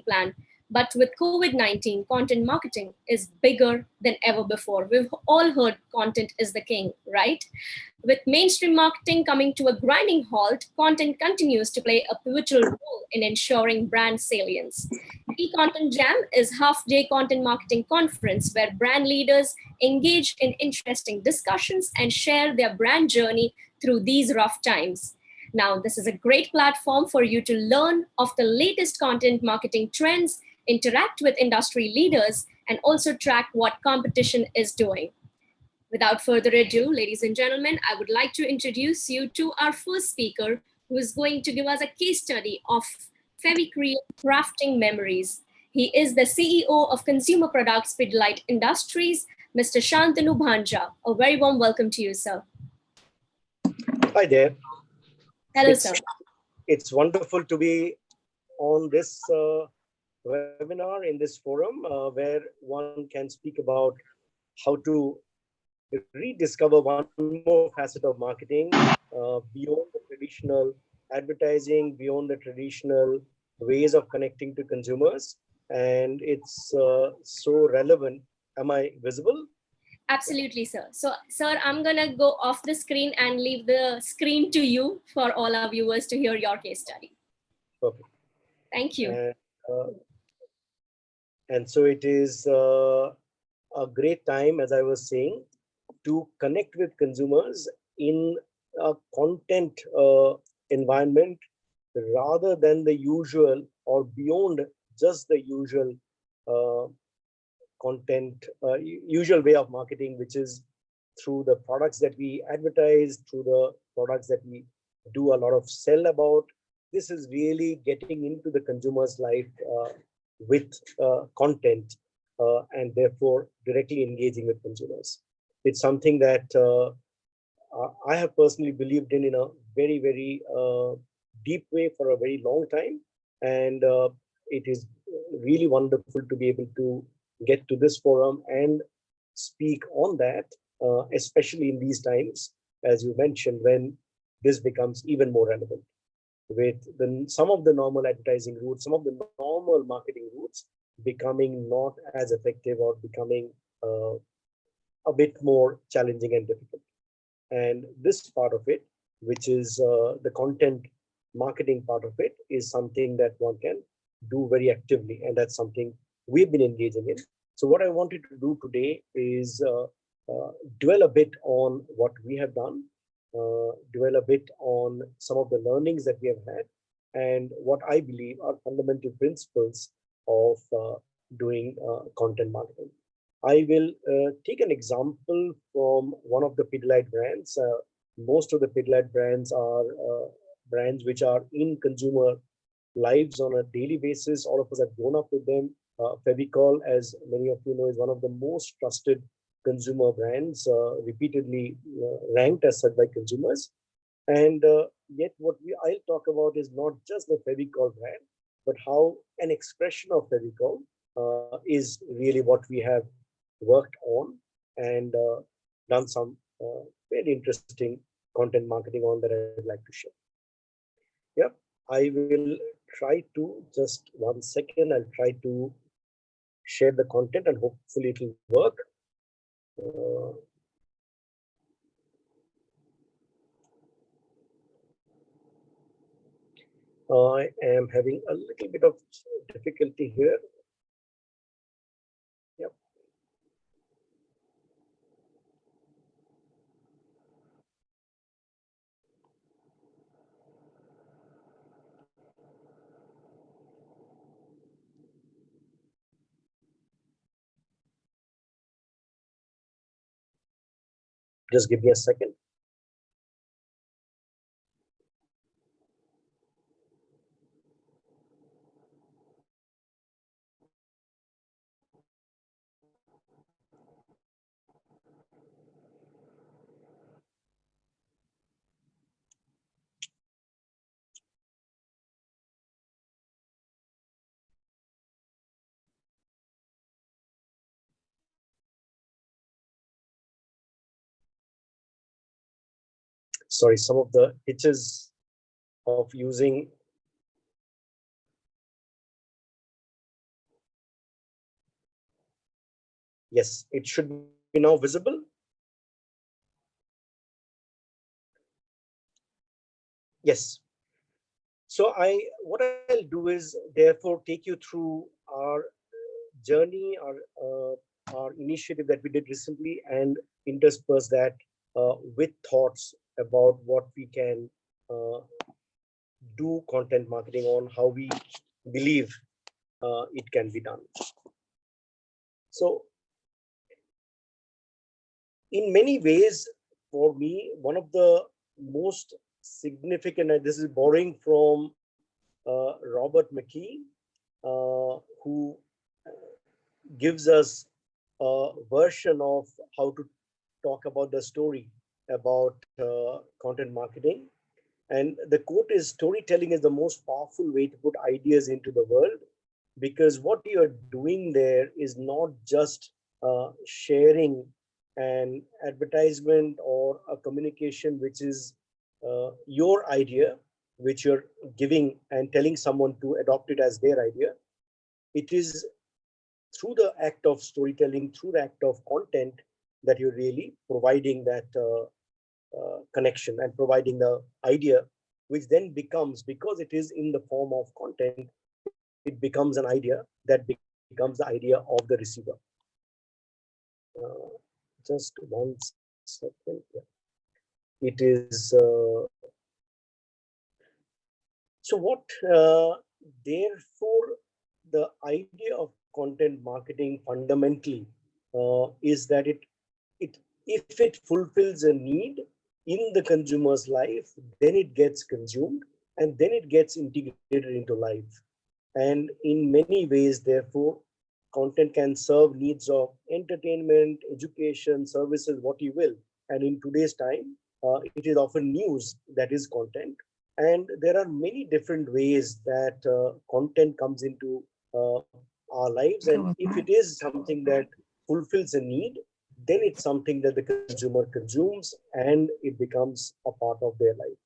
plan. But with COVID-19, content marketing is bigger than ever before. We've all heard content is the king, right? With mainstream marketing coming to a grinding halt, content continues to play a pivotal role in ensuring brand salience. The Content Jam is half-day content marketing conference where brand leaders engage in interesting discussions and share their brand journey through these rough times. Now, this is a great platform for you to learn of the latest content marketing trends, interact with industry leaders, and also track what competition is doing. Without further ado, ladies and gentlemen, I would like to introduce you to our first speaker, who is going to give us a case study of Fevicreel crafting memories. He is the CEO of Consumer Products Pidilite Industries, Mr. Shantanu Bhanja. A very warm welcome to you, sir. Hi there. Hello, sir. It's wonderful to be on this webinar in this forum where one can speak about how to rediscover one more facet of marketing beyond the traditional advertising, beyond the traditional ways of connecting to consumers. And it's so relevant. Am I visible? Absolutely, sir. So, sir, I'm going to go off the screen and leave the screen to you for all our viewers to hear your case study. Perfect. Thank you. And so it is a great time, as I was saying, to connect with consumers in a content environment rather than the usual or beyond just the usual content, usual way of marketing, which is through the products that we advertise, through the products that we do a lot of sell about. This is really getting into the consumer's life with content and therefore directly engaging with consumers. It's something that I have personally believed in a very, very deep way for a very long time. And it is really wonderful to be able to get to this forum and speak on that, especially in these times, as you mentioned, when this becomes even more relevant. With some of the normal advertising routes, some of the normal marketing routes becoming not as effective or becoming a bit more challenging and difficult. And this part of it, which is the content marketing part of it, is something that one can do very actively. And that's something we've been engaging in. So what I wanted to do today is dwell a bit on what we have done, dwell a bit on some of the learnings that we have had, and what I believe are fundamental principles of doing content marketing. I will take an example from one of the Pidilite brands. Most of the Pidilite brands are brands which are in consumer lives on a daily basis. All of us have grown up with them. Fevicol, as many of you know, is one of the most trusted consumer brands, repeatedly ranked as such by consumers. And yet what I'll talk about is not just the Fevicol brand, but how an expression of Fevicol is really what we have worked on and done some very interesting content marketing on that I'd like to share. Yep, I will try to, just 1 second, I'll try to share the content and hopefully it will work. I am having a little bit of difficulty here. Yep. Just give me a second. Sorry, some of the hitches of using Yes, it should be now visible. Yes. So what I'll do is therefore take you through our journey, our initiative that we did recently, and intersperse that with thoughts about what we can uh, do content marketing on, how we believe it can be done. So, in many ways, for me, one of the most significant, and this is borrowing from Robert McKee, who gives us a version of how to talk about the story about content marketing. And the quote is, storytelling is the most powerful way to put ideas into the world, because what you're doing there is not just sharing an advertisement or a communication which is your idea, which you're giving and telling someone to adopt it as their idea. It is through the act of storytelling, through the act of content, that you're really providing that connection and providing the idea, which then becomes, because it is in the form of content, it becomes an idea that becomes the idea of the receiver. Uh, just 1 second. Yeah. It is so what therefore the idea of content marketing fundamentally is that it if it fulfills a need in the consumer's life, then it gets consumed and then it gets integrated into life. And in many ways, therefore, content can serve needs of entertainment, education, services, what you will. And in today's time, it is often news that is content. And there are many different ways that content comes into our lives. And if it is something that fulfills a need, then it's something that the consumer consumes and it becomes a part of their life.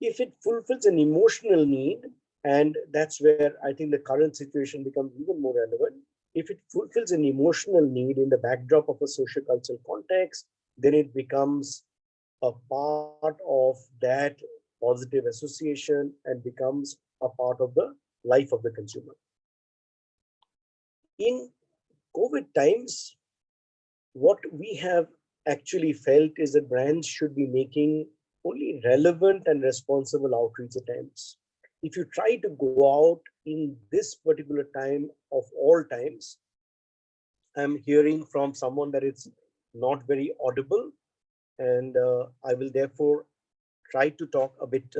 If it fulfills an emotional need, and that's where I think the current situation becomes even more relevant, if it fulfills an emotional need in the backdrop of a social cultural context, then it becomes a part of that positive association and becomes a part of the life of the consumer. In COVID times, what we have actually felt is that brands should be making only relevant and responsible outreach attempts. If you try to go out in this particular time of all times, I'm hearing from someone that it's not very audible, and I will therefore try to talk a bit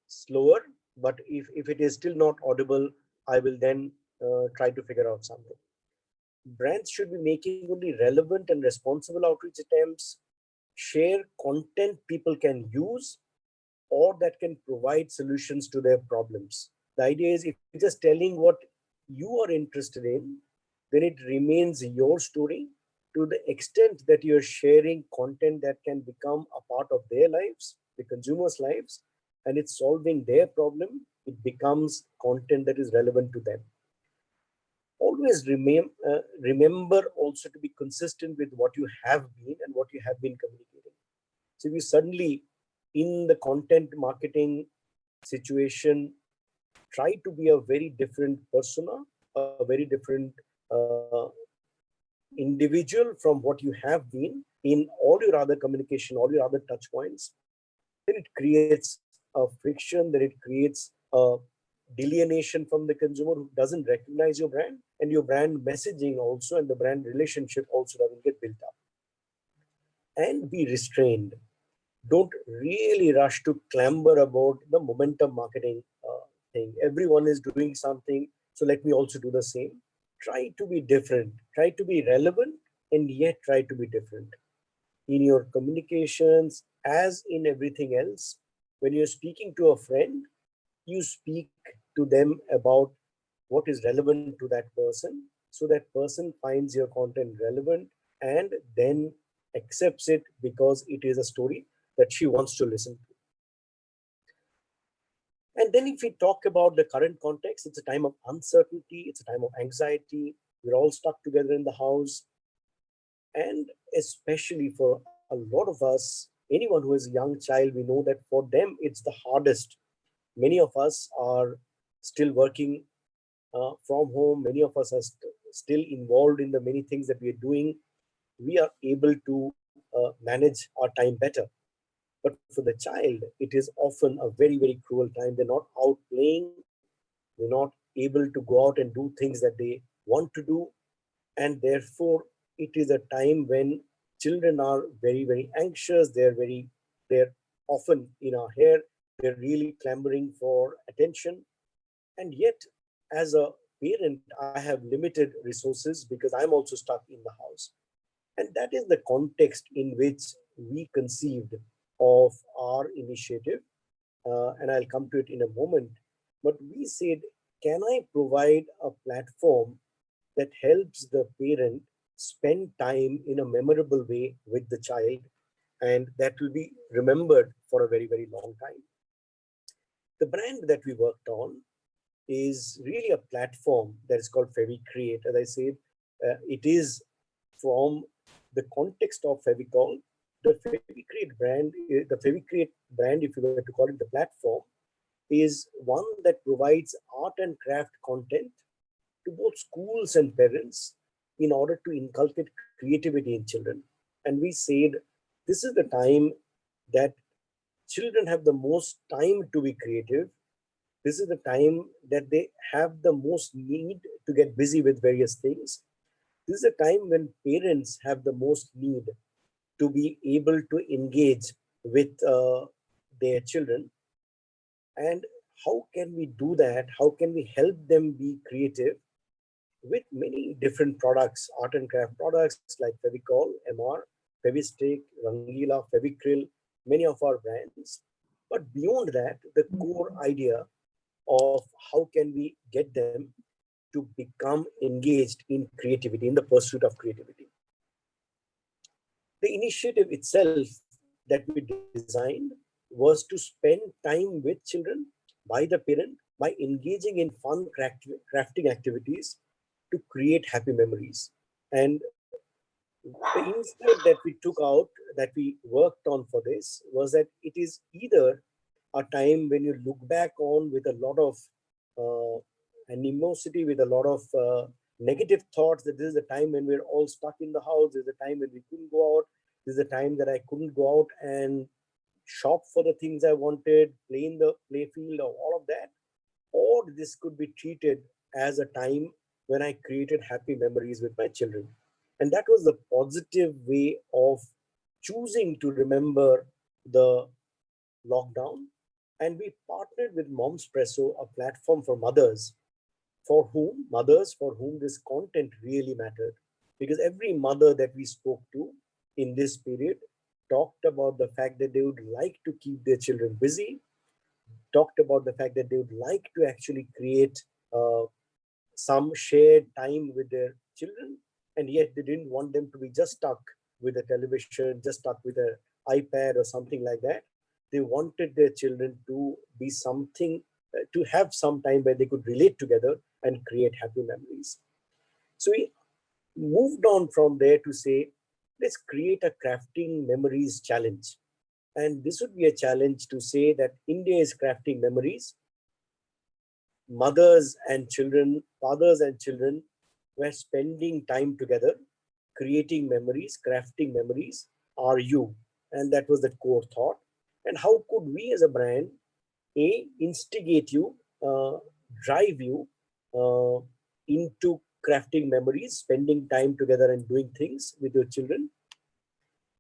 slower. But if it is still not audible, I will then try to figure out something. Brands should be making only relevant and responsible outreach attempts, share content people can use or that can provide solutions to their problems. The idea is, if you're just telling what you are interested in, then it remains your story. To the extent that you're sharing content that can become a part of their lives, the consumers' lives, and it's solving their problem, it becomes content that is relevant to them. Always remember also to be consistent with what you have been and what you have been communicating. So if you suddenly, in the content marketing situation, try to be a very different persona, a very different individual from what you have been in all your other communication, all your other touch points, then it creates a friction, then it creates a delineation from the consumer who doesn't recognize your brand, and your brand messaging also and the brand relationship also doesn't get built up. And be restrained. Don't really rush to clamber about the momentum marketing thing. Everyone is doing something, so let me also do the same. Try to be different, try to be relevant, and yet try to be different in your communications. As in everything else, when you're speaking to a friend, you speak to them about what is relevant to that person, so that person finds your content relevant and then accepts it because it is a story that she wants to listen to. And then if we talk about the current context, it's a time of uncertainty, it's a time of anxiety. We're all stuck together in the house. And especially for a lot of us, anyone who is a young child, we know that for them it's the hardest. Many of us are still working from home. Many of us are still involved in the many things that we are doing. We are able to manage our time better. But for the child, it is often a very, very cruel time. They're not out playing. They're not able to go out and do things that they want to do. And therefore, it is a time when children are very, very anxious. They're often in our hair. They're really clamoring for attention. And yet, as a parent, I have limited resources because I'm also stuck in the house. And that is the context in which we conceived of our initiative. And I'll come to it in a moment. But we said, can I provide a platform that helps the parent spend time in a memorable way with the child, and that will be remembered for a very, very long time? The brand that we worked on is really a platform that is called FeviCreate. As I said, it is from the context of Fevicol. The FeviCreate brand, if you were to call it the platform, is one that provides art and craft content to both schools and parents in order to inculcate creativity in children. And we said this is the time that children have the most time to be creative. This is the time that they have the most need to get busy with various things. This is a time when parents have the most need to be able to engage with their children. And how can we do that? How can we help them be creative with many different products, art and craft products like Fevicol, MR, Fevistick, Rangila, Fevicryl, many of our brands. But beyond that, the core idea of how can we get them to become engaged in creativity, in the pursuit of creativity. The initiative itself that we designed was to spend time with children by the parent by engaging in fun crafting activities to create happy memories. And the insight that we took out, that we worked on for this, was that it is either a time when you look back on with a lot of uh, animosity, with a lot of negative thoughts, that this is the time when we're all stuck in the house, this is the time when we couldn't go out, this is the time that I couldn't go out and shop for the things I wanted, play in the play field, or all of that. Or this could be treated as a time when I created happy memories with my children. And that was the positive way of choosing to remember the lockdown. And we partnered with Momspresso, a platform for mothers for whom this content really mattered. Because every mother that we spoke to in this period talked about the fact that they would like to keep their children busy, talked about the fact that they would like to actually create uh, some shared time with their children, and yet they didn't want them to be just stuck with a television, just stuck with an iPad or something like that. They wanted their children to be something, to have some time where they could relate together and create happy memories. So we moved on from there to say, let's create a crafting memories challenge. And this would be a challenge to say that India is crafting memories. Mothers and children, fathers and children were spending time together, creating memories, crafting memories. Are you? And that was the core thought. And how could we as a brand, instigate you, drive you uh, into crafting memories, spending time together and doing things with your children?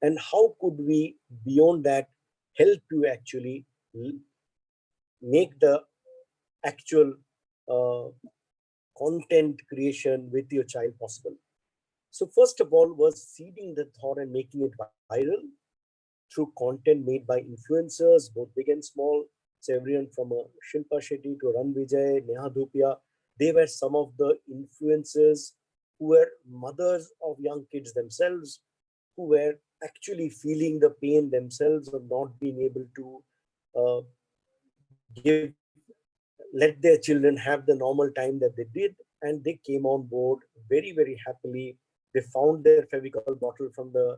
And how could we, beyond that, help you actually make the actual uh, content creation with your child possible? So first of all was seeding the thought and making it viral through content made by influencers, both big and small. So everyone from Shilpa Shetty to Ran Vijay, Neha Dhupia, they were some of the influencers who were mothers of young kids themselves, who were actually feeling the pain themselves of not being able to give let their children have the normal time that they did. And they came on board very, very happily. They found their Fevicol bottle from the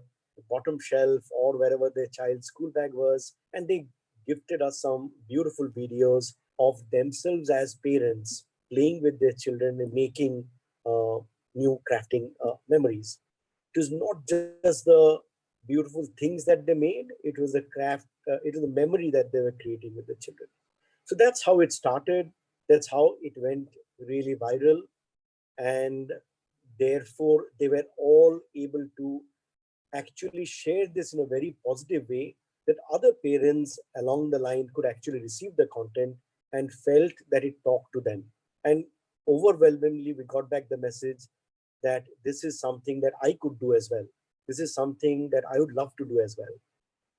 bottom shelf or wherever their child's school bag was, and they gifted us some beautiful videos of themselves as parents playing with their children and making new crafting memories. It was not just the beautiful things that they made, it was the craft, it was the memory that they were creating with the children. So that's how it started. That's how it went really viral. And therefore, they were all able to actually share this in a very positive way that other parents along the line could actually receive the content and felt that it talked to them. And overwhelmingly, we got back the message that this is something that I could do as well. This is something that I would love to do as well.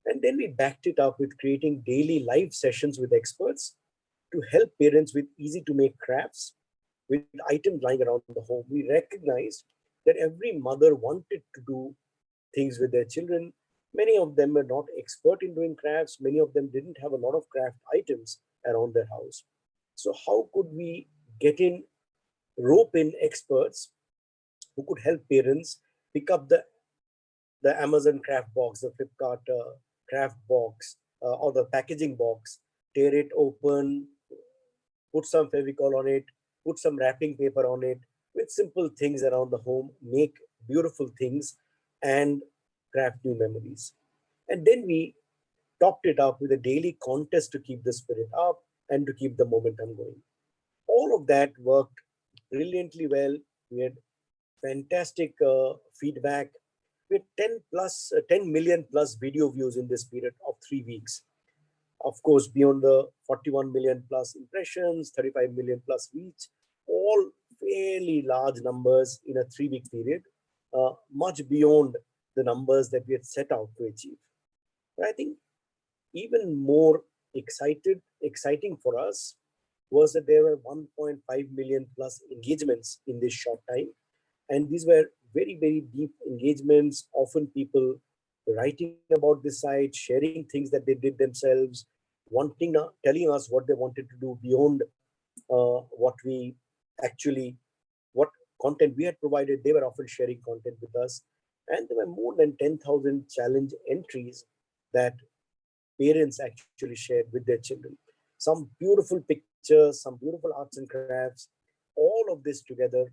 And then we backed it up with creating daily live sessions with experts to help parents with easy to make crafts with items lying around the home. We recognized that every mother wanted to do things with their children. Many of them were not expert in doing crafts. Many of them didn't have a lot of craft items around their house. So how could we get in, rope in experts who could help parents pick up the Amazon craft box, the Flipkart craft box, or the packaging box, tear it open, put some Fevicol on it, put some wrapping paper on it, with simple things around the home, make beautiful things and craft new memories. And then we topped it up with a daily contest to keep the spirit up and to keep the momentum going. All of that worked brilliantly well. We had fantastic feedback. We had 10 million plus video views in this period of 3 weeks. Of course, beyond the 41 million plus impressions, 35 million plus reach, all fairly large numbers in a 3 week period, much beyond the numbers that we had set out to achieve. But I think even more exciting for us was that there were 1.5 million plus engagements in this short time. And these were very, very deep engagements, often people writing about the site, sharing things that they did themselves, telling us what they wanted to do beyond what we actually, what content we had provided. They were often sharing content with us. And there were more than 10,000 challenge entries that parents actually shared with their children. Some beautiful pictures, some beautiful arts and crafts, all of this together,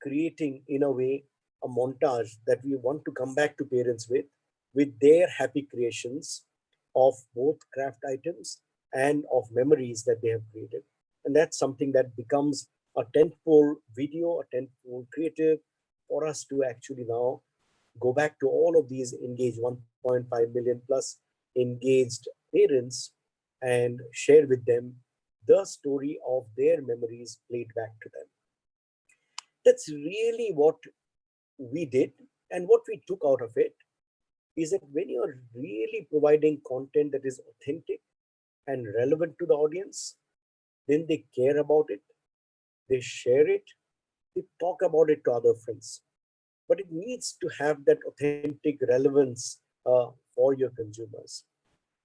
creating in a way a montage that we want to come back to parents with their happy creations of both craft items and of memories that they have created. And that's something that becomes a tentpole video, a tentpole creative for us to actually now go back to all of these engaged 1.5 million plus engaged parents and share with them the story of their memories played back to them. That's really what we did. And what we took out of it is that when you're really providing content that is authentic and relevant to the audience, then they care about it, they share it, they talk about it to other friends. But it needs to have that authentic relevance for your consumers.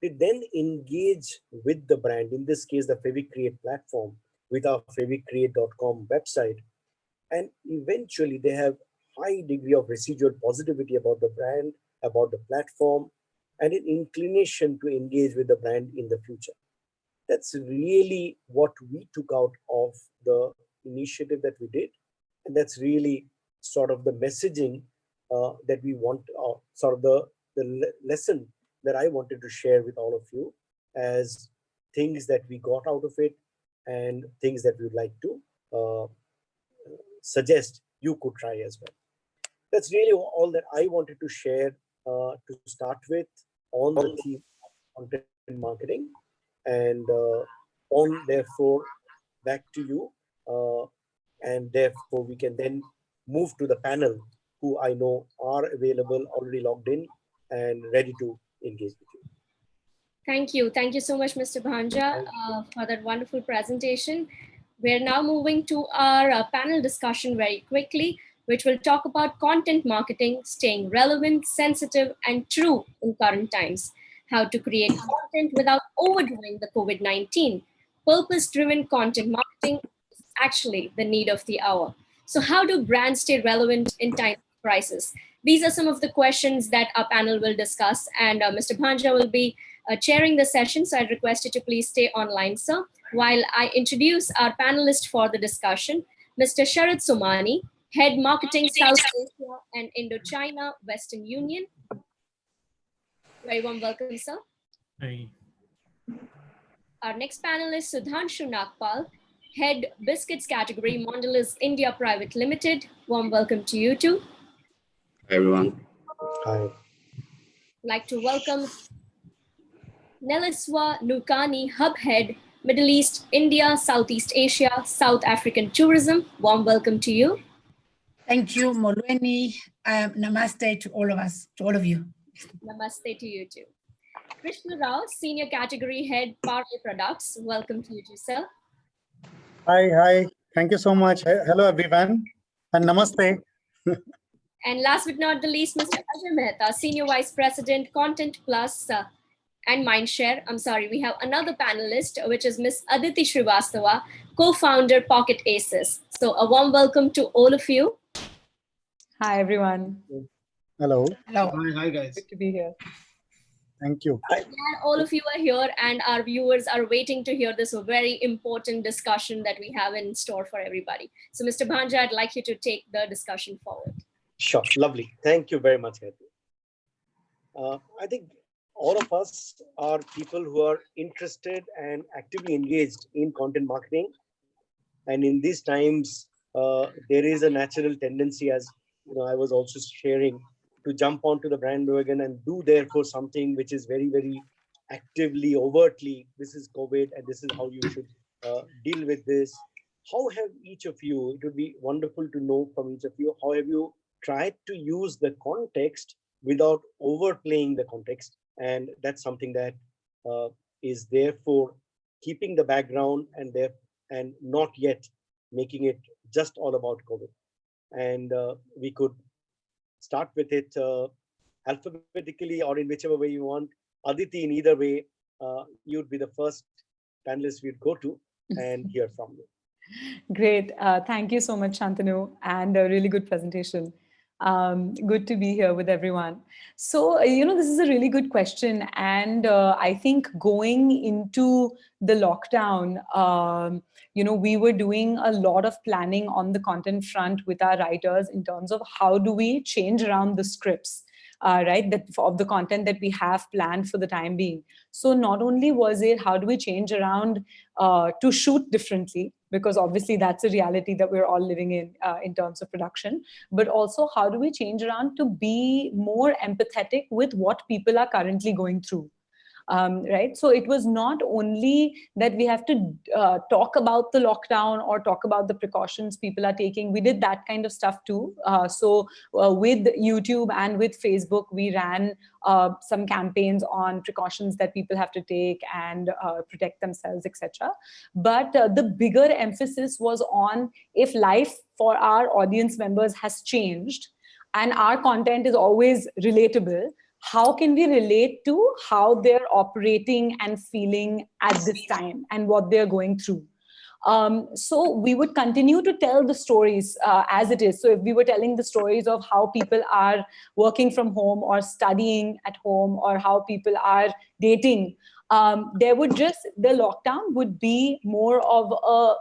They then engage with the brand, in this case, the FeviCreate platform, with our fevicreate.com website. And eventually they have high degree of residual positivity about the brand, about the platform, and an inclination to engage with the brand in the future. That's really what we took out of the initiative that we did. And that's really sort of the messaging that we want, sort of the lesson that I wanted to share with all of you as things that we got out of it and things that we'd like to suggest you could try as well. That's really all that I wanted to share to start with on the theme of content marketing. And on, therefore, back to you. And therefore, we can then move to the panel who I know are available, already logged in and ready to engage with you. Thank you. Thank you so much, Mr. Bhanja, for that wonderful presentation. We're now moving to our panel discussion very quickly, which will talk about content marketing, staying relevant, sensitive, and true in current times, how to create content without overdoing the COVID-19. Purpose-driven content marketing is actually the need of the hour. So how do brands stay relevant in times of prices? These are some of the questions that our panel will discuss, and Mr. Bhanja will be chairing the session, so I request you to please stay online, sir, while I introduce our panelist for the discussion, Mr. Sharad Somani, Head Marketing South Asia and Indochina Western Union. Very warm welcome, sir. Hi. Our next panelist, Sudhanshu Nagpal, Head Biscuits Category, Mondelez India Private Limited. Warm welcome to you too. Hi, everyone. Hi. I'd like to welcome Neliswa Nukani, Hub Head, Middle East, India, Southeast Asia, South African Tourism. Warm welcome to you. Thank you, Molweni. Namaste to all of us, to all of you. Namaste to you too. Krishna Rao, Senior Category Head, Parle Products. Welcome to you too, sir. Hi. Thank you so much. Hello, everyone. And namaste. And last but not the least, Mr. Ajay Mehta, Senior Vice President, Content Plus and Mindshare. I'm sorry, we have another panelist, which is Miss Aditi Srivastava, co-founder Pocket Aces. So a warm welcome to all of you. Hi, everyone. Hello. Hello. Hi, guys. Good to be here. Thank you. And all of you are here, and our viewers are waiting to hear this very important discussion that we have in store for everybody. So, Mr. Bhanja, I'd like you to take the discussion forward. Sure. Lovely. Thank you very much, Hetty. I think all of us are people who are interested and actively engaged in content marketing. And in these times, there is a natural tendency, as you know, I was also sharing, to jump onto the bandwagon and do therefore something which is very, very actively, overtly, this is COVID and this is how you should deal with this. How have each of you, it would be wonderful to know from each of you, how have you tried to use the context without overplaying the context? And that's something that is therefore keeping the background and not yet making it just all about COVID. And we could start with it alphabetically or in whichever way you want. Aditi, in either way, you'd be the first panelist we'd go to and hear from you. Great. Thank you so much, Shantanu, and a really good presentation. Good to be here with everyone. So, this is a really good question. And I think going into the lockdown, we were doing a lot of planning on the content front with our writers in terms of how do we change around the scripts, right, of the content that we have planned for the time being. So not only was it how do we change around to shoot differently, because obviously that's a reality that we're all living in terms of production, but also how do we change around to be more empathetic with what people are currently going through. Right. So it was not only that we have to talk about the lockdown or talk about the precautions people are taking. We did that kind of stuff too. So with YouTube and with Facebook, we ran some campaigns on precautions that people have to take and protect themselves, etc. But the bigger emphasis was on if life for our audience members has changed and our content is always relatable, how can we relate to how they're operating and feeling at this time and what they're going through? So we would continue to tell the stories as it is. So if we were telling the stories of how people are working from home or studying at home or how people are dating, the lockdown would be more of a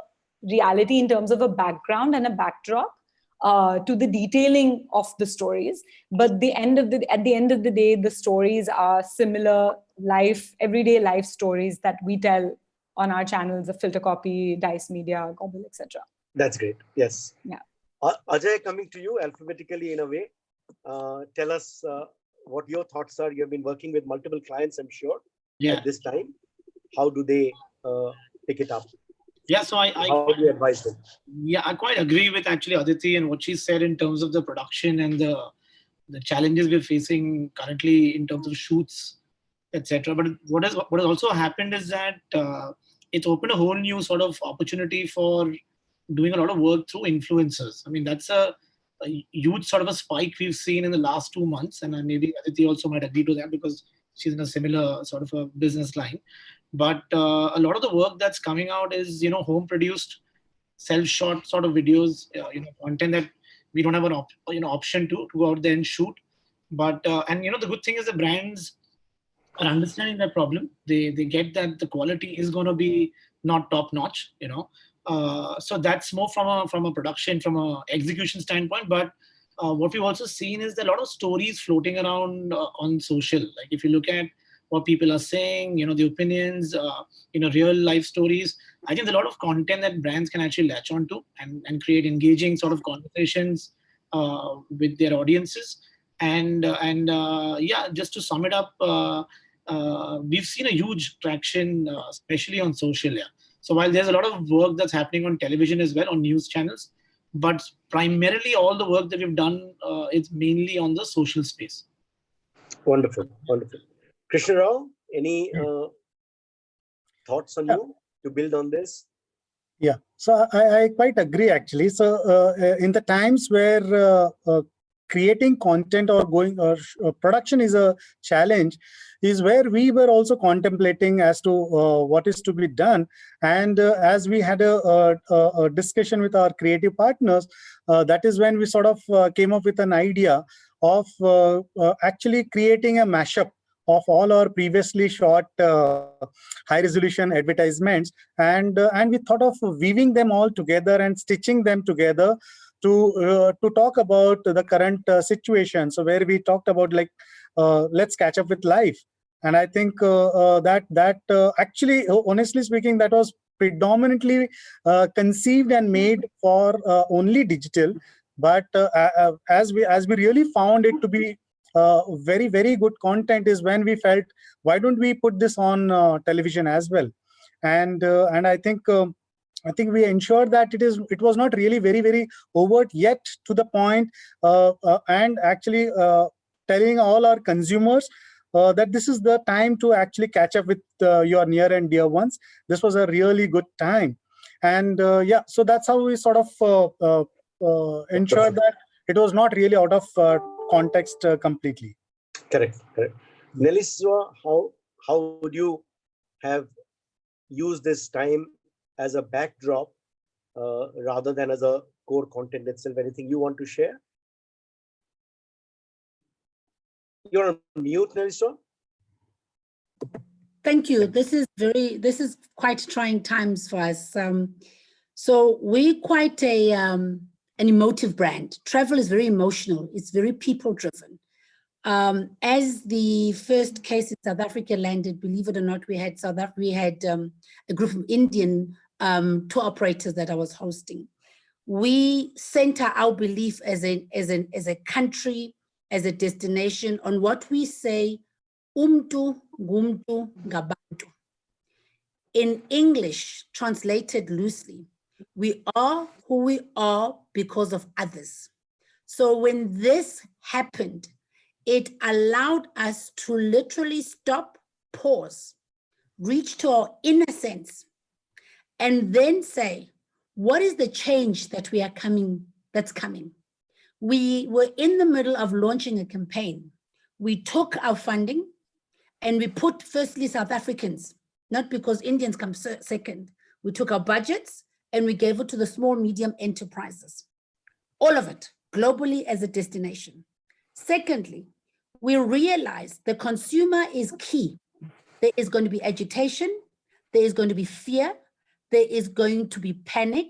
reality in terms of a background and a backdrop to the detailing of the stories. But at the end of the day, the stories are similar everyday life stories that we tell on our channels of Filter Copy, Dice Media, Gobble, etc. That's great. Yes. Yeah. Ajay, coming to you alphabetically in a way, tell us what your thoughts are. You've been working with multiple clients, I'm sure, at this time. How do they pick it up? Yeah, so how do you advise them? Yeah, I quite agree with actually Aditi and what she said in terms of the production and the challenges we're facing currently in terms of shoots, etc. But what has also happened is that it's opened a whole new sort of opportunity for doing a lot of work through influencers. I mean, that's a huge sort of a spike we've seen in the last 2 months, and maybe Aditi also might agree to that because she's in a similar sort of a business line. But a lot of the work that's coming out is, home produced, self-shot sort of videos, content that we don't have an option to go out there and shoot. But and the good thing is the brands are understanding that problem. They get that the quality is going to be not top notch. So that's more from a production, from a execution standpoint. But what we've also seen is there are a lot of stories floating around on social. Like if you look at what people are saying, the opinions, real life stories. I think there's a lot of content that brands can actually latch onto and create engaging sort of conversations with their audiences. And yeah, just to sum it up, we've seen a huge traction, especially on social. Yeah. So while there's a lot of work that's happening on television as well, on news channels, but primarily all the work that we've done is mainly on the social space. Wonderful, wonderful. Krishna Rao, any thoughts on you to build on this? Yeah, so I quite agree actually. So in the times where creating content or production is a challenge, is where we were also contemplating as to what is to be done. And as we had a discussion with our creative partners, that is when we sort of came up with an idea of actually creating a mashup of all our previously shot high resolution advertisements, and we thought of weaving them all together and stitching them together to talk about the current situation. So where we talked about like let's catch up with life. And I think that actually, honestly speaking, that was predominantly conceived and made for only digital. But as we really found it to be very, very good content, is when we felt, why don't we put this on television as well? And I think we ensured that it was not really very, very overt yet to the point, and actually telling all our consumers that this is the time to actually catch up with your near and dear ones. This was a really good time. And yeah, so that's how we sort of ensured that it was not really out of context completely. Correct, correct. Neliswa, how would you have used this time as a backdrop rather than as a core content itself? Anything you want to share? You're on mute, Neliswa. Thank you. This is quite trying times for us. So we're quite an emotive brand. Travel is very emotional. It's very people driven. As the first case in South Africa landed, believe it or not, we had a group of Indian tour operators that I was hosting. We center our belief as a country, as a destination, on what we say, umtu gumtu ngabantu. In English, translated loosely, we are who we are because of others. So when this happened, it allowed us to literally stop, pause, reach to our inner sense, and then say, what is the change that that's coming? We were in the middle of launching a campaign. We took our funding and we put firstly South Africans, not because Indians come second. We took our budgets and we gave it to the small, medium enterprises. All of it, globally as a destination. Secondly, we realized the consumer is key. There is going to be agitation, there is going to be fear, there is going to be panic,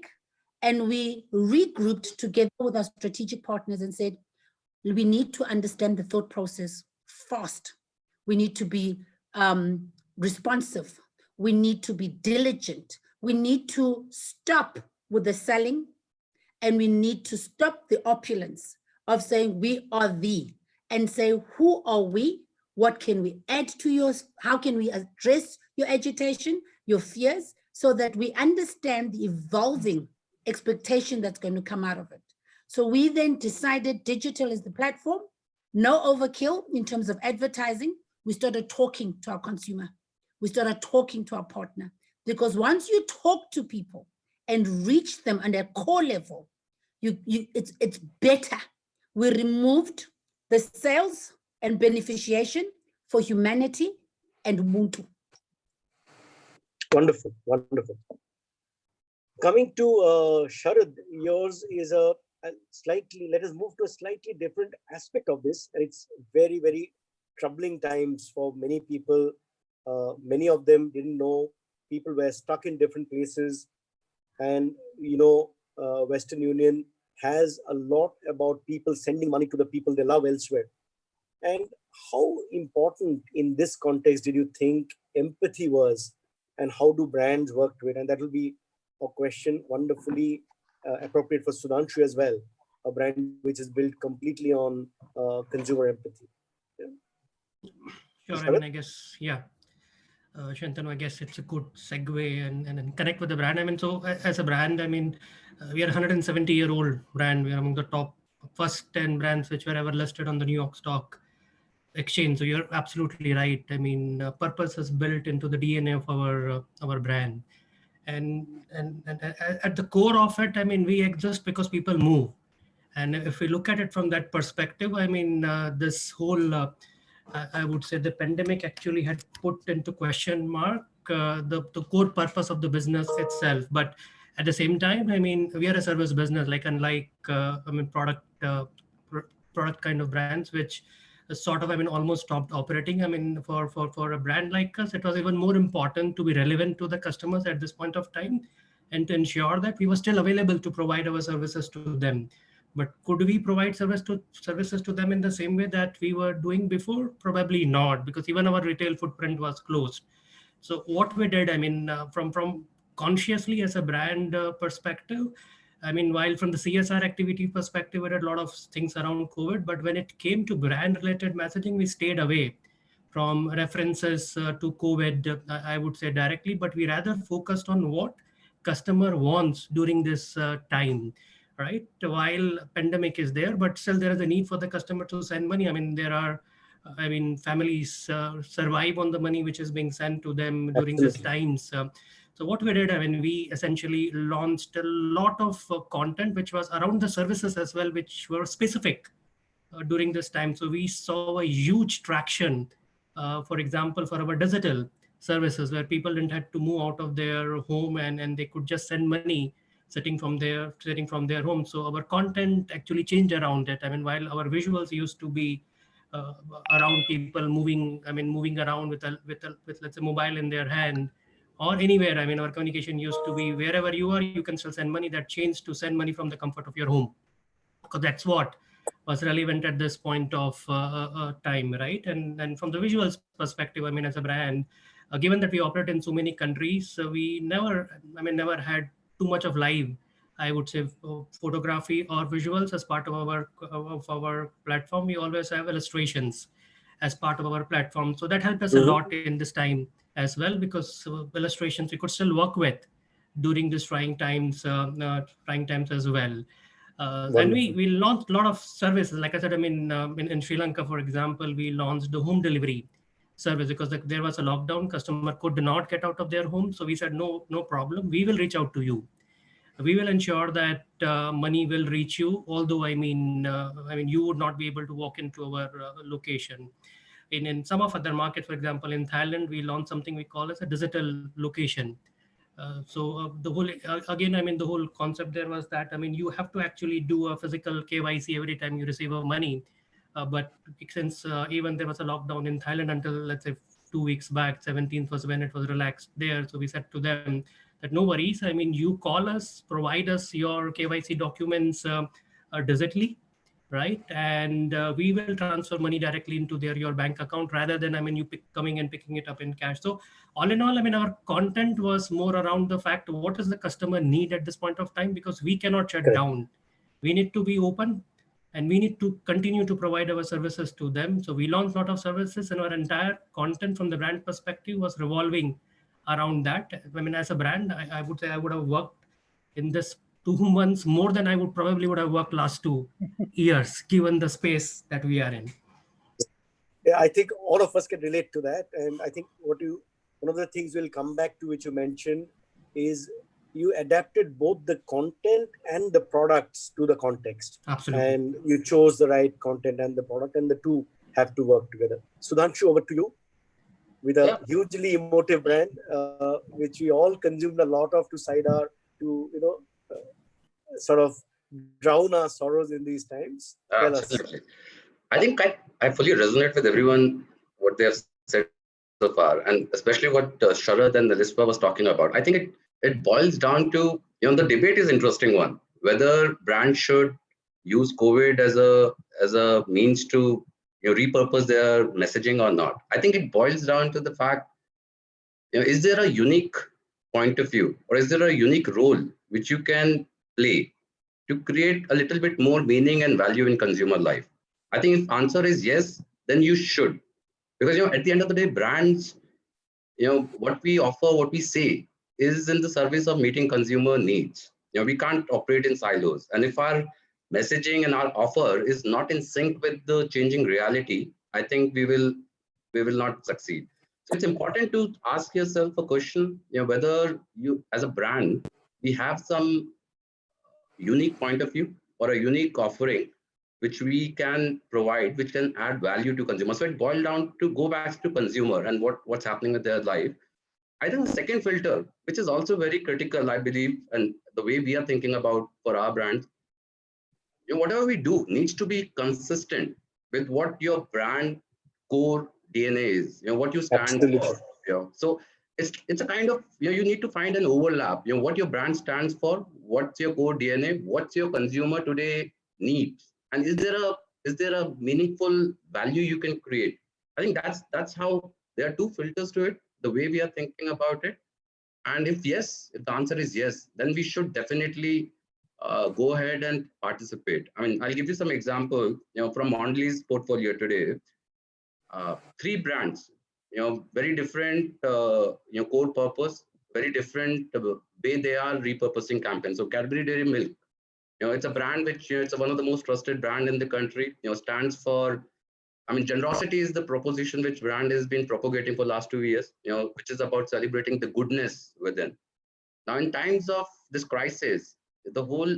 and we regrouped together with our strategic partners and said, we need to understand the thought process fast. We need to be responsive. We need to be diligent. We need to stop with the selling, and we need to stop the opulence of saying we are the, and say, who are we? What can we add to yours? How can we address your agitation, your fears, so that we understand the evolving expectation that's going to come out of it? So we then decided digital is the platform, no overkill in terms of advertising. We started talking to our consumer. We started talking to our partner, because once you talk to people and reach them on their core level, it's better. We removed the sales and beneficiation for humanity and Ubuntu. Wonderful, wonderful. Coming to Sharad, yours is a let us move to a slightly different aspect of this. And it's very, very troubling times for many people. Many of them didn't know. People were stuck in different places. And, Western Union has a lot about people sending money to the people they love elsewhere. And how important in this context did you think empathy was, and how do brands work to it? And that will be a question wonderfully appropriate for Sudhanshu as well, a brand which is built completely on consumer empathy. Yeah. Sure. I mean, I guess, yeah. Shantanu, I guess it's a good segue and connect with the brand. I mean, so as a brand, I mean, we are a 170-year-old brand. We are among the top first 10 brands which were ever listed on the New York Stock Exchange. So you're absolutely right. I mean, purpose is built into the DNA of our brand, and at the core of it, I mean, we exist because people move. And if we look at it from that perspective, I mean, this whole I would say the pandemic actually had put into question mark the core purpose of the business itself. But at the same time, I mean, we are a service business, like unlike I mean, product kind of brands, which sort of, I mean, almost stopped operating. I mean, for a brand like us, it was even more important to be relevant to the customers at this point of time, and to ensure that we were still available to provide our services to them. But could we provide services to them in the same way that we were doing before? Probably not, because even our retail footprint was closed. So what we did, I mean, from consciously as a brand perspective, I mean, while from the CSR activity perspective, we did a lot of things around COVID, but when it came to brand related messaging, we stayed away from references to COVID, I would say directly, but we rather focused on what customer wants during this time, right? While pandemic is there, but still there is a need for the customer to send money. I mean, there are, I mean, families survive on the money which is being sent to them during these times. So what we did, I mean, we essentially launched a lot of content which was around the services as well, which were specific during this time. So we saw a huge traction, for example, for our digital services, where people didn't have to move out of their home, and they could just send money sitting from their home. So our content actually changed around it. I mean, while our visuals used to be uh, around people moving around with let's say mobile in their hand or anywhere. I mean, our communication used to be wherever you are, you can still send money. That changed to send money from the comfort of your home, because that's what was relevant at this point of time, right? And from the visuals perspective, I mean, as a brand, given that we operate in so many countries, we never had too much of live, I would say, photography or visuals as part of our platform. We always have illustrations as part of our platform, so that helped us a lot in this time as well, because illustrations we could still work with during these trying times as well. And we launched a lot of services. Like I said, I mean, in Sri Lanka, for example, we launched the home delivery service because there was a lockdown. Customer could not get out of their home. So we said, no problem. We will reach out to you. We will ensure that money will reach you. Although, you would not be able to walk into our location. In some of other markets, for example, in Thailand, we launched something we call as a digital location. The whole again, I mean, the whole concept there was that, I mean, you have to actually do a physical KYC every time you receive a money. But since even there was a lockdown in Thailand until, let's say, 2 weeks back, 17th was when it was relaxed there. So we said to them that no worries. I mean, you call us, provide us your KYC documents digitally, right? And we will transfer money directly into your bank account, rather than, I mean, you coming and picking it up in cash. So all in all, I mean, our content was more around the fact, what does the customer need at this point of time? Because we cannot shut down. We need to be open, and we need to continue to provide our services to them. So we launched a lot of services, and our entire content from the brand perspective was revolving around that. I mean, as a brand, I would say I would have worked in this 2 months more than I would have worked last 2 years, given the space that we are in. Yeah, I think all of us can relate to that. And I think one of the things we'll come back to, which you mentioned, is you adapted both the content and the products to the context. Absolutely. And you chose the right content and the product, and the two have to work together. Sudhanshu, over to you. With a hugely emotive brand, which we all consumed a lot of to sort of drown our sorrows in these times? Tell us. Absolutely. I think I fully resonate with everyone, what they have said so far, and especially what Sharad and Lispa was talking about. I think it boils down to, the debate is interesting one, whether brands should use COVID as a means to repurpose their messaging or not. I think it boils down to the fact, is there a unique point of view, or is there a unique role which you can play to create a little bit more meaning and value in consumer life? I think if answer is yes, then you should. Because at the end of the day, brands, what we offer, what we say is in the service of meeting consumer needs. We can't operate in silos. And if our messaging and our offer is not in sync with the changing reality, I think we will not succeed. So it's important to ask yourself a question, whether you, as a brand, we have some unique point of view or a unique offering which we can provide, which can add value to consumers. So it boils down to go back to consumer and what's happening with their life. I think the second filter, which is also very critical, I believe, and the way we are thinking about for our brands, whatever we do needs to be consistent with what your brand core DNA is, what you stand Absolutely. for. So it's a kind of, you need to find an overlap, what your brand stands for, what's your core DNA, what's your consumer today needs, and is there a meaningful value you can create? I think that's how there are two filters to it, the way we are thinking about it. And if the answer is yes, then we should definitely go ahead and participate. I mean, I'll give you some example, from Mondelez portfolio today. 3 brands, very different, core purpose, very different way they are repurposing campaigns. So Cadbury Dairy Milk, it's a brand which it's one of the most trusted brand in the country. Stands for, I mean, generosity is the proposition which brand has been propagating for last 2 years. Which is about celebrating the goodness within. Now, in times of this crisis, the whole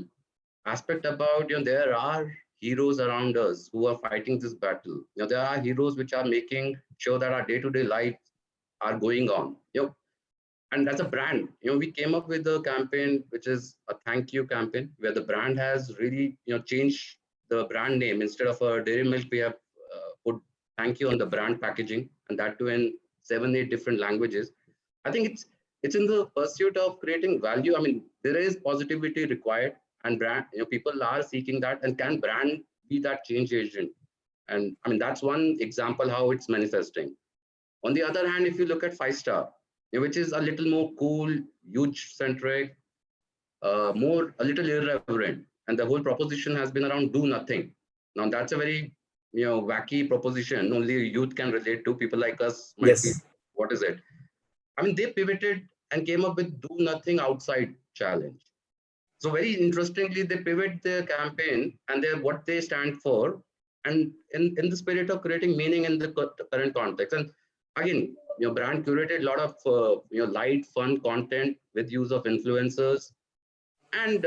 aspect about, there are heroes around us who are fighting this battle. There are heroes which are making sure that our day-to-day lives are going on. And as a brand, we came up with a campaign which is a thank you campaign, where the brand has really, changed the brand name. Instead of a Dairy Milk, we have put thank you on the brand packaging, and that too in 7-8 different languages. I think it's in the pursuit of creating value. I mean, there is positivity required, and brand, people are seeking that, and can brand be that change agent? And I mean, that's one example how it's manifesting. On the other hand, if you look at 5-star, which is a little more cool, huge centric, more a little irreverent, and the whole proposition has been around do nothing. Now that's a very wacky proposition. Only youth can relate to. People like us might be, what is it? I mean, they pivoted and came up with do nothing outside challenge. So very interestingly, they pivot their campaign and what they stand for, and in the spirit of creating meaning in the current context. And again, brand curated a lot of light, fun content with use of influencers, and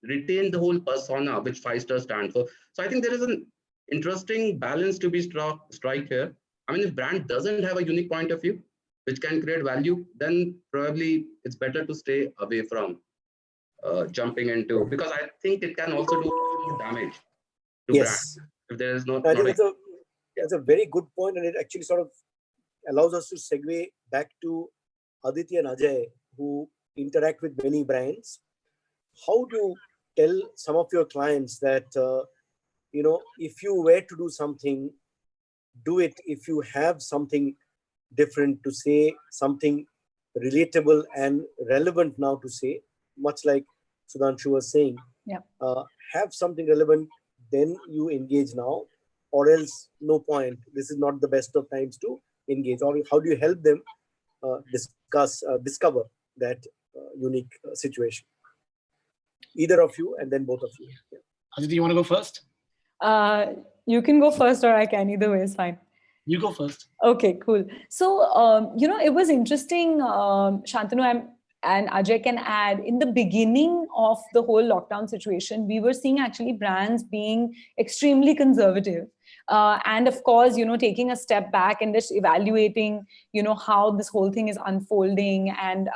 retain the whole persona which 5-star stand for. So I think there is an interesting balance to be strike here. I mean, if brand doesn't have a unique point of view which can create value, then probably it's better to stay away from jumping into, because I think it can also do more damage to brand if there is not. I think it's a very good point, and it actually sort of allows us to segue back to Aditi and Ajay, who interact with many brands. How do you tell some of your clients that if you were to do something, do it if you have something different to say, something relatable and relevant now to say, much like Sudhanshu was saying, have something relevant, then you engage now, or else no point. This is not the best of times to engage. Or how do you help them discover that unique situation? Either of you, and then both of you. Ajit, you want to go first? You can go first, or I can. Either way is fine. You go first. Okay, cool. So, it was interesting, Shantanu and Ajay can add, in the beginning of the whole lockdown situation, we were seeing actually brands being extremely conservative. And of course, taking a step back and just evaluating, how this whole thing is unfolding, and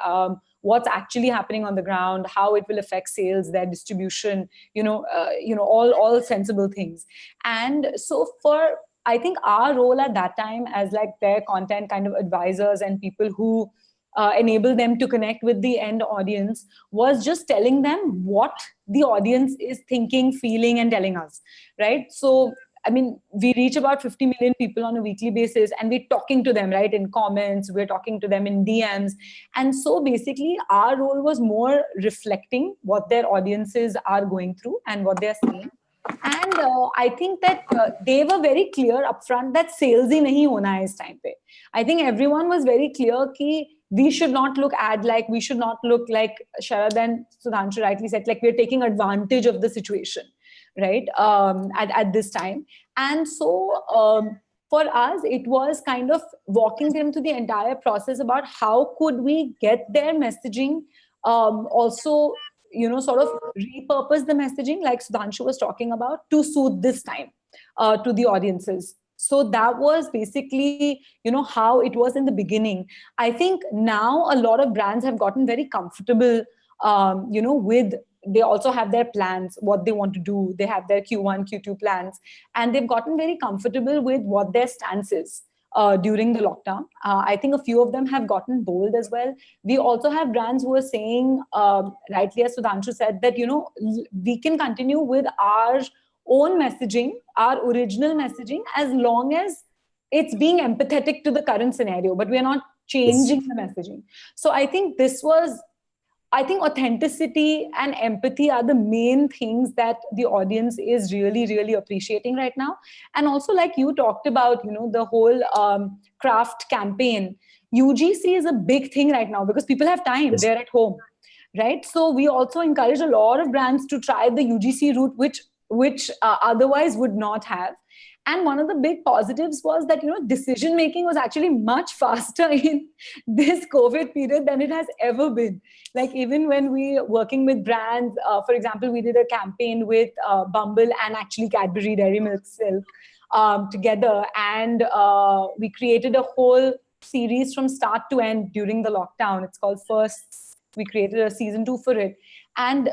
what's actually happening on the ground, how it will affect sales, their distribution, all sensible things. And so I think our role at that time as like their content kind of advisors and people who enable them to connect with the end audience was just telling them what the audience is thinking, feeling, and telling us, right? So I mean, we reach about 50 million people on a weekly basis, and we're talking to them, right, in comments, we're talking to them in DMs. And so basically, our role was more reflecting what their audiences are going through and what they're seeing. And I think that they were very clear upfront that sales hi nahi hona hai is time pe. I think everyone was very clear ki we should not look ad-like, we should not look like Sharad and Sudhanshu rightly said, like we're taking advantage of the situation, right, at this time. And so for us, it was kind of walking them through the entire process about how could we get their messaging, also, sort of repurpose the messaging like Sudhanshu was talking about to suit this time to the audiences. So that was basically, how it was in the beginning. I think now a lot of brands have gotten very comfortable, with, they also have their plans, what they want to do. They have their Q1, Q2 plans, and they've gotten very comfortable with what their stance is during the lockdown. I think a few of them have gotten bold as well. We also have brands who are saying, rightly as Sudhanshu said, that, we can continue with our own messaging, our original messaging, as long as it's being empathetic to the current scenario, but we're not changing the messaging. So I think authenticity and empathy are the main things that the audience is really, really appreciating right now. And also, like you talked about, the whole craft campaign, UGC is a big thing right now because people have time, they're at home, right? So we also encourage a lot of brands to try the UGC route, which otherwise would not have. And one of the big positives was that, decision making was actually much faster in this COVID period than it has ever been. Like even when we were working with brands, for example, we did a campaign with Bumble and actually Cadbury Dairy Milk Silk together. And we created a whole series from start to end during the lockdown. It's called First. We created a season 2 for it. And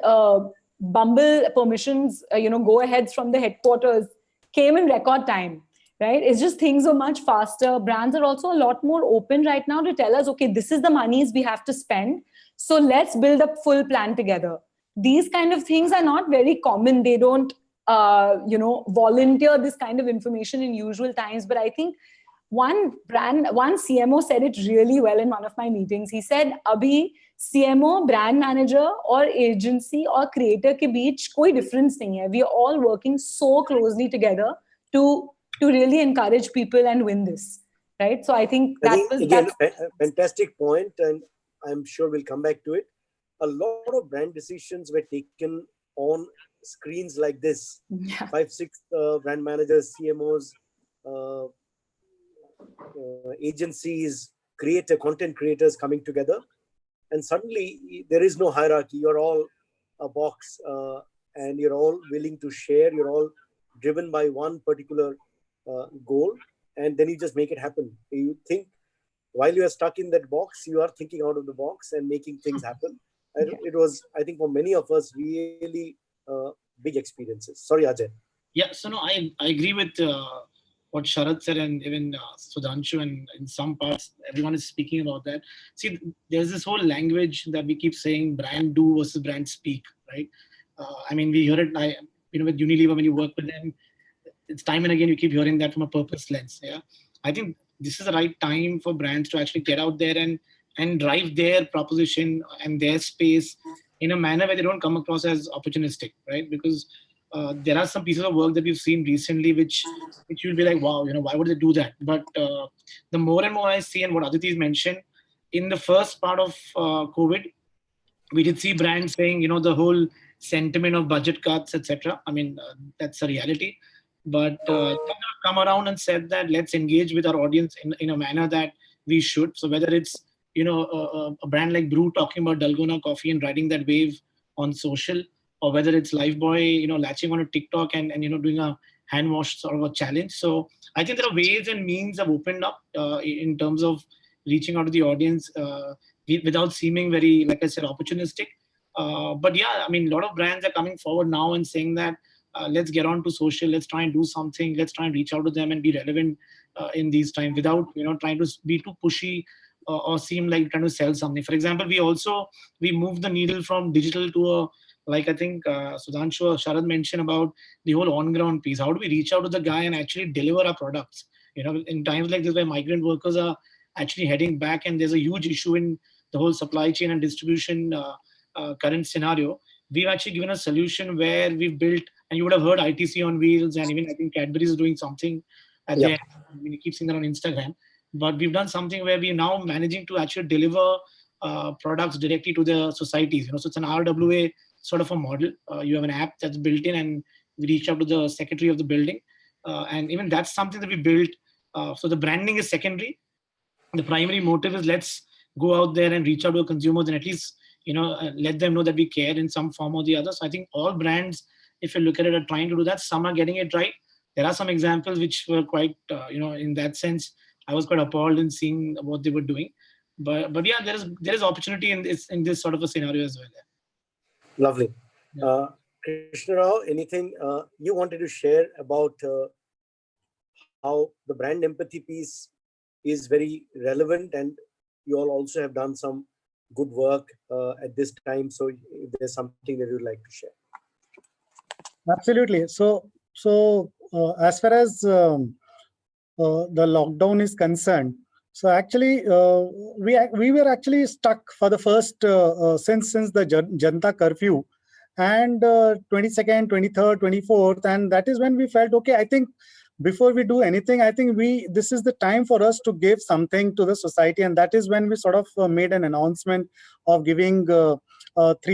Bumble permissions, go aheads from the headquarters came in record time, right? It's just things are much faster. Brands are also a lot more open right now to tell us, okay, this is the monies we have to spend. So let's build a full plan together. These kind of things are not very common. They don't, volunteer this kind of information in usual times. But I think one CMO said it really well in one of my meetings. He said, Abhi, CMO, brand manager or agency or creator ke beech koi difference nahi hai. We are all working so closely together to really encourage people and win this, right? So I think that's a fantastic point, and I'm sure we'll come back to it. A lot of brand decisions were taken on screens like this. 5-6 brand managers, CMOs, agencies, content creators coming together. And suddenly there is no hierarchy. You're all a box and you're all willing to share. You're all driven by one particular goal. And then you just make it happen. You think while you are stuck in that box, you are thinking out of the box and making things happen. It was, I think, for many of us, really big experiences. Sorry, Ajay. Yeah, so no, I agree with what Sharad said, and even Sudhanshu, and in some parts, everyone is speaking about that. See, there's this whole language that we keep saying, brand do versus brand speak, right? I mean, we hear it, with Unilever, when you work with them, it's time and again, you keep hearing that from a purpose lens, yeah? I think this is the right time for brands to actually get out there and drive their proposition and their space in a manner where they don't come across as opportunistic, right? Because there are some pieces of work that we've seen recently which you'll be like, wow, why would they do that? But the more and more I see, and what Aditi's mentioned, in the first part of COVID, we did see brands saying, the whole sentiment of budget cuts, etc. I mean, that's a reality. But come around and said that let's engage with our audience in a manner that we should. So whether it's, a brand like Brew talking about Dalgona coffee and riding that wave on social, or whether it's Lifebuoy, latching on a TikTok and doing a hand wash sort of a challenge. So I think there are ways and means have opened up in terms of reaching out to the audience. without seeming very, like I said, opportunistic. But yeah, I mean, a lot of brands are coming forward now and saying that let's get on to social, let's try and do something, let's try and reach out to them and be relevant in these times without, trying to be too pushy or seem like trying to sell something. For example, we moved the needle from digital to a, like I think Sudhanshu or Sharad mentioned about the whole on-ground piece. How do we reach out to the guy and actually deliver our products? In times like this where migrant workers are actually heading back and there's a huge issue in the whole supply chain and distribution current scenario, we've actually given a solution where we've built, and you would have heard ITC on wheels, and even I think Cadbury is doing something at Yep. there. I mean, you keep seeing that on Instagram. But we've done something where we're now managing to actually deliver products directly to the societies. So it's an RWA sort of a model. You have an app that's built in, and we reach out to the secretary of the building, and even that's something that we built. So the branding is secondary. The primary motive is let's go out there and reach out to consumers and at least let them know that we care in some form or the other. So I think all brands, if you look at it, are trying to do that. Some are getting it right. There are some examples which were quite in that sense I was quite appalled in seeing what they were doing. But yeah, there is opportunity in this sort of a scenario as well. Lovely. Yeah. Krishna Rao, anything you wanted to share about how the brand empathy piece is very relevant, and you all also have done some good work at this time. So if there's something that you'd like to share. Absolutely. So as far as the lockdown is concerned, so actually we were actually stuck for the first since the Janata curfew, and 22nd, 23rd, 24th, and that is when we felt, okay, I think before we do anything, I think this is the time for us to give something to the society, and that is when we sort of made an announcement of giving 3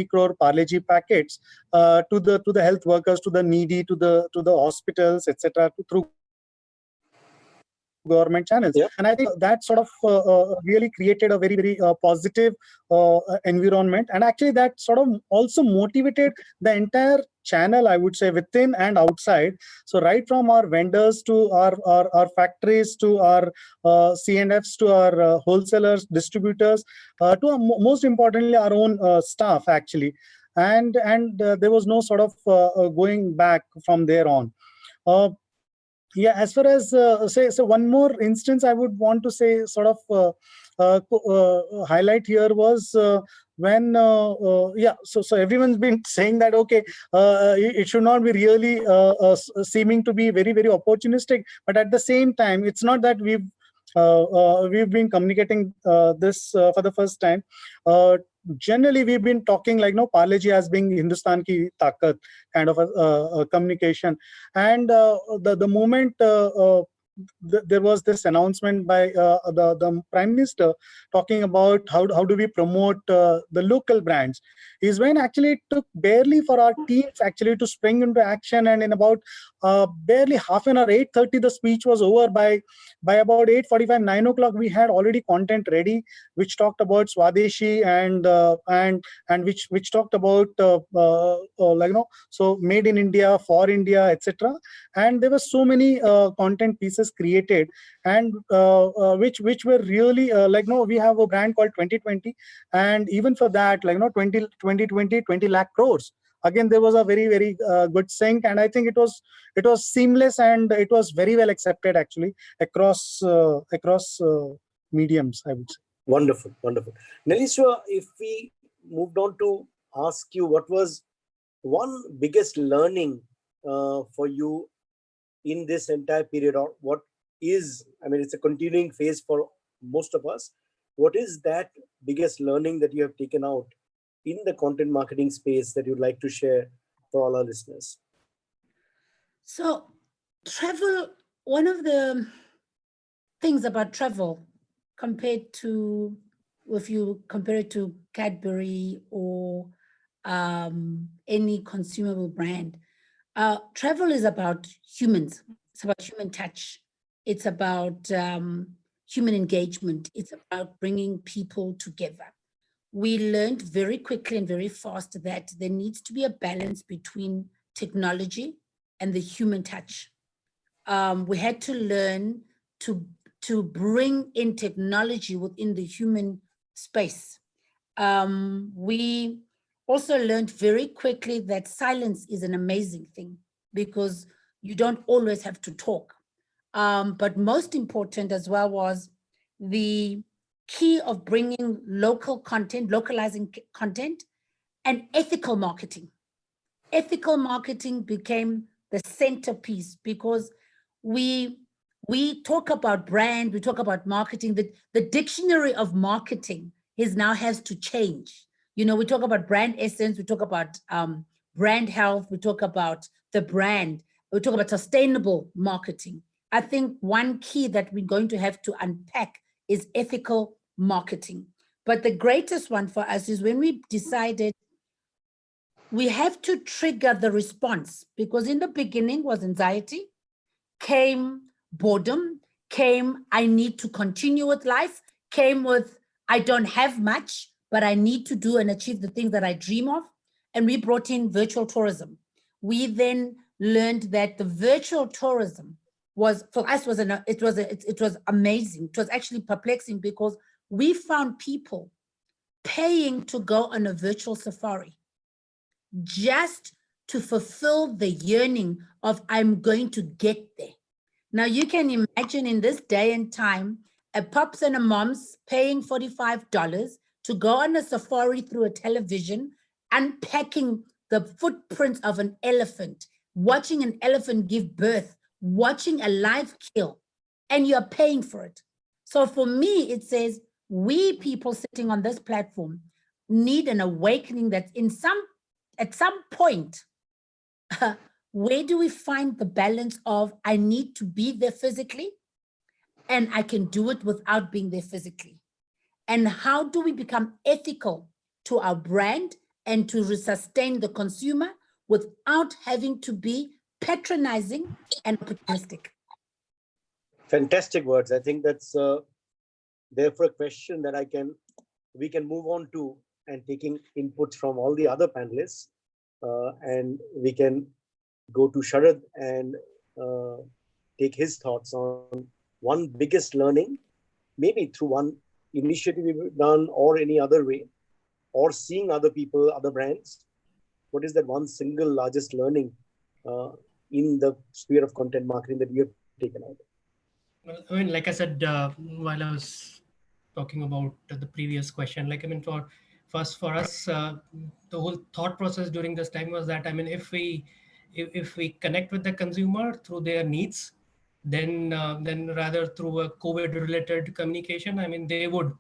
crore Parle-G packets to the health workers, to the needy, to the hospitals, etc., through government channels. Yeah. And I think that sort of really created a very, very positive environment, and actually that sort of also motivated the entire channel, I would say, within and outside. So right from our vendors to our factories, to our C&Fs, to our wholesalers, distributors, to most importantly our own staff actually, and there was no sort of going back from there on. Yeah, as far as so one more instance I would want to say, sort of highlight here was when so everyone's been saying that, okay, it should not be really seeming to be very, very opportunistic, but at the same time it's not that we've been communicating this for the first time. Generally we've been talking like, no, Parle-G as being Hindustan ki taakat kind of a communication, and the moment there was this announcement by the Prime Minister talking about how do we promote the local brands, is when actually it took barely for our teams actually to spring into action, and in about barely half an hour, 8:30 the speech was over. By about 8:45, 9 o'clock we had already content ready which talked about Swadeshi and which talked about so made in India, for India, etc. And there were so many content pieces created, and which were really we have a brand called 2020, and even for that 20 lakh crores. Again, there was a very, very good sync, and I think it was seamless, and it was very well accepted actually across mediums, I would say. Wonderful, wonderful. Naliswa, if we moved on to ask you, what was one biggest learning for you in this entire period, or what is, I mean, it's a continuing phase for most of us. What is that biggest learning that you have taken out in the content marketing space that you'd like to share for all our listeners? So travel, one of the things about travel compared to, if you compare it to Cadbury or any consumable brand, travel is about humans. It's about human touch. It's about human engagement. It's about bringing people together. We learned very quickly and very fast that there needs to be a balance between technology and the human touch. We had to learn to bring in technology within the human space. We also learned very quickly that silence is an amazing thing because you don't always have to talk. But most important as well was the key of bringing local content, localizing content, and ethical marketing. Ethical marketing became the centerpiece because we talk about brand, we talk about marketing, the dictionary of marketing now has to change. You know, we talk about brand essence, we talk about brand health, we talk about the brand, we talk about sustainable marketing. I think one key that we're going to have to unpack is ethical marketing. But the greatest one for us is when we decided we have to trigger the response, because in the beginning was anxiety, came boredom, came I need to continue with life, came with I don't have much, but I need to do and achieve the things that I dream of. And we brought in virtual tourism. We then learned that the virtual tourism was, for us, it was amazing. It was actually perplexing because we found people paying to go on a virtual safari just to fulfill the yearning of I'm going to get there. Now you can imagine in this day and time, a pops and a moms paying $45 to go on a safari through a television, unpacking the footprints of an elephant, watching an elephant give birth, watching a live kill, and you're paying for it. So for me, it says we people sitting on this platform need an awakening that at some point, where do we find the balance of I need to be there physically and I can do it without being there physically? And how do we become ethical to our brand and to sustain the consumer without having to be patronizing and opportunistic? Fantastic words. I think that's therefore a question that we can move on to, and taking inputs from all the other panelists, and we can go to Sharad and take his thoughts on one biggest learning, maybe through one initiative we've done or any other way, or seeing other people, other brands. What is that one single largest learning in the sphere of content marketing that you have taken out? Well, I mean, like I said, while I was talking about the previous question, like, I mean, for us, the whole thought process during this time was that, I mean, if we connect with the consumer through their needs, then rather through a COVID-related communication, I mean, they would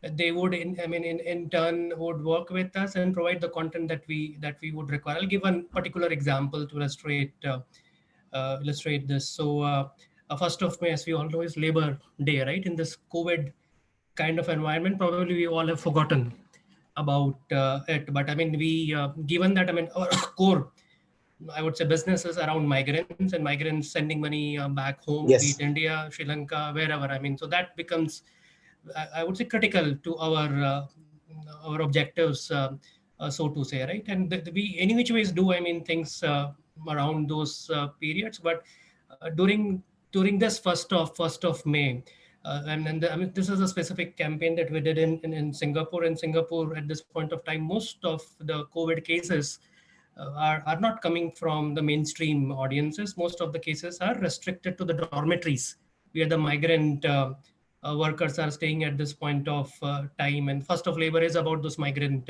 in turn would work with us and provide the content that we would require. I'll give one particular example to illustrate this. So 1st of May, as we all know, is Labor Day, right? In this COVID kind of environment, probably we all have forgotten about it. But I mean, we given that, I mean, our core, I would say, businesses around migrants and migrants sending money back home, Yes. be it India, Sri Lanka, wherever. I mean, so that becomes, I would say, critical to our objectives, so to say, right? And we, any which ways, do, I mean, things around those periods. But during this 1st of May, and I mean, this is a specific campaign that we did in Singapore. In Singapore, at this point of time, most of the COVID cases are not coming from the mainstream audiences. Most of the cases are restricted to the dormitories where the migrant workers are staying at this point of time. And 1st of Labor is about those migrant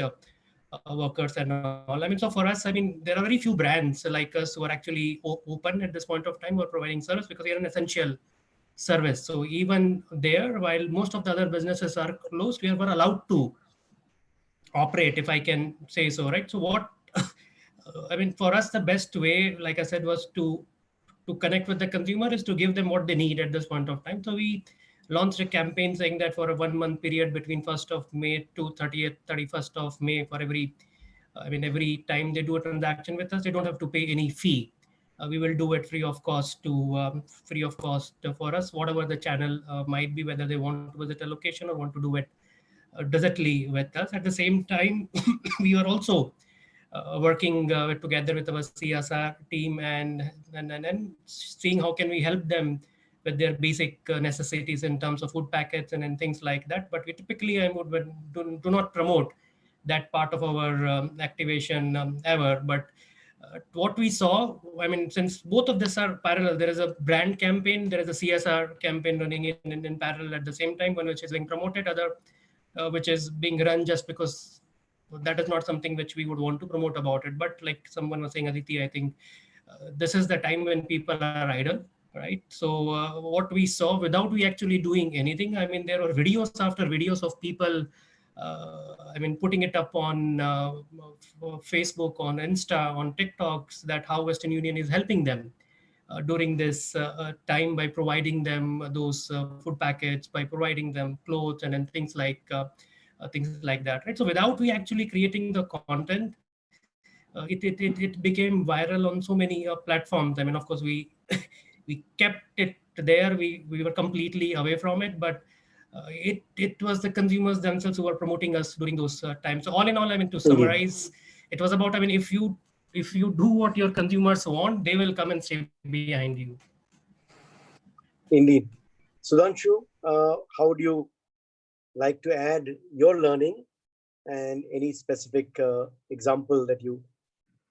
workers and all. I mean, so for us, I mean, there are very few brands like us who are actually open at this point of time, who are providing service, because we are an essential service. So even there, while most of the other businesses are closed, we are allowed to operate, if I can say so, right? So what I mean, for us, the best way, like I said, was to connect with the consumer, is to give them what they need at this point of time. So we launched a campaign saying that for a 1 month period between 1st of May to 31st of May, for every time they do a transaction with us, they don't have to pay any fee. We will do it free of cost for us, whatever the channel might be, whether they want to visit a location or want to do it directly with us. At the same time, we are also working together with our CSR team and seeing how can we help them with their basic necessities in terms of food packets and things like that. But we typically do not promote that part of our activation ever. But what we saw, I mean, since both of this are parallel, there is a brand campaign, there is a CSR campaign running in parallel at the same time, one which is being promoted, other which is being run just because that is not something which we would want to promote about it. But like someone was saying, Aditi, I think this is the time when people are idle, right? So what we saw without we actually doing anything, I mean, there were videos after videos of people, I mean, putting it up on Facebook, on Insta, on TikToks, that how Western Union is helping them during this time by providing them those food packets, by providing them clothes and things like that, right? So without we actually creating the content, it became viral on so many platforms. I mean, of course, we we kept it there. We were completely away from it, but it was the consumers themselves who were promoting us during those times. So all in all, I mean, to Indeed. summarize, it was about, I mean, if you do what your consumers want, they will come and stay behind you. Indeed. Sudhanshu, how would you like to add your learning and any specific example that you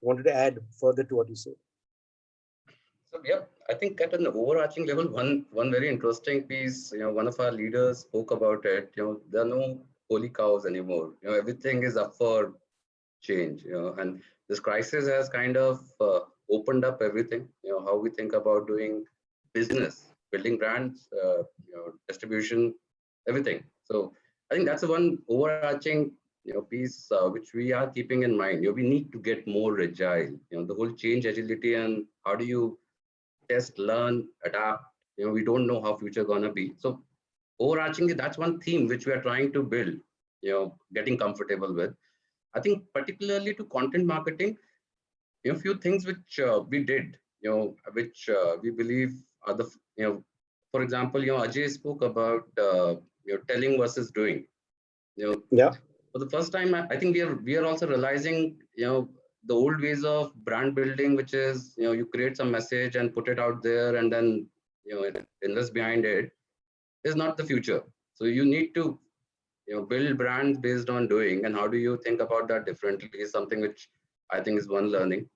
wanted to add further to what you said? So yeah, I think at an overarching level, one very interesting piece, one of our leaders spoke about it. There are no holy cows anymore. Everything is up for change. And this crisis has kind of opened up everything. How we think about doing business, building brands, distribution, everything. So I think that's the one overarching piece which we are keeping in mind. We need to get more agile. The whole change agility and how do you test, learn, adapt. We don't know how future gonna be. So overarchingly, that's one theme which we are trying to build. Getting comfortable with. I think particularly to content marketing, a few things which we did, which we believe are the, for example, Ajay spoke about telling versus doing. Yeah. For the first time, I think we are also realizing, the old ways of brand building, which is, you create some message and put it out there and then, invest behind it, is not the future. So you need to, build brands based on doing, and how do you think about that differently is something which I think is one learning.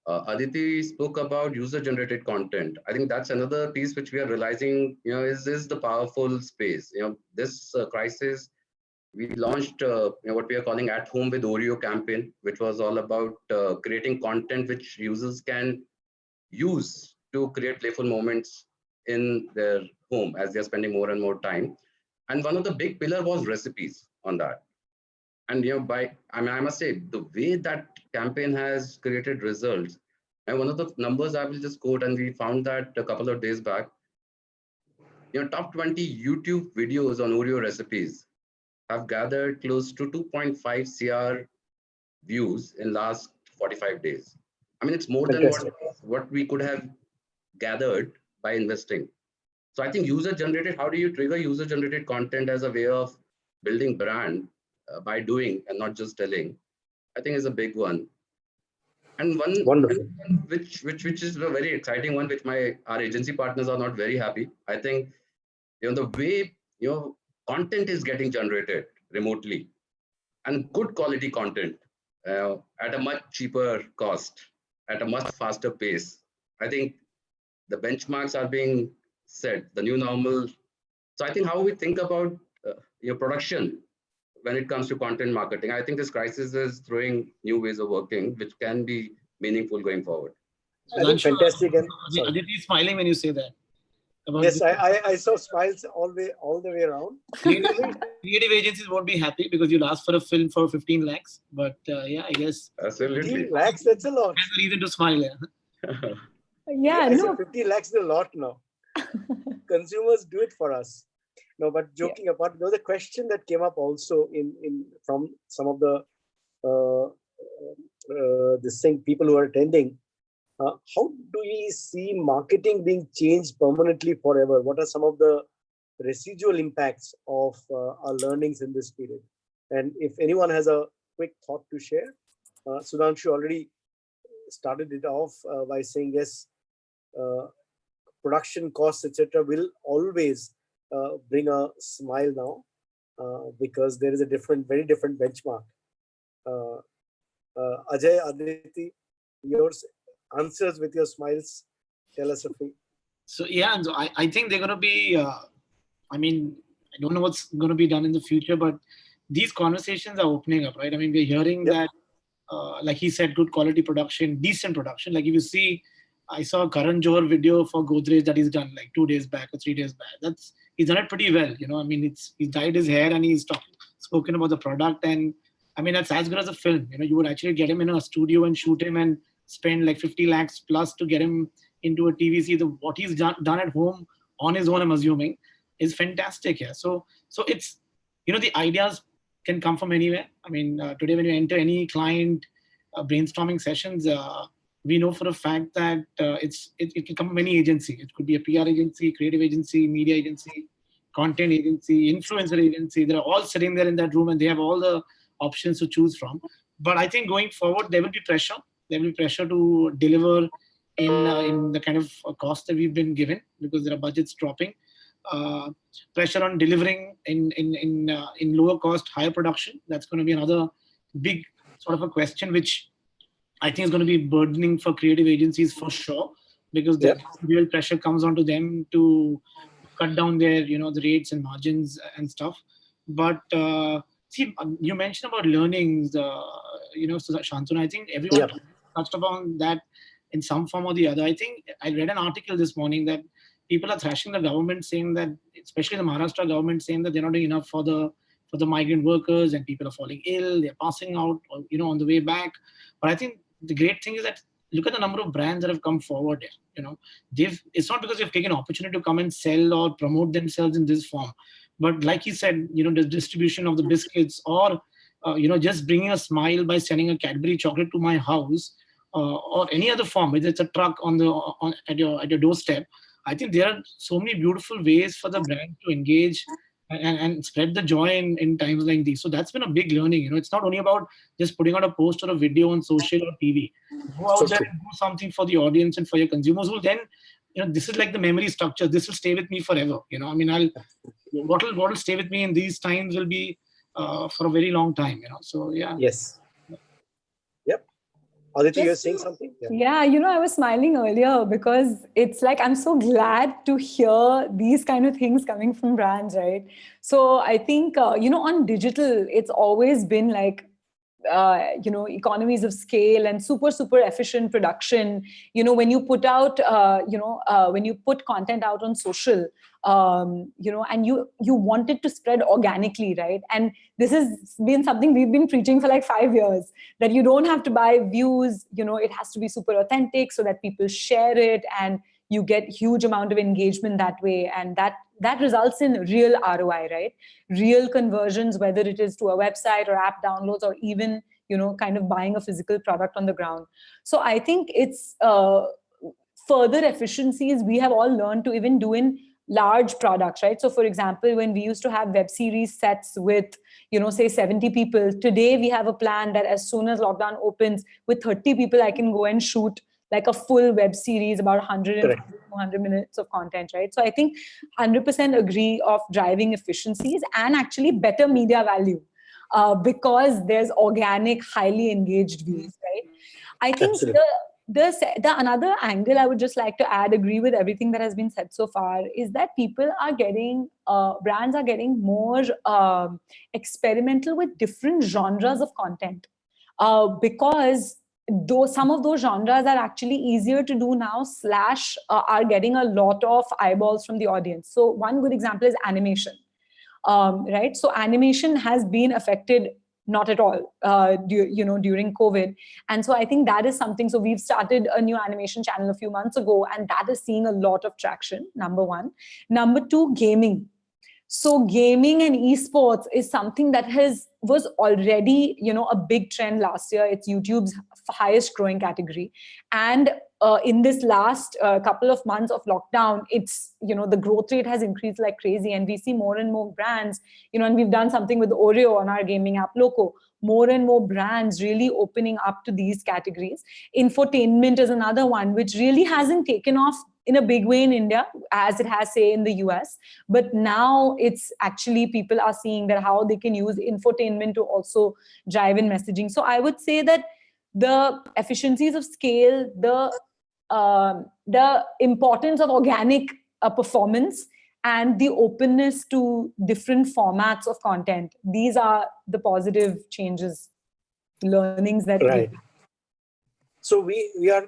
Aditi spoke about user-generated content. I think that's another piece which we are realizing, is the powerful space. This crisis, we launched what we are calling At Home with Oreo campaign, which was all about creating content which users can use to create playful moments in their home as they're spending more and more time. And one of the big pillar was recipes on that. And I must say, the way that campaign has created results, and one of the numbers I will just quote, and we found that a couple of days back, top 20 YouTube videos on Oreo recipes have gathered close to 2.5 CR views in last 45 days. I mean, it's more than what we could have gathered by investing. So I think user-generated, how do you trigger user-generated content as a way of building brand by doing and not just telling, I think is a big one. And one which is a very exciting one, which our agency partners are not very happy. I think, the way, content is getting generated remotely and good quality content at a much cheaper cost, at a much faster pace. I think the benchmarks are being set, the new normal. So I think how we think about your production when it comes to content marketing, I think this crisis is throwing new ways of working, which can be meaningful going forward. I think fantastic. And Aditi is smiling when you say that. Yes, I saw smiles all the way around. Creative agencies won't be happy because you'll ask for a film for 15 lakhs. But yeah, I guess. Absolutely. 15 lakhs, that's a lot. There's a reason to smile. Yeah. Yeah, no. 50 lakhs is a lot now. Consumers do it for us. No, but joking apart, there was a question that came up also from some of the people who are attending. How do we see marketing being changed permanently forever? What are some of the residual impacts of our learnings in this period? And if anyone has a quick thought to share, Sudhanshu already started it off by saying, yes, production costs, etc., will always bring a smile now because there is a very different benchmark Ajay, Aditi, yours answers with your smiles. Tell us a few. So yeah, so I think they're going to be, I mean, I don't know what's going to be done in the future, but these conversations are opening up, right? I mean, we're hearing that, like he said, good quality production, decent production. Like if you see, I saw a Karan Johar video for Godrej that he's done like 2 days back or 3 days back. He's done it pretty well, you know. I mean, he's dyed his hair and he's spoken about the product, and I mean that's as good as a film. You know, you would actually get him in a studio and shoot him and spend like 50 lakhs plus to get him into a TVC. What he's done at home on his own, I'm assuming, is fantastic. Yeah. So it's, you know, the ideas can come from anywhere. I mean, today when you enter any client brainstorming sessions, we know for a fact that it can come from any agency. It could be a PR agency, creative agency, media agency, content agency, influencer agency. They're all sitting there in that room and they have all the options to choose from. But I think going forward, there will be pressure. There will be pressure to deliver in the kind of cost that we've been given because there are budgets dropping. Pressure on delivering in lower cost, higher production. That's going to be another big sort of a question, which I think is going to be burdening for creative agencies for sure, because the real pressure comes onto them to cut down their, you know, the rates and margins and stuff. But see, you mentioned about learnings, you know, so Shantanu, I think everyone touched upon that in some form or the other. I think I read an article this morning that people are thrashing the government, saying that, especially the Maharashtra government, saying that they're not doing enough for the migrant workers and people are falling ill, they're passing out, or, you know, on the way back. But I think the great thing is that look at the number of brands that have come forward here. You know, it's not because they've taken an opportunity to come and sell or promote themselves in this form, but like he said, you know, the distribution of the biscuits or you know, just bringing a smile by sending a Cadbury chocolate to my house, or any other form, whether it's a truck at your doorstep. I think there are so many beautiful ways for the brand to engage and spread the joy in times like these. So that's been a big learning. You know, it's not only about just putting out a post or a video on social or TV. Go out there and do something for the audience and for your consumers who then, you know, this is like the memory structure. This will stay with me forever. You know, I mean, what will stay with me in these times will be for a very long time. You know, so yeah. Yes. Yep. Aditi, you're saying something? Yeah, you know, I was smiling earlier because it's like, I'm so glad to hear these kind of things coming from brands, right? So I think, you know, on digital, it's always been like, you know, economies of scale and super efficient production. You know, when you put out, when you put content out on social, you know, and you want it to spread organically, right? And this has been something we've been preaching for like 5 years, that you don't have to buy views. You know, it has to be super authentic so that people share it and you get huge amount of engagement that way, and that results in real ROI, right? Real conversions, whether it is to a website or app downloads or even, you know, kind of buying a physical product on the ground. So I think it's further efficiencies we have all learned to even do in large products, right? So for example, when we used to have web series sets with, you know, say 70 people, today we have a plan that as soon as lockdown opens, with 30 people, I can go and shoot like a full web series, about 100 minutes of content, right? So I think 100% agree of driving efficiencies and actually better media value because there's organic, highly engaged views, right? I think the another angle I would just like to add, agree with everything that has been said so far, is that people are getting, brands are getting more experimental with different genres of content because though some of those genres are actually easier to do now, are getting a lot of eyeballs from the audience. So one good example is animation, right? So animation has been affected not at all, during COVID. And so I think that is something. So we've started a new animation channel a few months ago, and that is seeing a lot of traction, number one. Number two, gaming. So gaming and esports is something that was already, you know, a big trend last year. It's YouTube's highest growing category. And in this last couple of months of lockdown, it's, you know, the growth rate has increased like crazy. And we see more and more brands, you know, and we've done something with Oreo on our gaming app Loco. More and more brands really opening up to these categories. Infotainment is another one, which really hasn't taken off in a big way in India, as it has, say, in the US. But now it's actually people are seeing that how they can use infotainment to also drive in messaging. So I would say that the efficiencies of scale, the importance of organic performance, and the openness to different formats of content, these are the positive changes, learnings that right. So we are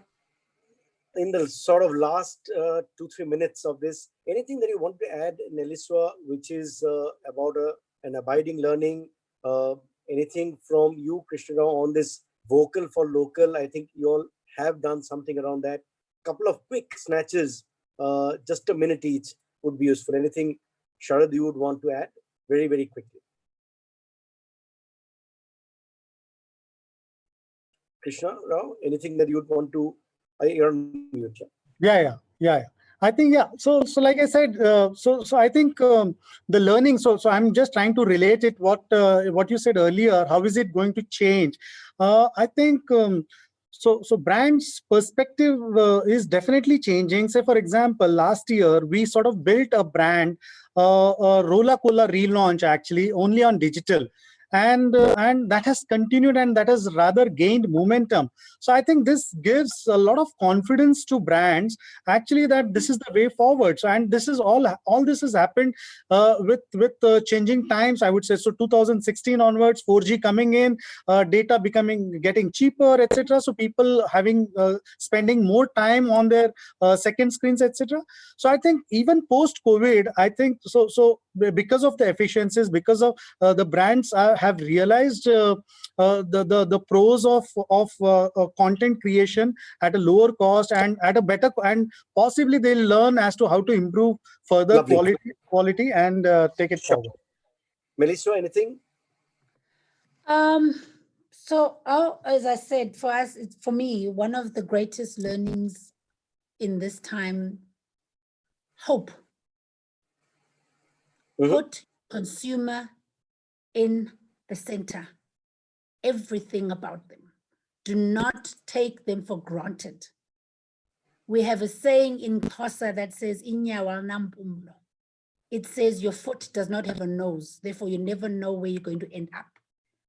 in the sort of last 2-3 minutes of this. Anything that you want to add, Neliswa, which is about an abiding learning? Anything from you, Krishna, on this vocal for local? I think you all have done something around that. Couple of quick snatches, just a minute each would be useful. Anything, Sharad, you would want to add very, very quickly? Krishna, Rao, anything that you would want to? You're on mute. Yeah. I think, yeah. So like I said, so I think the learning. So I'm just trying to relate it. What you said earlier. How is it going to change? I think. So brands' perspective is definitely changing. Say, for example, last year we sort of built a brand, a Rola Cola relaunch, actually only on digital. And that has continued, and that has rather gained momentum. So I think this gives a lot of confidence to brands, actually, that this is the way forward. So, and this is all this has happened with changing times, I would say. So 2016 onwards, 4G coming in, data getting cheaper, etc. So people spending more time on their second screens, etc. So I think even post COVID, I think so because of the efficiencies, because of the brands have realized the pros of content creation at a lower cost and at a better, and possibly they'll learn as to how to improve further quality and take it forward. Melissa, anything? So as I said, for me, one of the greatest learnings in this time, hope. Put consumer in the center. Everything about them. Do not take them for granted. We have a saying in Xhosa that says, "Inyawo alinampumlo." It says your foot does not have a nose, therefore you never know where you're going to end up.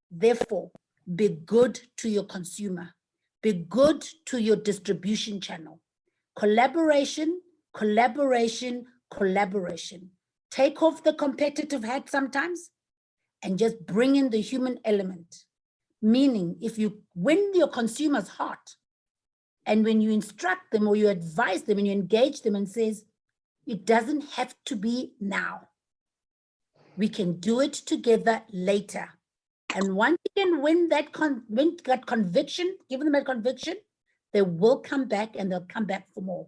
Therefore, be good to your consumer. Be good to your distribution channel. Collaboration, collaboration, collaboration. Take off the competitive hat sometimes and just bring in the human element. Meaning, if you win your consumer's heart, and when you instruct them or you advise them and you engage them and says, it doesn't have to be now. We can do it together later. And once you can win that conviction, give them that conviction, they will come back, and they'll come back for more.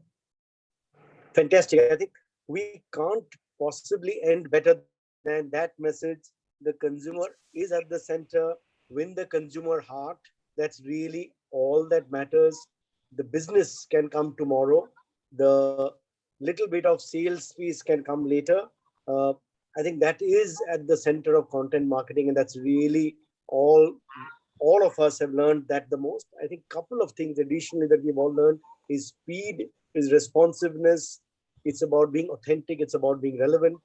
Fantastic. I think we can't possibly end better than that message. The consumer is at the center. Win the consumer heart. That's really all that matters. The business can come tomorrow. The little bit of sales piece can come later. I think that is at the center of content marketing, and that's really all of us have learned that the most. I think a couple of things additionally that we've all learned is speed, is responsiveness. It's about being authentic. It's about being relevant.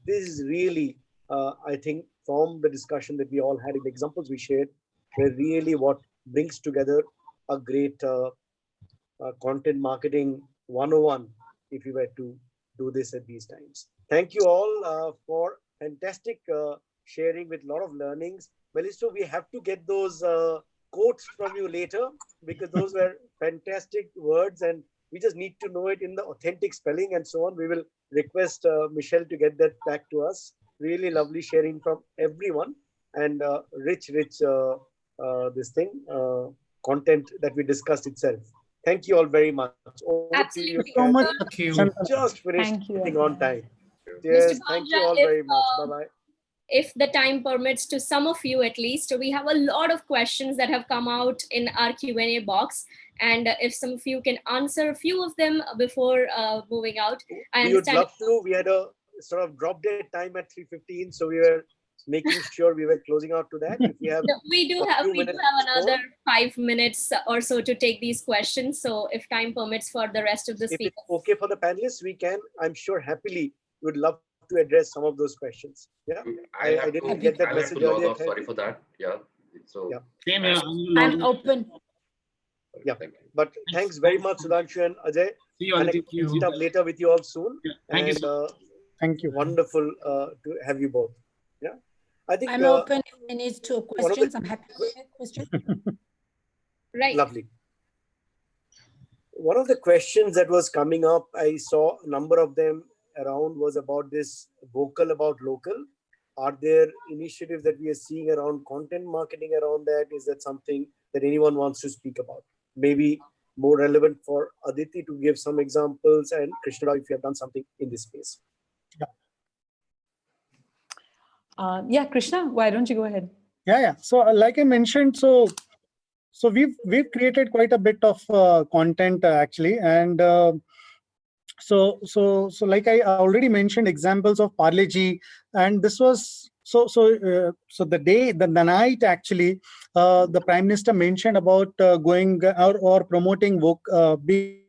This is really, I think, from the discussion that we all had in the examples we shared, they're really what brings together a great content marketing 101, if you were to do this at these times. Thank you all for fantastic sharing with a lot of learnings. Melissa, we have to get those quotes from you later, because those were fantastic words and we just need to know it in the authentic spelling and so on. We will request Michelle to get that back to us. Really lovely sharing from everyone, and rich content that we discussed itself. Thank you all very much. Absolutely. So much. Thank you. Just finished everything on time. Mr. Yes, thank you Banja, all very much. Bye-bye. If the time permits, to some of you at least, we have a lot of questions that have come out in our Q&A box. And if some of you can answer a few of them before moving out. I We would understand. love to. We had a sort of drop dead time at 3:15, so we were making sure we were closing out to that. If we have We do a have few minutes another more, 5 minutes or so to take these questions. So if time permits for the rest of the if speakers. it's okay for the panelists, we can, I'm sure happily would love to address some of those questions. Yeah, I didn't get that message earlier. Off. Sorry for that. Yeah. So yeah. Same here. I'm open. Yeah, but thanks very much, Sudhanshu and Ajay. See you all. Meet up later with you all soon. Yeah. Thank you. Thank you. Wonderful to have you both. Yeah, I think I'm open if there needs to questions. I'm happy to take questions. Right. Lovely. One of the questions that was coming up, I saw a number of them around, was about this vocal about local. Are there initiatives that we are seeing around content marketing around that? Is that something that anyone wants to speak about? Maybe more relevant for Aditi to give some examples, and Krishna, if you have done something in this space. Yeah, Krishna, why don't you go ahead? Yeah. So like I mentioned, so we've created quite a bit of content actually, and so like I already mentioned examples of Parle G, and this was so the night actually the Prime Minister mentioned about going or promoting being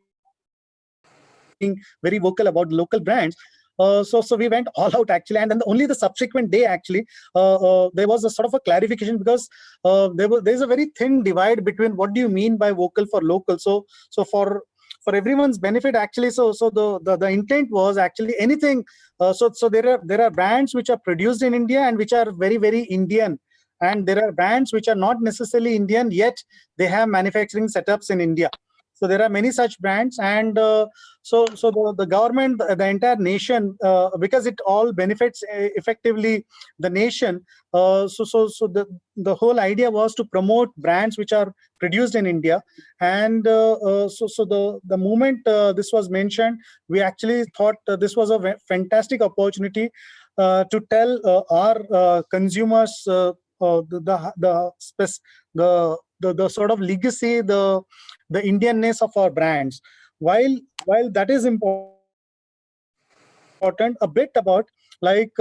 very vocal about local brands. So we went all out actually, and then only the subsequent day actually there was a sort of a clarification, because there's a very thin divide between what do you mean by vocal for local. So for everyone's benefit actually, so the intent was actually anything. So there are brands which are produced in India and which are very, very Indian, and there are brands which are not necessarily Indian, yet they have manufacturing setups in India. So there are many such brands, and so the government, the entire nation, because it all benefits effectively the nation. So the whole idea was to promote brands which are produced in India, and so the moment this was mentioned, we actually thought this was a fantastic opportunity to tell our consumers the sort of legacy, the Indianness of our brands. While that is important, a bit about like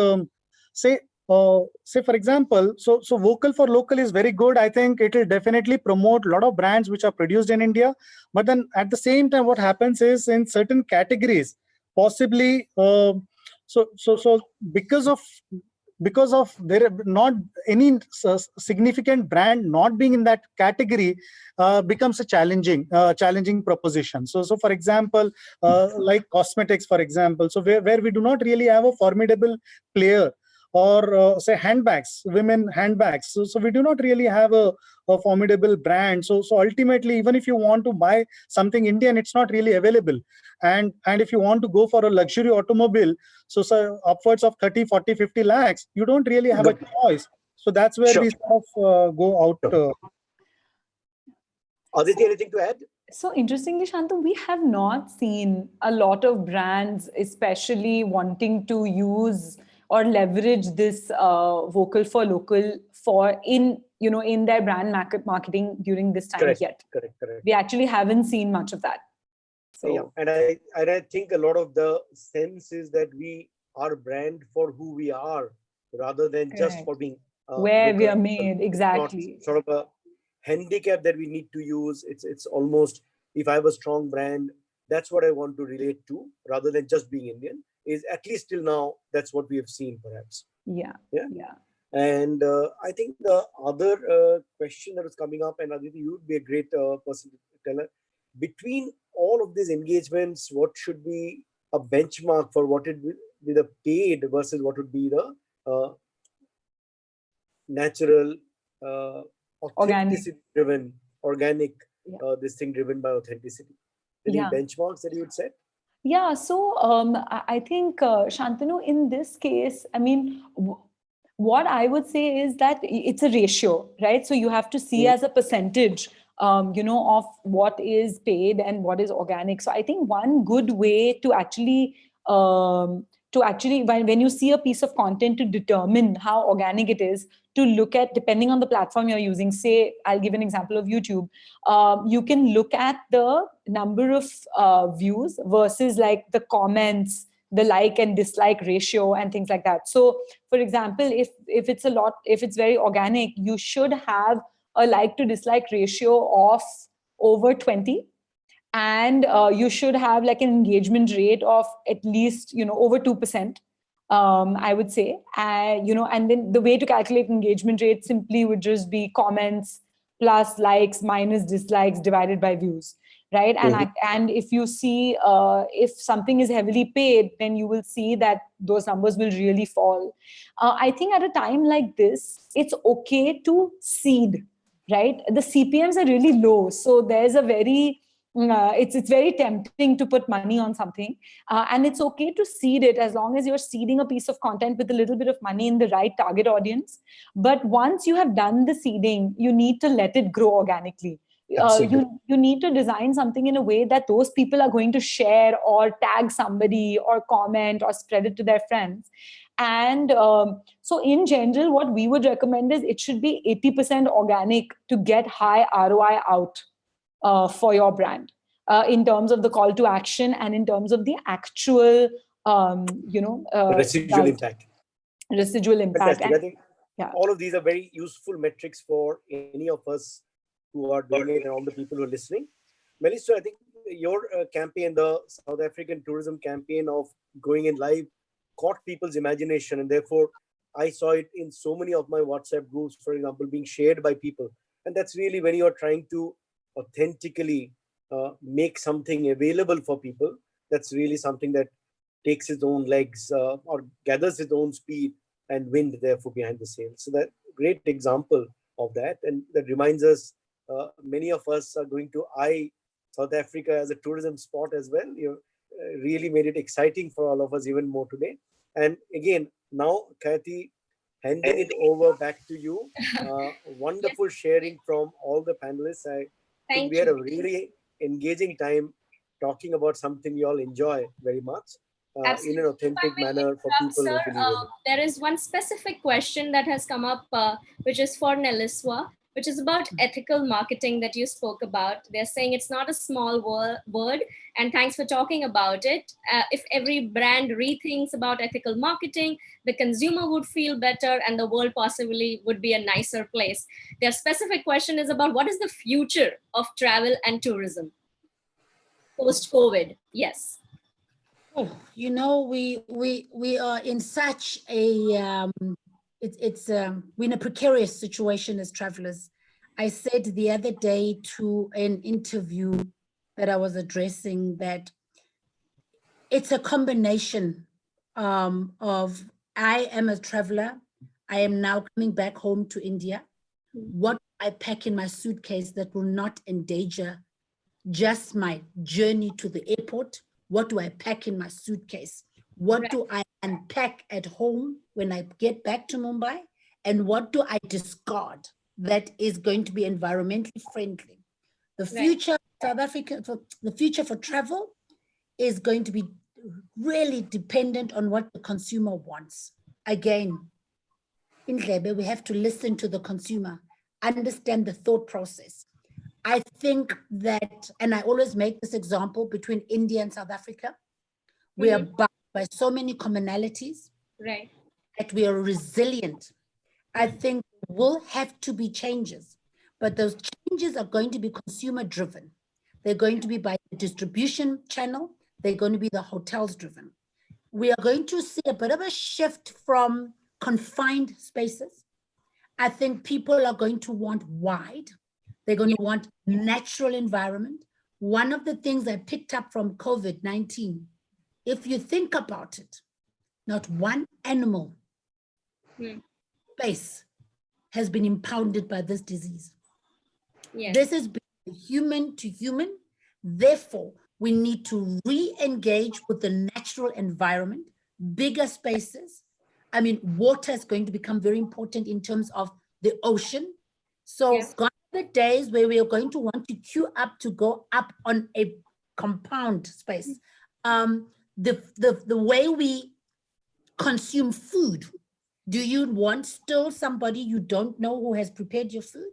say for example, so vocal for local is very good. I think it will definitely promote a lot of brands which are produced in India. But then at the same time, what happens is in certain categories, possibly so because of there are not any significant brand not being in that category, becomes a challenging proposition. So for example, like cosmetics, for example, so where we do not really have a formidable player, or say handbags, women handbags, so we do not really have a formidable brand. So ultimately, even if you want to buy something Indian, it's not really available. And if you want to go for a luxury automobile, so upwards of 30, 40, 50 lakhs, you don't really have a choice. So that's where we sort of go out. Aditi, anything to add? So interestingly, Shantu, we have not seen a lot of brands, especially wanting to use or leverage this vocal for local in their brand marketing during this time yet. Correct. We actually haven't seen much of that. So. Yeah, and I think a lot of the sense is that we are brand for who we are, rather than just for being where local. We are made. Exactly. Not sort of a handicap that we need to use. It's almost, if I have a strong brand, that's what I want to relate to, rather than just being Indian. Is at least till now, that's what we have seen, perhaps. Yeah. And I think the other question that was coming up, and Aditi, you would be a great person to tell her, between all of these engagements, what should be a benchmark for what would be the paid versus what would be the natural, authenticity driven, organic, this thing driven by authenticity? Any benchmarks that you would set? Yeah, so I think, Shantanu, in this case, I mean, what I would say is that it's a ratio, right? So you have to see as a percentage, of what is paid and what is organic. So I think one good way to actually when you see a piece of content, to determine how organic it is, to look at, depending on the platform you're using. Say, I'll give an example of YouTube. You can look at the number of views versus like the comments the like and dislike ratio and things like that. So for example, if it's very organic, you should have a like to dislike ratio of over 20, and you should have like an engagement rate of at least over 2%, I would say. And then the way to calculate engagement rate simply would just be comments plus likes minus dislikes divided by views, right? And if you see if something is heavily paid, then you will see that those numbers will really fall. I think at a time like this, it's okay to seed, right? The CPMs are really low, so there's a very it's very tempting to put money on something, and it's okay to seed it as long as you're seeding a piece of content with a little bit of money in the right target audience. But once you have done the seeding, you need to let it grow organically. You need to design something in a way that those people are going to share or tag somebody or comment or spread it to their friends. And so in general, what we would recommend is it should be 80% organic to get high ROI out for your brand, in terms of the call to action and in terms of the actual, residual impact. Residual impact. Fantastic. I think all of these are very useful metrics for any of us who are doing it and all the people who are listening. Melissa, I think your campaign, the South African tourism campaign of going in live, caught people's imagination, and therefore I saw it in so many of my WhatsApp groups, for example, being shared by people. And that's really when you're trying to authentically make something available for people. That's really something that takes its own legs or gathers its own speed and wind, therefore, behind the scenes. So that great example of that. And that reminds us, many of us are going to eye South Africa as a tourism spot as well. You really made it exciting for all of us even more today. And again, now, Kathy, handing it over back to you. Wonderful sharing from all the panelists. I think we had a really engaging time talking about something you all enjoy very much in an authentic manner for people who believe in it. There is one specific question that has come up, which is for Neliswa, which is about ethical marketing that you spoke about. They're saying it's not a small word, and thanks for talking about it. If every brand rethinks about ethical marketing, the consumer would feel better and the world possibly would be a nicer place. Their specific question is about what is the future of travel and tourism post-COVID? Yes. Oh, we are in such a we're in a precarious situation as travelers. I said the other day to an interview that I was addressing that it's a combination of I am a traveler. I am now coming back home to India. What I pack in my suitcase that will not endanger just my journey to the airport? What do I pack in my suitcase? What do I unpack at home when I get back to Mumbai? And what do I discard that is going to be environmentally friendly? The future of South Africa, the future for travel is going to be really dependent on what the consumer wants. Again, in Lebe, we have to listen to the consumer, understand the thought process. I think that, and I always make this example between India and South Africa, we are bound by so many commonalities, that we are resilient. I think will have to be changes, but those changes are going to be consumer driven. They're going to be by the distribution channel. They're going to be the hotels driven. We are going to see a bit of a shift from confined spaces. I think people are going to want wide. They're going to want natural environment. One of the things I picked up from COVID-19, if you think about it, not one animal space has been impounded by this disease. This is human to human. Therefore, we need to re-engage with the natural environment, bigger spaces. I mean, water is going to become very important in terms of the ocean. So gone are the days where we are going to want to queue up to go up on a compound space. The way we consume food, do you want still somebody you don't know who has prepared your food?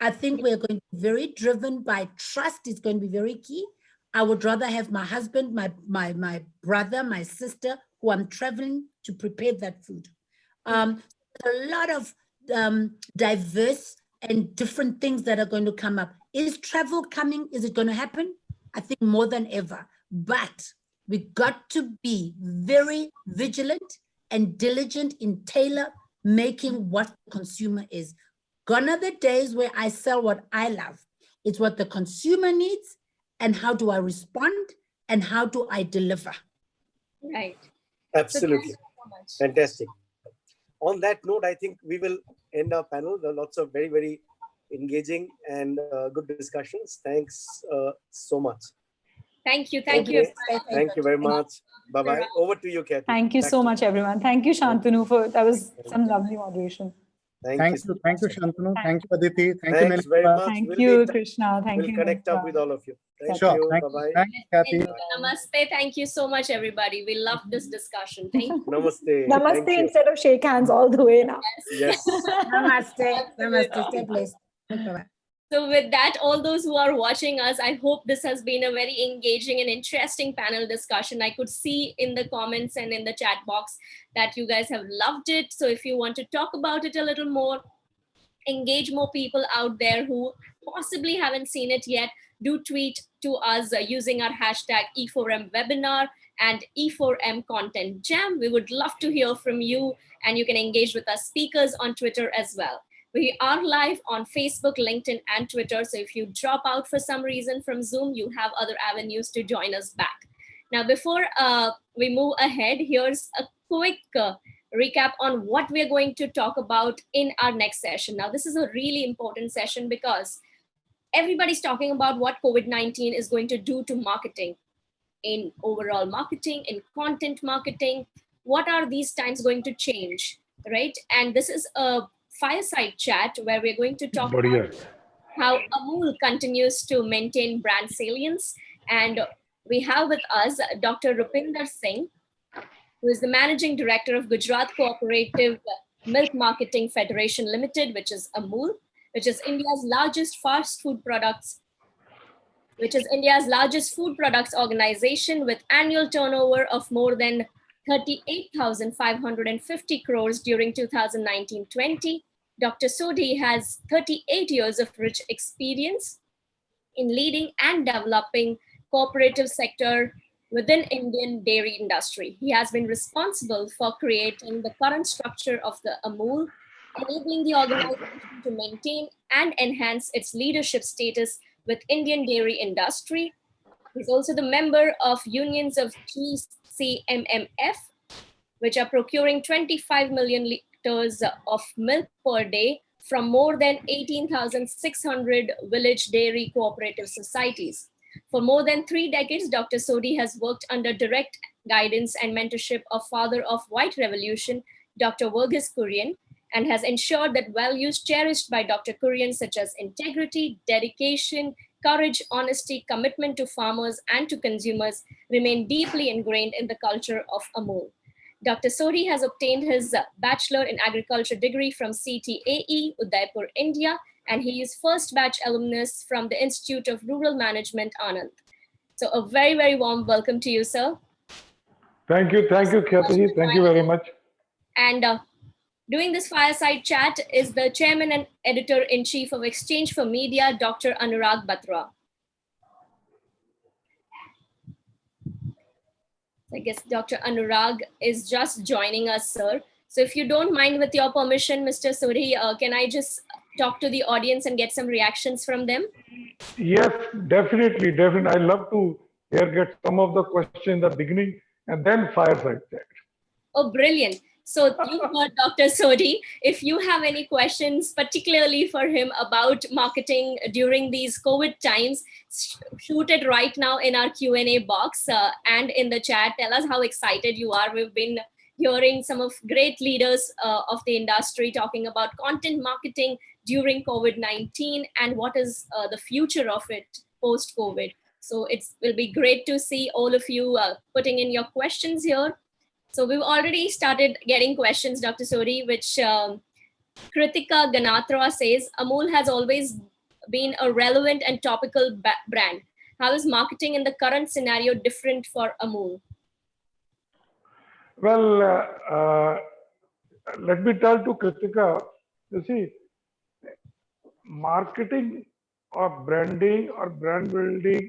I think we're going to be very driven by trust is going to be very key. I would rather have my husband, my brother, my sister, who I'm traveling to prepare that food. A lot of diverse and different things that are going to come up. Is travel coming? Is it going to happen? I think more than ever. But we got to be very vigilant and diligent in tailor making what the consumer is. Gone are the days where I sell what I love. It's what the consumer needs, and how do I respond, and how do I deliver? Right. Absolutely. So thank you so much. Fantastic. On that note, I think we will end our panel. There are lots of very, very engaging and good discussions. Thanks so much. Thank you. Thank you. Okay. Thank you very much. Bye-bye. Over to you, Kathy. Thank you Back so to much, everyone. Thank you, Shantanu, that was some lovely moderation. Thank you. Thank you, Shantanu. Thank you, Aditi. Thank you, Thanks very Melissa. much. Thank We'll you, be Krishna. Thank we'll you. connect up Melissa. with all of you. Thank Sure. you. Thank Bye-bye. Thanks, Kathy. Namaste. Thank you so much, everybody. We love this discussion. Thank you. Namaste. Namaste Thank you. instead of shake hands all the way now. Yes. Namaste. Namaste. Stay blessed. Bye-bye. So with that, all those who are watching us, I hope this has been a very engaging and interesting panel discussion. I could see in the comments and in the chat box that you guys have loved it. So if you want to talk about it a little more, engage more people out there who possibly haven't seen it yet, do tweet to us using our hashtag E4M webinar and E4M content jam. We would love to hear from you, and you can engage with our speakers on Twitter as well. We are live on Facebook, LinkedIn, and Twitter. So if you drop out for some reason from Zoom, you have other avenues to join us back. Now, before we move ahead, here's a quick recap on what we're going to talk about in our next session. Now, this is a really important session because everybody's talking about what COVID-19 is going to do to marketing, in overall marketing, in content marketing. What are these times going to change, right? And this is a fireside chat where we're going to talk about how Amul continues to maintain brand salience. And we have with us Dr. Rupinder Singh, who is the Managing Director of Gujarat Cooperative Milk Marketing Federation Limited, which is Amul, which is India's largest food products organization with annual turnover of more than 38,550 crores during 2019-20. Dr. Sodhi has 38 years of rich experience in leading and developing cooperative sector within Indian dairy industry. He has been responsible for creating the current structure of the Amul, enabling the organization to maintain and enhance its leadership status with Indian dairy industry. He's also the member of unions of GCMMF, which are procuring 25 million liters of milk per day from more than 18,600 village dairy cooperative societies. For more than 3 decades, Dr. Sodhi has worked under direct guidance and mentorship of father of white revolution, Dr. Verghese Kurian, and has ensured that values cherished by Dr. Kurian, such as integrity, dedication, courage, honesty, commitment to farmers and to consumers, remain deeply ingrained in the culture of Amul. Dr. Sodhi has obtained his Bachelor in Agriculture degree from CTAE, Udaipur, India, and he is first batch alumnus from the Institute of Rural Management, Anand. So a very, very warm welcome to you, sir. Thank you, Kathy. Thank you very much. And doing this fireside chat is the Chairman and Editor-in-Chief of Exchange for Media, Dr. Anurag Batra. I guess Dr. Anurag is just joining us, sir. So if you don't mind, with your permission, Mr. Sodhi, can I just talk to the audience and get some reactions from them? Yes, definitely. I love to get some of the questions in the beginning and then fireside chat. Oh, brilliant. So you heard Dr. Sodhi. If you have any questions, particularly for him about marketing during these COVID times, shoot it right now in our Q&A box and in the chat. Tell us how excited you are. We've been hearing some of great leaders of the industry talking about content marketing during COVID-19 and what is the future of it post-COVID. So it will be great to see all of you putting in your questions here. So we've already started getting questions, Dr. Sodhi, which Kritika Ganatra says, Amul has always been a relevant and topical brand. How is marketing in the current scenario different for Amul? Well, let me tell to Kritika, you see, marketing or branding or brand building,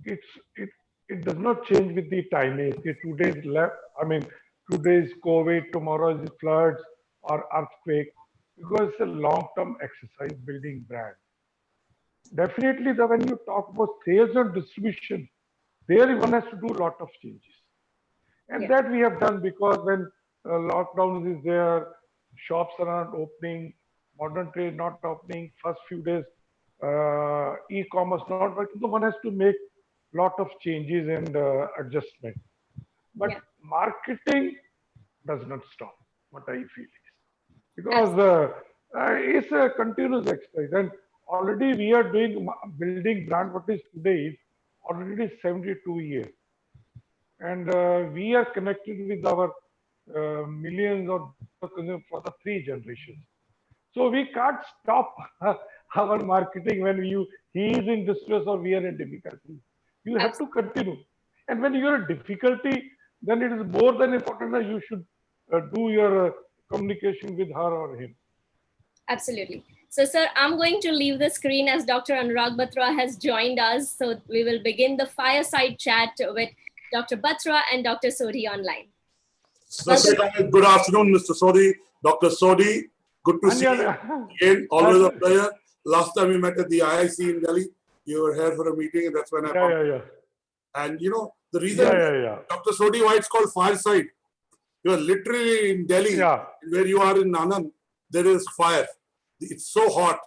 it's it it does not change with the timing. Today's I mean, today's COVID, tomorrow's floods or earthquake, because it's a long-term exercise building brand. Definitely, when you talk about sales and distribution, there one has to do a lot of changes. And Yeah. that we have done because when lockdowns is there, shops are not opening, modern trade not opening, first few days, e-commerce not working. So one has to make lot of changes and adjustment. But Yeah. marketing does not stop, what I feel is. Because Absolutely. it's a continuous exercise. And already we are doing building brand what is today is already 72 years. And we are connected with our millions of consumers for the three generations. So we can't stop our marketing when he is in distress or we are in difficulty. You have to continue. And when you are in difficulty, then it is more than important that you should do your communication with her or him. Absolutely. So, sir, I'm going to leave the screen as Dr. Anurag Batra has joined us. So we will begin the fireside chat with Dr. Batra and Dr. Sodhi online. Good afternoon, Mr. Sodhi. Dr. Sodhi, good to see you again. Always a pleasure. Last time we met at the IIC in Delhi, you were here for a meeting, and that's when I yeah. And you know, the reason, Dr. Sodhi, why it's called fireside, you are literally in Delhi, where you are in Anand, there is fire. It's so hot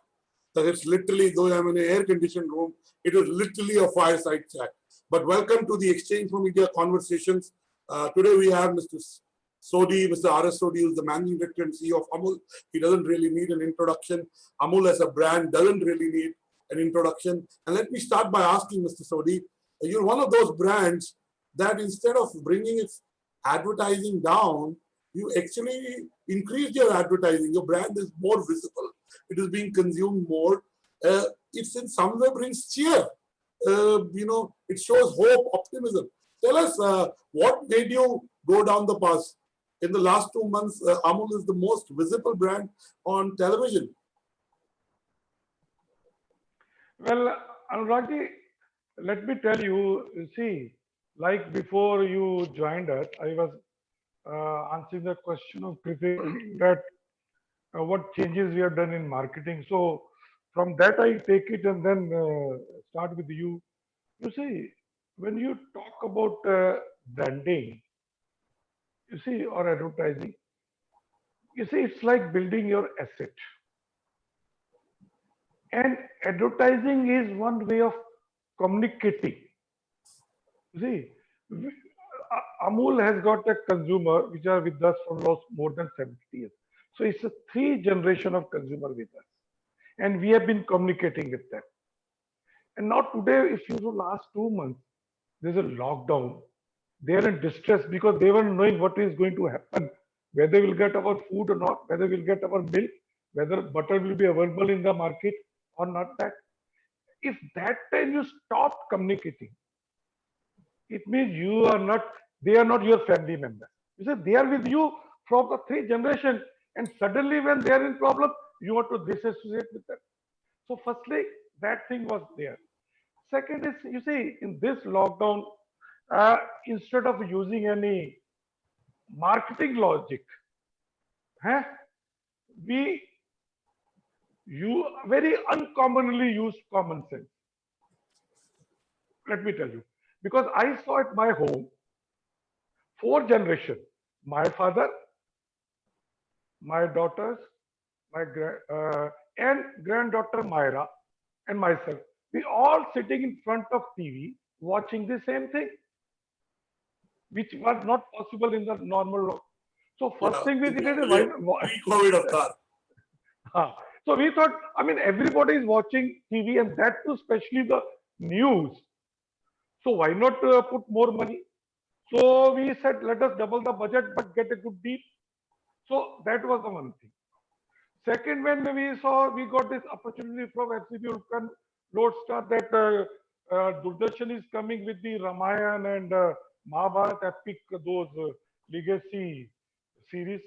that it's literally, though I'm in an air-conditioned room, it is literally a fireside chat. But welcome to the Exchange for Media Conversations. Today we have Mr. Sodhi, Mr. R.S. Sodhi, who is the Managing Director and CEO of Amul. He doesn't really need an introduction. Amul as a brand doesn't really need an introduction. And let me start by asking Mr. Sodhi, you're one of those brands that instead of bringing its advertising down, you actually increase your advertising. Your brand is more visible. It is being consumed more. It's in some way brings cheer. It shows hope, optimism. Tell us what made you go down the path. In the last 2 months, Amul is the most visible brand on television. Well, Anuragji, let me tell you, see, like before you joined us, I was answering the question of that what changes we have done in marketing. So from that I take it and then start with you. You see, when you talk about branding, you see, or advertising, you see, it's like building your asset. And advertising is one way of communicating. You see, Amul has got a consumer which are with us for more than 70 years. So it's a 3 generation of consumer with us. And we have been communicating with them. And now today, if you know, last 2 months, there's a lockdown. They're in distress because they weren't knowing what is going to happen, whether we'll get our food or not, whether we'll get our milk, whether butter will be available in the market or not that. If that time you stop communicating, it means you are not, they are not your family member. You say they are with you from the 3 generations, and suddenly when they are in problem, you want to disassociate with them. So firstly, that thing was there. Second is, you see, in this lockdown, instead of using any marketing logic, we very uncommonly use common sense. Let me tell you, because I saw at my home 4 generations: my father, my daughters, my and granddaughter Myra, and myself. We all sitting in front of TV watching the same thing, which was not possible in the normal. So first thing we did is COVID avatar. So we thought, I mean, everybody is watching TV, and that too, especially the news. So why not put more money? So we said, let us double the budget, but get a good deal. So that was the one thing. Second, when we saw, we got this opportunity from FCB Lodestar that Doordarshan is coming with the Ramayana and Mahabharata epic, those legacy series.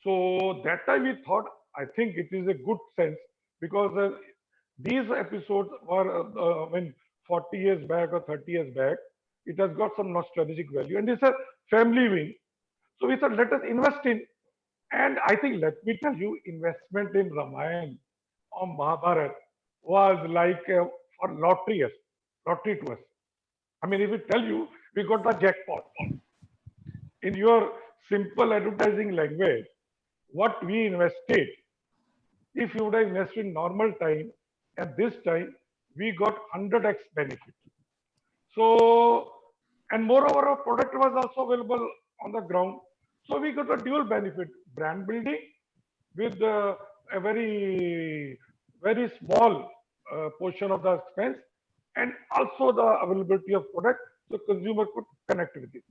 So that time we thought, I think it is a good sense because these episodes were when 40 years back or 30 years back, it has got some nostalgic value and it's a family wing. So we thought, let us invest in. And I think, let me tell you, investment in Ramayana or Mahabharata was like for lottery to us. I mean, if we tell you, we got the jackpot. In your simple advertising language, what we invested, if you would have invested in normal time, at this time, we got 100x benefit. So, and moreover, our product was also available on the ground. So we got a dual benefit, brand building with a very small portion of the expense and also the availability of product so consumer could connect with it.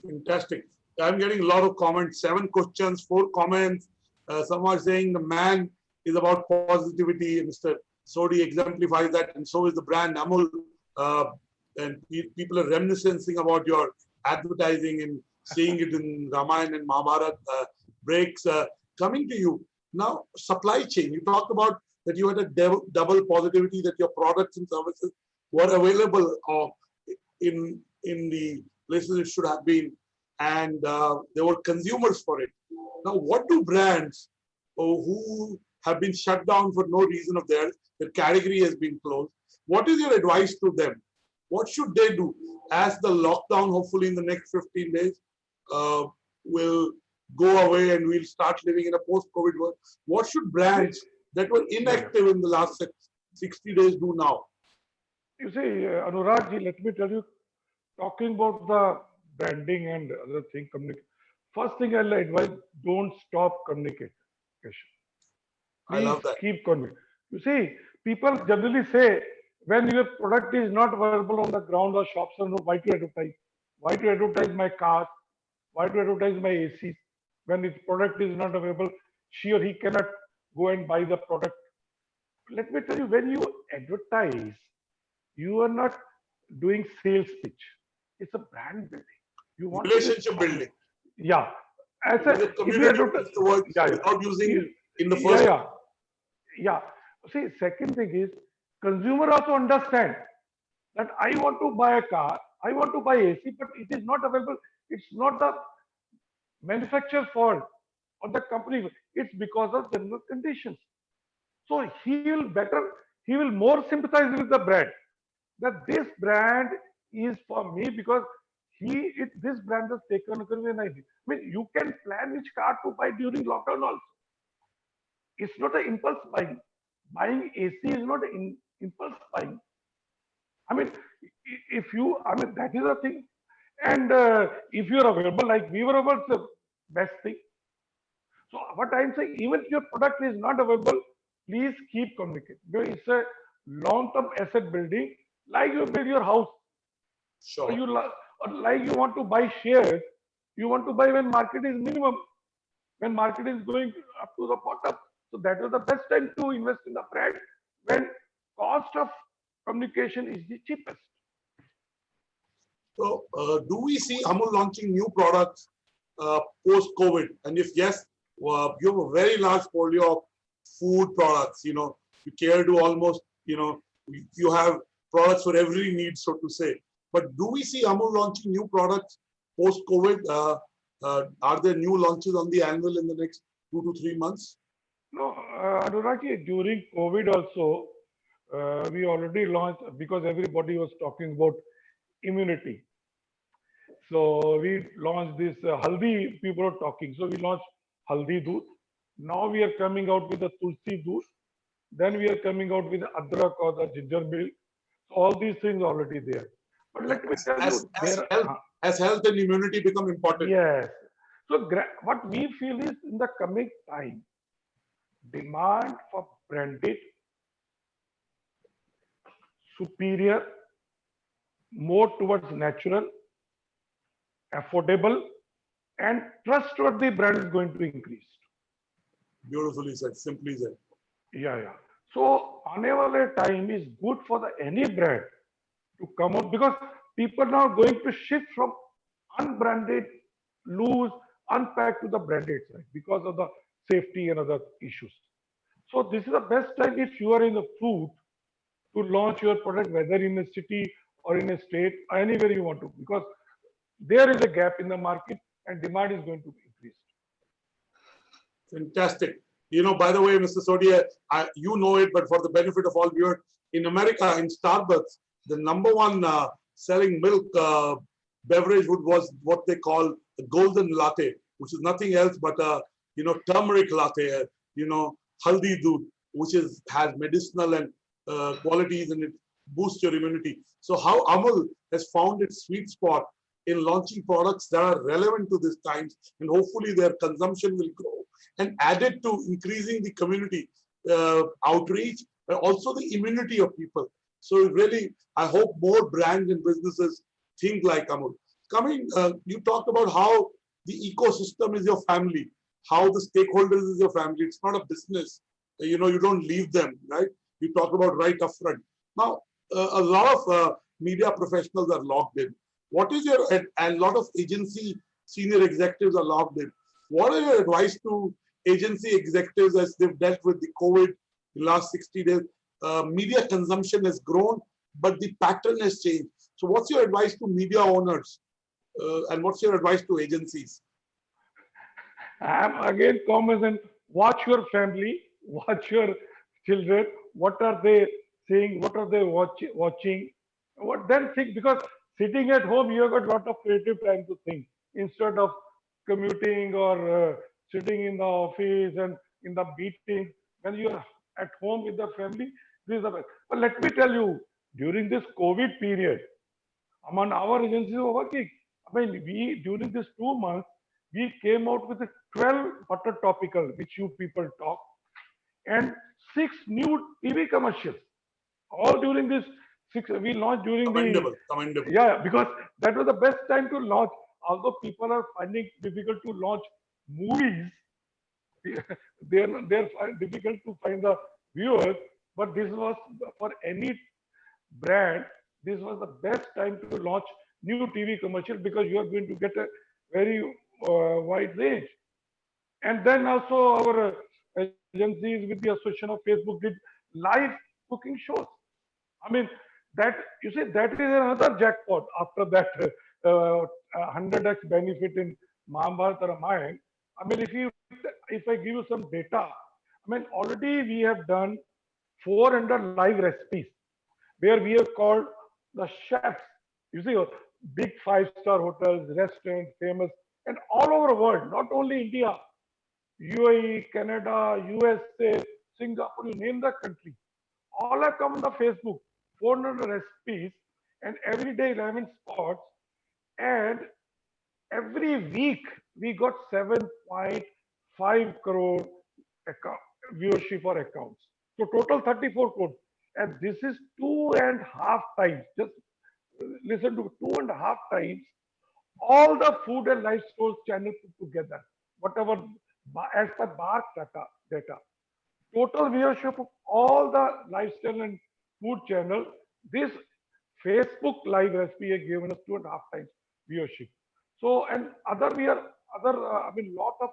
Fantastic. I'm getting a lot of comments, 7 questions, 4 comments. Some are saying the man is about positivity. Mr. Sodhi exemplifies that, and so is the brand Amul. And people are reminiscing about your advertising and seeing it in Ramayana and Mahabharata breaks. Coming to you now, supply chain. You talked about that you had a double positivity, that your products and services were available in the places it should have been, and there were consumers for it. Now, what do brands who have been shut down for no reason of theirs, the category has been closed, what is your advice to them? What should they do as the lockdown, hopefully in the next 15 days, will go away and we'll start living in a post-COVID world? What should brands that were inactive in the last 60 days do now? You see, Anurag ji, let me tell you, talking about the branding and other thing, first thing I'll advise, don't stop communication. Please I love that. keep communicating. You see, people generally say, when your product is not available on the ground or shops, why to advertise? Why to advertise my cars? Why to advertise my AC? When its product is not available, she or he cannot go and buy the product. Let me tell you, when you advertise, you are not doing sales pitch. It's a brand building. You want relationship building. Yeah. As a community without using in the first. Yeah. See, second thing is, consumer also understand that I want to buy a car, I want to buy AC, but it is not available. It's not the manufacturer's fault or the company. It's because of general conditions. So he will more sympathize with the brand, that this brand is for me because this brand has taken care of me. I mean, you can plan which car to buy during lockdown also. It's not an impulse buying. Buying AC is not an impulse buying. I mean, that is a thing. And if you're available, like we were available, it's the best thing. So what I'm saying, even if your product is not available, please keep communicating. It's a long-term asset building, like you build your house. Sure. Or like you want to buy shares, you want to buy when market is minimum, when market is going up to the bottom. So that is the best time to invest in the brand when cost of communication is the cheapest. So, do we see Amul launching new products post-COVID? And if yes, you have a very large portfolio of food products. You care to almost, you have products for every need, so to say. But do we see Amul launching new products post-COVID? Are there new launches on the anvil in the next 2 to 3 months? No, Anurag, during COVID also, we already launched, because everybody was talking about immunity. So we launched this haldi, people are talking. So we launched haldi doodh. Now we are coming out with the tulsi doodh. Then we are coming out with the adrak or the ginger milk. So all these things are already there. But let me tell you, as health and immunity become important. Yes. So what we feel is, in the coming time, demand for branded, superior, more towards natural, affordable, and trustworthy brand is going to increase. Beautifully said, simply said. Yeah. So whenever time is good for the any brand to come out, because people now going to shift from unbranded, loose, unpacked to the branded side because of the safety and other issues. So this is the best time if you are in the food to launch your product, whether in a city or in a state, or anywhere you want to, because there is a gap in the market and demand is going to be increased. Fantastic. You know, by the way, Mr. Sodia, you know it, but for the benefit of all viewers, in America, in Starbucks, the number one selling milk beverage was what they call a golden latte, which is nothing else but a, turmeric latte, haldi doodh, which has medicinal and qualities, and it boosts your immunity. So how Amul has found its sweet spot in launching products that are relevant to these times, and hopefully their consumption will grow, and added to increasing the community outreach, but also the immunity of people. So really, I hope more brands and businesses think like Amul. You talked about how the ecosystem is your family, how the stakeholders is your family. It's not a business. You don't leave them, right? You talk about right up front. Now, a lot of media professionals are logged in. What is and a lot of agency senior executives are logged in. What are your advice to agency executives as they've dealt with the COVID the last 60 days? Media consumption has grown, but the pattern has changed. So what's your advice to media owners? And what's your advice to agencies? I'm again cognizant, watch your family, watch your children, what are they saying, what are they watching, what then think, because sitting at home, you have got a lot of creative time to think instead of commuting or sitting in the office and in the meeting. When you're at home with the family, this is the best. But let me tell you, during this COVID period, among our agencies were working. I mean, during these 2 months, we came out with 12 butter topical, which you people talk, and 6 new TV commercials. All during this 6, we launched during Commendable. Yeah, because that was the best time to launch. Although people are finding difficult to launch movies, they're difficult to find the viewers, but this was for any brand, this was the best time to launch new TV commercial because you are going to get a very wide range. And then also our agencies with the association of Facebook did live cooking shows. I mean, that you see, that is another jackpot after that 100x benefit in Mahabharata Ramayana. I mean, if I give you some data, I mean, already we have done 400 live recipes where we have called the chefs. You see, big 5-star hotels, restaurants, famous, and all over the world, not only India, UAE, Canada, USA, Singapore, you name the country. All have come on the Facebook, 400 recipes, and every day 11 spots. And every week we got 7.5 crore viewership for accounts. So total 34 crore. And this is 2.5 times. Just listen to 2.5 times all the food and lifestyle channels put together. Whatever as per bar data. Total viewership of all the lifestyle and food channel, this Facebook live recipe has given us 2.5 times viewership. So, and lot of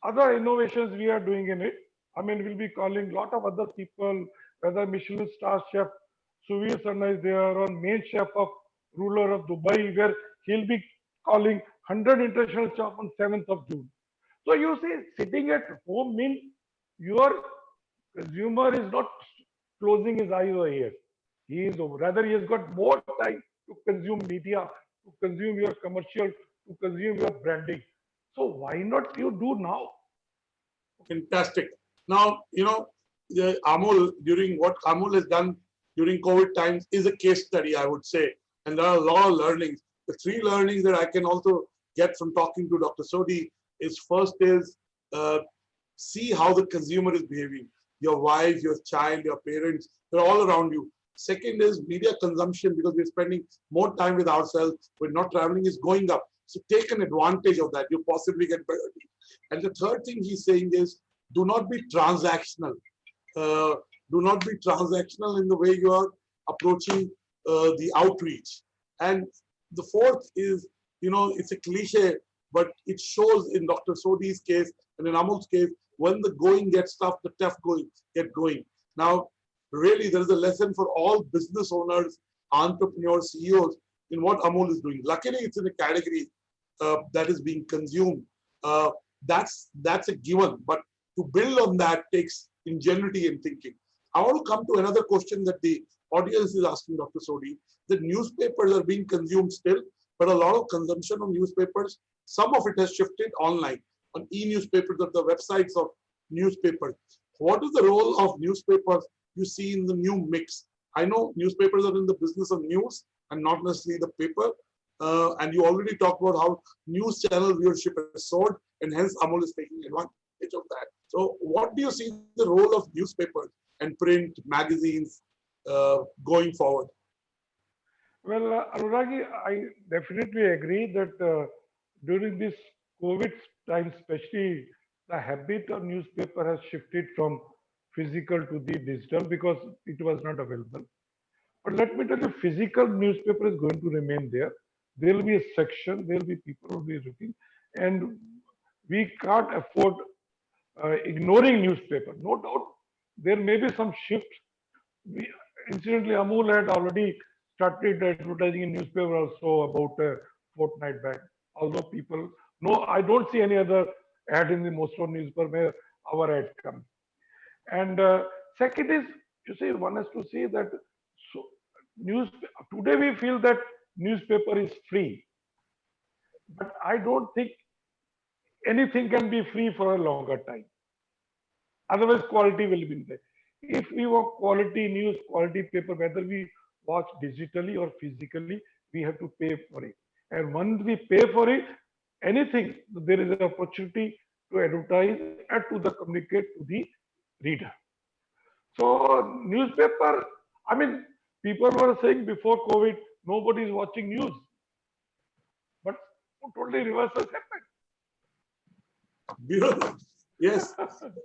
other innovations we are doing in it. I mean, we'll be calling lot of other people, whether Michelin star chef Suvir Sarna is there, or main chef of ruler of Dubai, where he'll be calling 100 international chef on 7th of June. So you see, sitting at home means your consumer is not closing his eyes or ears. He is rather he has got more time to consume media, to consume your commercial, to consume your branding. So why not you do now? Fantastic. Now, Amul, during what Amul has done during COVID times is a case study, I would say. And there are a lot of learnings. The 3 learnings that I can also get from talking to Dr. Sodhi is first is see how the consumer is behaving. Your wife, your child, your parents, they're all around you. Second is media consumption, because we're spending more time with ourselves. We're not traveling, is going up. So take an advantage of that. You possibly get better deals. And the third thing he's saying is do not be transactional. Do not be transactional in the way you are approaching the outreach. And the fourth is, it's a cliche, but it shows in Dr. Sodi's case and in Amul's case, when the going gets tough, the tough get going. Now, really, there is a lesson for all business owners, entrepreneurs, CEOs in what Amul is doing. Luckily, it's in a category that is being consumed. That's a given, but to build on that takes ingenuity and thinking. I want to come to another question that the audience is asking Dr. Sodi. The newspapers are being consumed still, but a lot of consumption of newspapers, some of it has shifted online on e-newspapers or the websites of newspapers. What is the role of newspapers you see in the new mix? I know newspapers are in the business of news and not necessarily the paper. And you already talked about how news channel viewership has soared, and hence Amul is taking advantage of that. So what do you see the role of newspapers and print magazines going forward? Well, Anuragi, I definitely agree that during this COVID time, especially, the habit of newspaper has shifted from physical to the digital because it was not available. But let me tell you, physical newspaper is going to remain there. There will be a section, there will be people who will be looking, and we can't afford ignoring newspaper. No doubt, there may be some shift. Incidentally, Amul had already started advertising in newspaper also about a fortnight back. Although people, no, I don't see any other ad in the most of newspaper where our ad comes. And second is, you see, one has to see that today we feel that newspaper is free, but I don't think anything can be free for a longer time. Otherwise, quality will be there. If we want quality news, quality paper, whether we watch digitally or physically, we have to pay for it. And once we pay for it, anything, there is an opportunity to advertise and to the communicate to the reader. So newspaper, I mean, people were saying before COVID, nobody is watching news. But totally reverse has happened. Beautiful. Yes,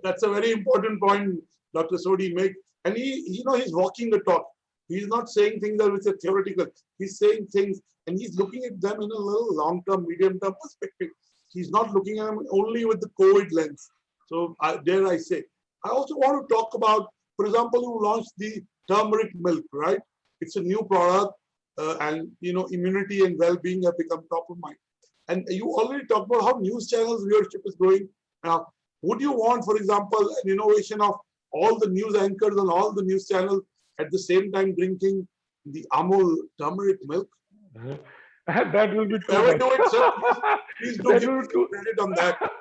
that's a very important point Dr. Sodi makes. And he's walking the talk. He's not saying things that which are theoretical. He's saying things and he's looking at them in a little long-term, medium-term perspective. He's not looking at them only with the COVID lens. So dare I say. I also want to talk about, for example, you launched the turmeric milk, right? It's a new product and, immunity and well-being have become top of mind. And you already talked about how news channels viewership is growing. Now, would you want, for example, an innovation of all the news anchors on all the news channels at the same time drinking the Amul turmeric milk? That will be too Never much. do it, sir. Please do give me credit on that.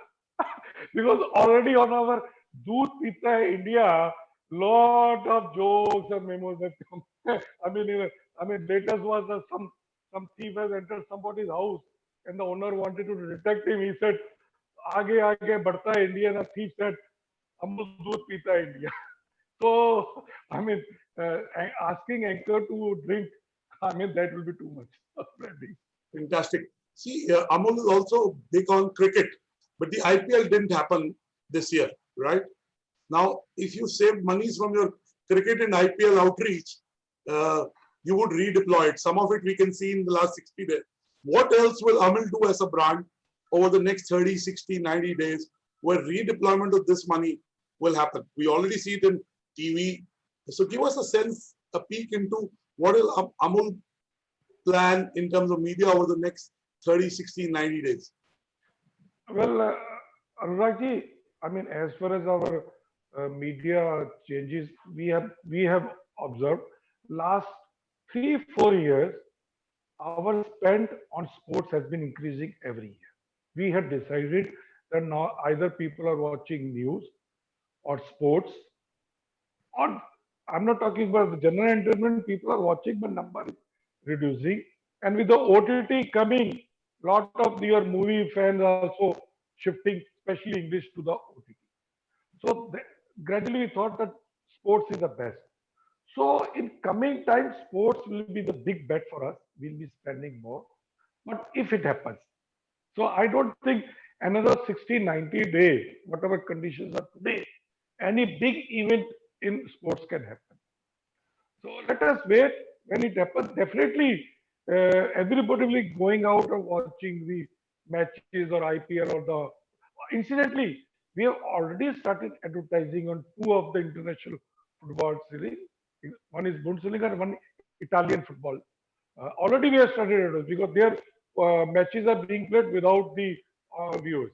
Because already on our Doodh Pita India, lot of jokes and memos have come. I mean, latest was some thief has entered somebody's house and the owner wanted to detect him. He said, "Aage aage badhta hai India." And the thief said, "Amul Doodh Pita India." So, I mean, asking anchor to drink, I mean, that will be too much already. Fantastic. See, Amul is also big on cricket, but the IPL didn't happen this year, right? Now, if you save monies from your cricket and IPL outreach, you would redeploy it. Some of it we can see in the last 60 days. What else will Amul do as a brand over the next 30, 60, 90 days where redeployment of this money will happen? We already see it in TV. So give us a sense, a peek into what will Amul plan in terms of media over the next 30, 60, 90 days. Well, Anuragji, I mean, as far as our media changes, we have observed last 3-4 years, our spend on sports has been increasing every year. We had decided that now either people are watching news or sports, or I'm not talking about the general entertainment, people are watching, but number is reducing. And with the OTT coming, lot of your movie fans are also shifting, especially English, to the OTT. So gradually we thought that sports is the best. So in coming time, sports will be the big bet for us. We'll be spending more. But if it happens, so I don't think another 60, 90 days, whatever conditions are today, any big event in sports can happen. So let us wait when it happens. Definitely, everybody will be going out and watching the matches or IPL or the. Incidentally, we have already started advertising on two of the international football series. One is Bundesliga and one Italian football. Already we have started advertising because their matches are being played without the viewers.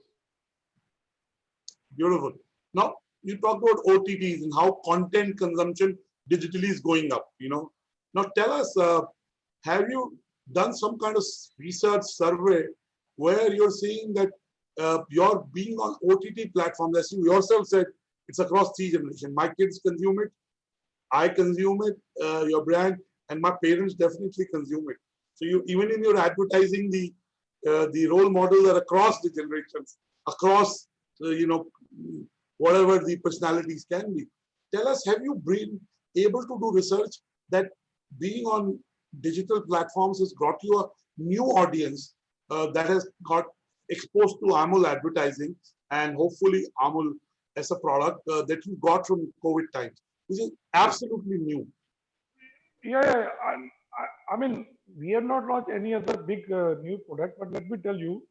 Beautiful. Now, you talk about OTTs and how content consumption digitally is going up, Now, tell us, have you done some kind of research survey where you're seeing that you're being on OTT platforms, as you yourself said, it's across 3 generations. My kids consume it, I consume it, your brand, and my parents definitely consume it. So you, even in your advertising, the role models are across the generations, across whatever the personalities can be. Tell us, have you been able to do research that being on digital platforms has got you a new audience that has got exposed to Amul advertising and hopefully Amul as a product that you got from COVID times, which is absolutely new. Yeah. I mean, we have not launched any other big new product, but let me tell you,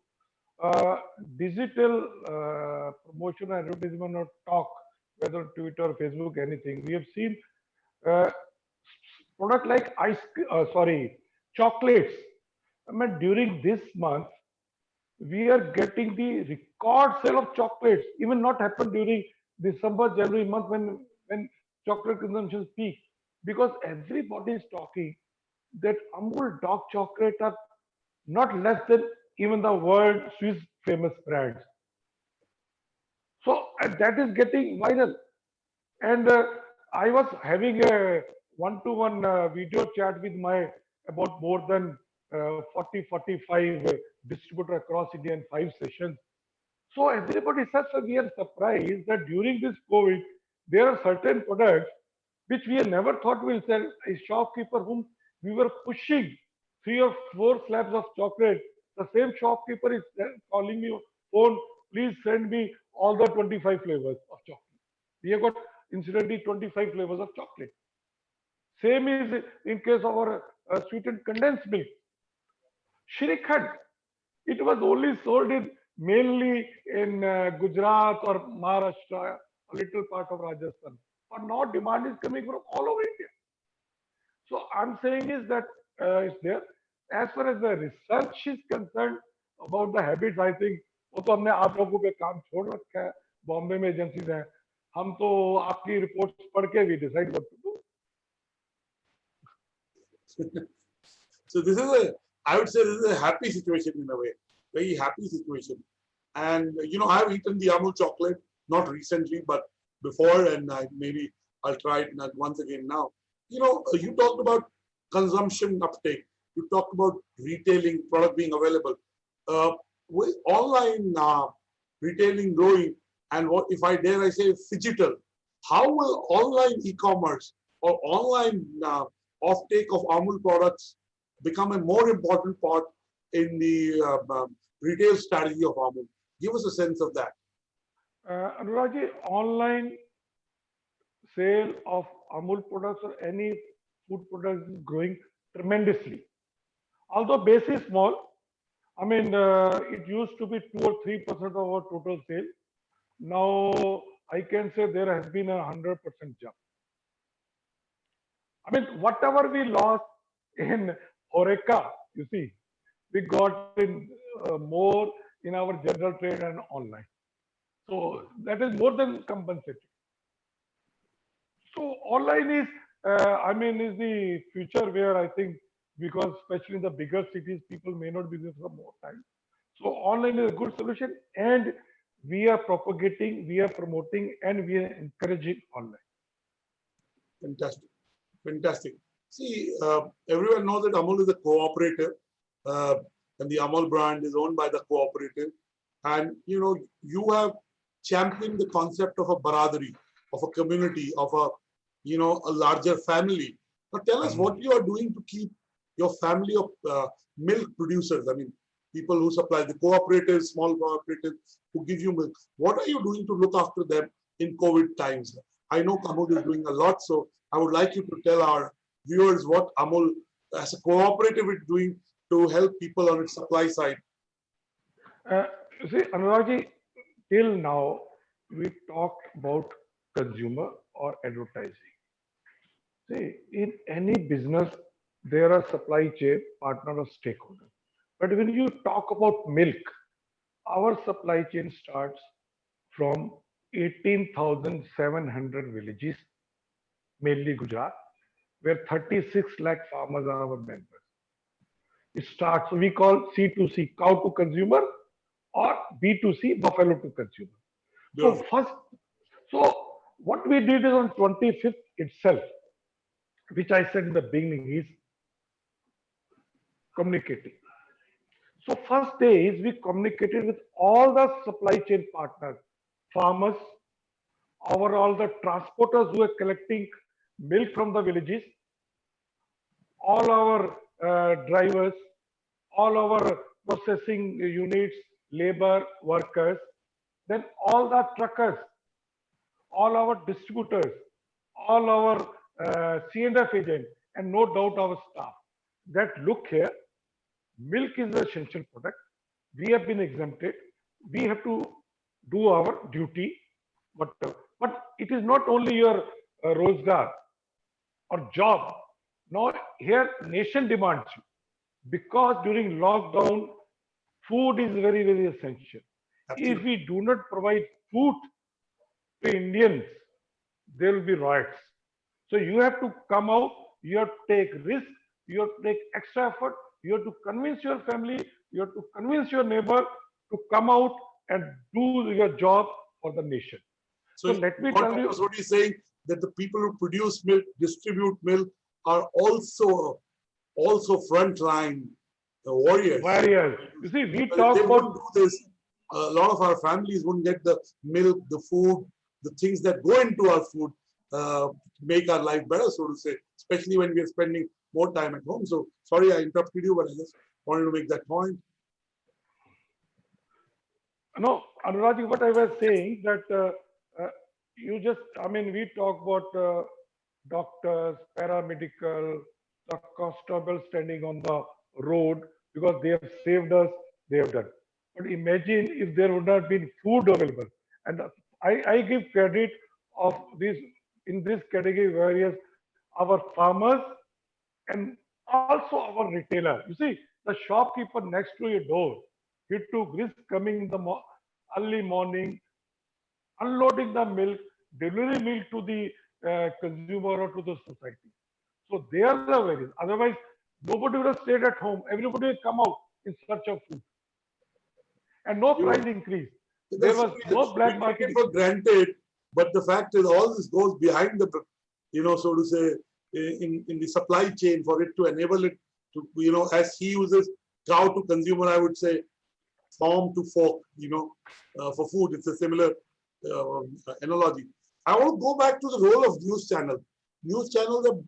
digital promotion and advertisement or talk, whether Twitter, Facebook, anything, we have seen uh, product like chocolates. I mean, during this month, we are getting the record sale of chocolates. Even not happened during December, January month when chocolate consumption peak, because everybody is talking that Amul dark chocolate are not less than even the world Swiss famous brands. So that is getting viral. And I was having a one-to-one video chat with my about more than 40-45 distributor across India in 5 sessions. So everybody says that we are surprised that during this COVID, there are certain products which we had never thought will sell. A shopkeeper whom we were pushing 3 or 4 slabs of chocolate, the same shopkeeper is calling me phone, please send me all the 25 flavors of chocolate. We have got incidentally 25 flavors of chocolate. Same is in case of our sweetened condensed milk. Shrikhand, it was only sold in mainly in Gujarat or Maharashtra, a little part of Rajasthan. But now demand is coming from all over India. So I'm saying is that it's there. As far as the research is concerned about the habits, I think वो तो हमने आप लोगों पे काम छोड़ रखा है. बॉम्बे में एजेंसीज हैं. हम तो आपकी रिपोर्ट्स पढ़ के भी decide what to do. So this is I would say this is a happy situation in a way, very happy situation. And I've eaten the Amul chocolate, not recently, but before, and maybe I'll try it once again now. You talked about consumption uptake. You talked about retailing, product being available. With online retailing growing, and what if I dare I say digital, how will online e-commerce or online offtake of Amul products become a more important part in the retail strategy of Amul? Give us a sense of that. Anurag, online sale of Amul products or any food products is growing tremendously. Although base is small, I mean, it used to be 2 or 3% of our total sale. Now, I can say there has been a 100% jump. I mean, whatever we lost in Horeca, you see, we got in more in our general trade and online. So that is more than compensated. So online is, is the future where I think, because especially in the bigger cities, people may not be there for more time. So online is a good solution, and we are propagating, we are promoting, and we are encouraging online. Fantastic. Fantastic. See, everyone knows that Amul is a cooperative, and the Amul brand is owned by the cooperative. And, you have championed the concept of a baradari, of a community, of a larger family. Now, tell us what you are doing to keep your family of milk producers, I mean, people who supply the cooperatives, small cooperatives who give you milk. What are you doing to look after them in COVID times? I know Amul is doing a lot, so I would like you to tell our viewers what Amul as a cooperative is doing to help people on its supply side. See, Anuragji, till now, we talk about consumer or advertising. See, in any business, there are supply chain partner or stakeholder. But when you talk about milk, our supply chain starts from 18,700 villages, mainly Gujarat, where 36 lakh farmers are our members. It starts, we call C2C, cow to consumer, or B2C, buffalo to consumer. So first, so what we did is on 25th itself, which I said in the beginning is communicating. So first day is we communicated with all the supply chain partners, farmers, all the transporters who are collecting milk from the villages, all our drivers, all our processing units, labor, workers, then all the truckers, all our distributors, all our C&F agents, and no doubt our staff. That look here, milk is an essential product. We have been exempted. We have to do our duty. But it is not only your rozgar or job. Now here nation demands you, because during lockdown, food is very, very essential. Absolutely. If we do not provide food to Indians, there will be riots. So you have to come out, you have to take risk, you have to take extra effort, you have to convince your family, you have to convince your neighbor to come out and do your job for the nation. So let me tell you. What he's saying, that the people who produce milk, distribute milk, are also frontline warriors. Warriors. You see, we But talk if they about. wouldn't do this, a lot of our families wouldn't get the milk, the food, the things that go into our food, make our life better, so to say, especially when we are spending more time at home. So sorry I interrupted you, but I just wanted to make that point. No, Anurag, what I was saying that we talk about doctors, paramedical, the constable standing on the road because they have saved us, they have done. But imagine if there would not been food available. And I give credit of this in this category various our farmers and also our retailer. You see, the shopkeeper next to your door, he took risk coming in the early morning, unloading the milk, delivering milk to the consumer or to the society. So they are the various. Otherwise, nobody would have stayed at home. Everybody would come out in search of food. And no price increase. There was no black market. For granted, but the fact is, all this goes behind the, so to say, in the supply chain for it to enable it to, as he uses cow to consumer, I would say farm to fork, for food. It's a similar analogy. I want to go back to the role of news channel. News channels have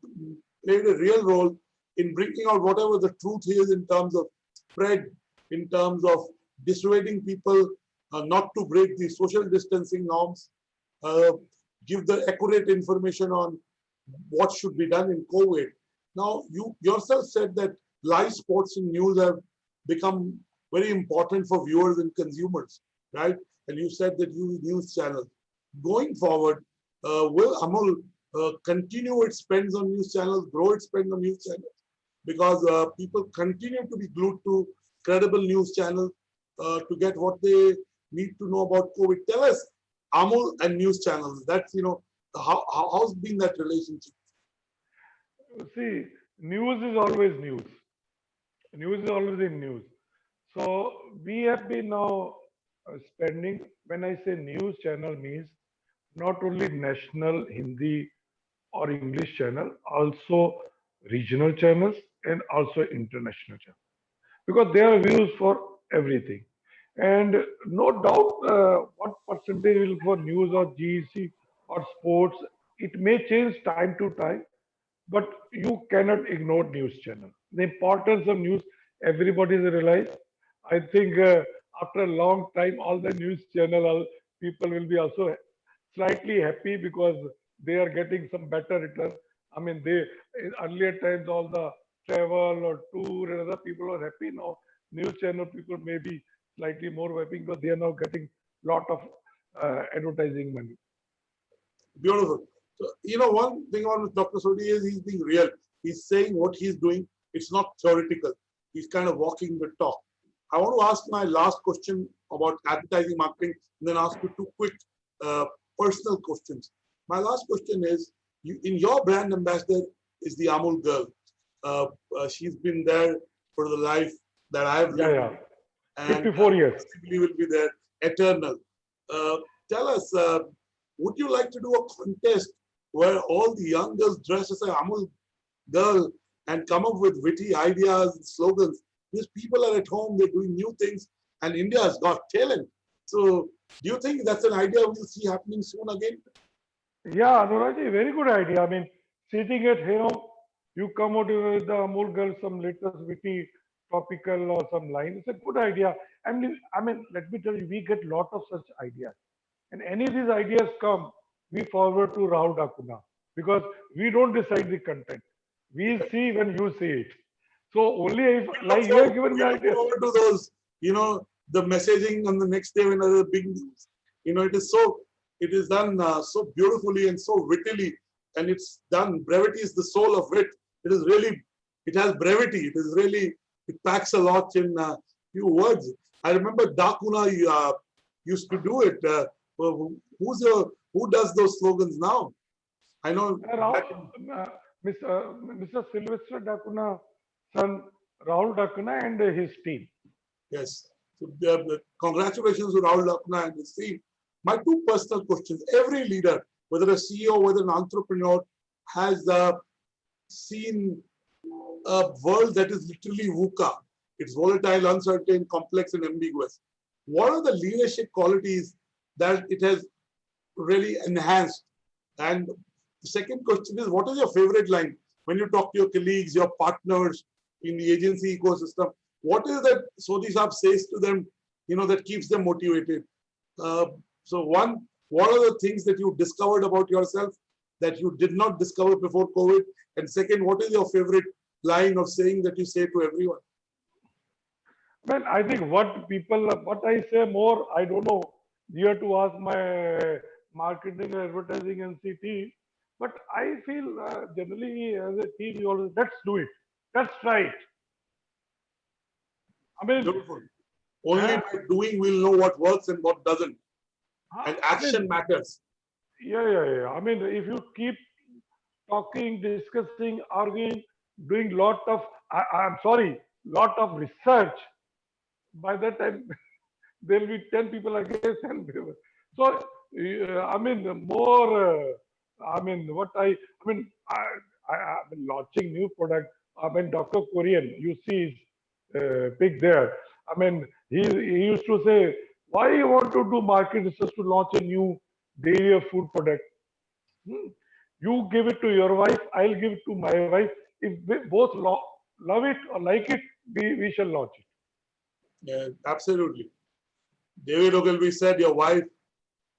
played a real role in bringing out whatever the truth is in terms of spread, in terms of dissuading people not to break the social distancing norms, give the accurate information on what should be done in COVID. Now, you yourself said that live sports and news have become very important for viewers and consumers, right? And you said that you use news channels. Going forward, will Amul continue its spends on news channels, grow its spend on news channels? Because people continue to be glued to credible news channels to get what they need to know about COVID. Tell us, Amul and news channels, that's, how's been that relationship? See, news is always news. News is always in news. So we have been now spending, when I say news channel means not only national Hindi or English channel, also regional channels and also international channels. Because there are views for everything. And no doubt what percentage will for news or GEC or sports, it may change time to time, but you cannot ignore news channel. The importance of news, everybody has realized. I think after a long time, all the news channel people will be also slightly happy because they are getting some better return. I mean, they in earlier times all the travel or tour and other people are happy now. News channel people may be slightly more happy, but they are now getting lot of advertising money. Beautiful. So, one thing on Dr. Sodhi is he's being real. He's saying what he's doing. It's not theoretical. He's kind of walking the talk. I want to ask my last question about advertising marketing and then ask you two quick personal questions. My last question is, in your brand ambassador is the Amul girl. She's been there for the life that I've lived. Yeah. And 54 years. Possibly will be there eternal. Tell us, would you like to do a contest where all the young girls dress as an Amul girl and come up with witty ideas and slogans? Because people are at home, they're doing new things, and India has got talent. So, do you think that's an idea we'll see happening soon again? Yeah, Anurag, very good idea. I mean, sitting at home, you come out with the Amul girl, some latest witty topical or some line. It's a good idea. I mean, let me tell you, we get lot of such ideas. And any of these ideas come, we forward to Rahul Dakuna because we don't decide the content. We see when you see it. So only if, like you have given me ideas. Forward to those, the messaging on the next day when there's a big news. It is done so beautifully and so wittily, and it's done. Brevity is the soul of wit. It has brevity. It packs a lot in few words. I remember Dakuna used to do it. Who does those slogans now? I know. Mr. Sylvester Dakuna, son Rahul Dakuna and his team. Yes. So, congratulations to Rahul Dakuna and his team. My two personal questions. Every leader, whether a CEO, whether an entrepreneur, has seen a world that is literally VUCA. It's volatile, uncertain, complex, and ambiguous. What are the leadership qualities that it has really enhanced? And the second question is, what is your favorite line when you talk to your colleagues, your partners in the agency ecosystem? What is that Sodhi Saab says to them, that keeps them motivated? What are the things that you discovered about yourself that you did not discover before COVID? And second, what is your favorite line of saying that you say to everyone? Well, I think what I say more, I don't know. You have to ask my marketing, advertising, and CT. But I feel generally as a team, you always, let's do it. Let's try it. I mean, beautiful. Only by doing we'll know what works and what doesn't. And action matters. Yeah. I mean, if you keep talking, discussing, arguing, doing lot of research, by that time there will be 10 people against 10 people. So I've been launching new product. Dr. Korean, you see pic there. He used to say, why you want to do market research to launch a new dairy or food product? You give it to your wife, I'll give it to my wife. If we both love it or like it, we shall launch it. Yeah, absolutely. David Ogilvy said your wife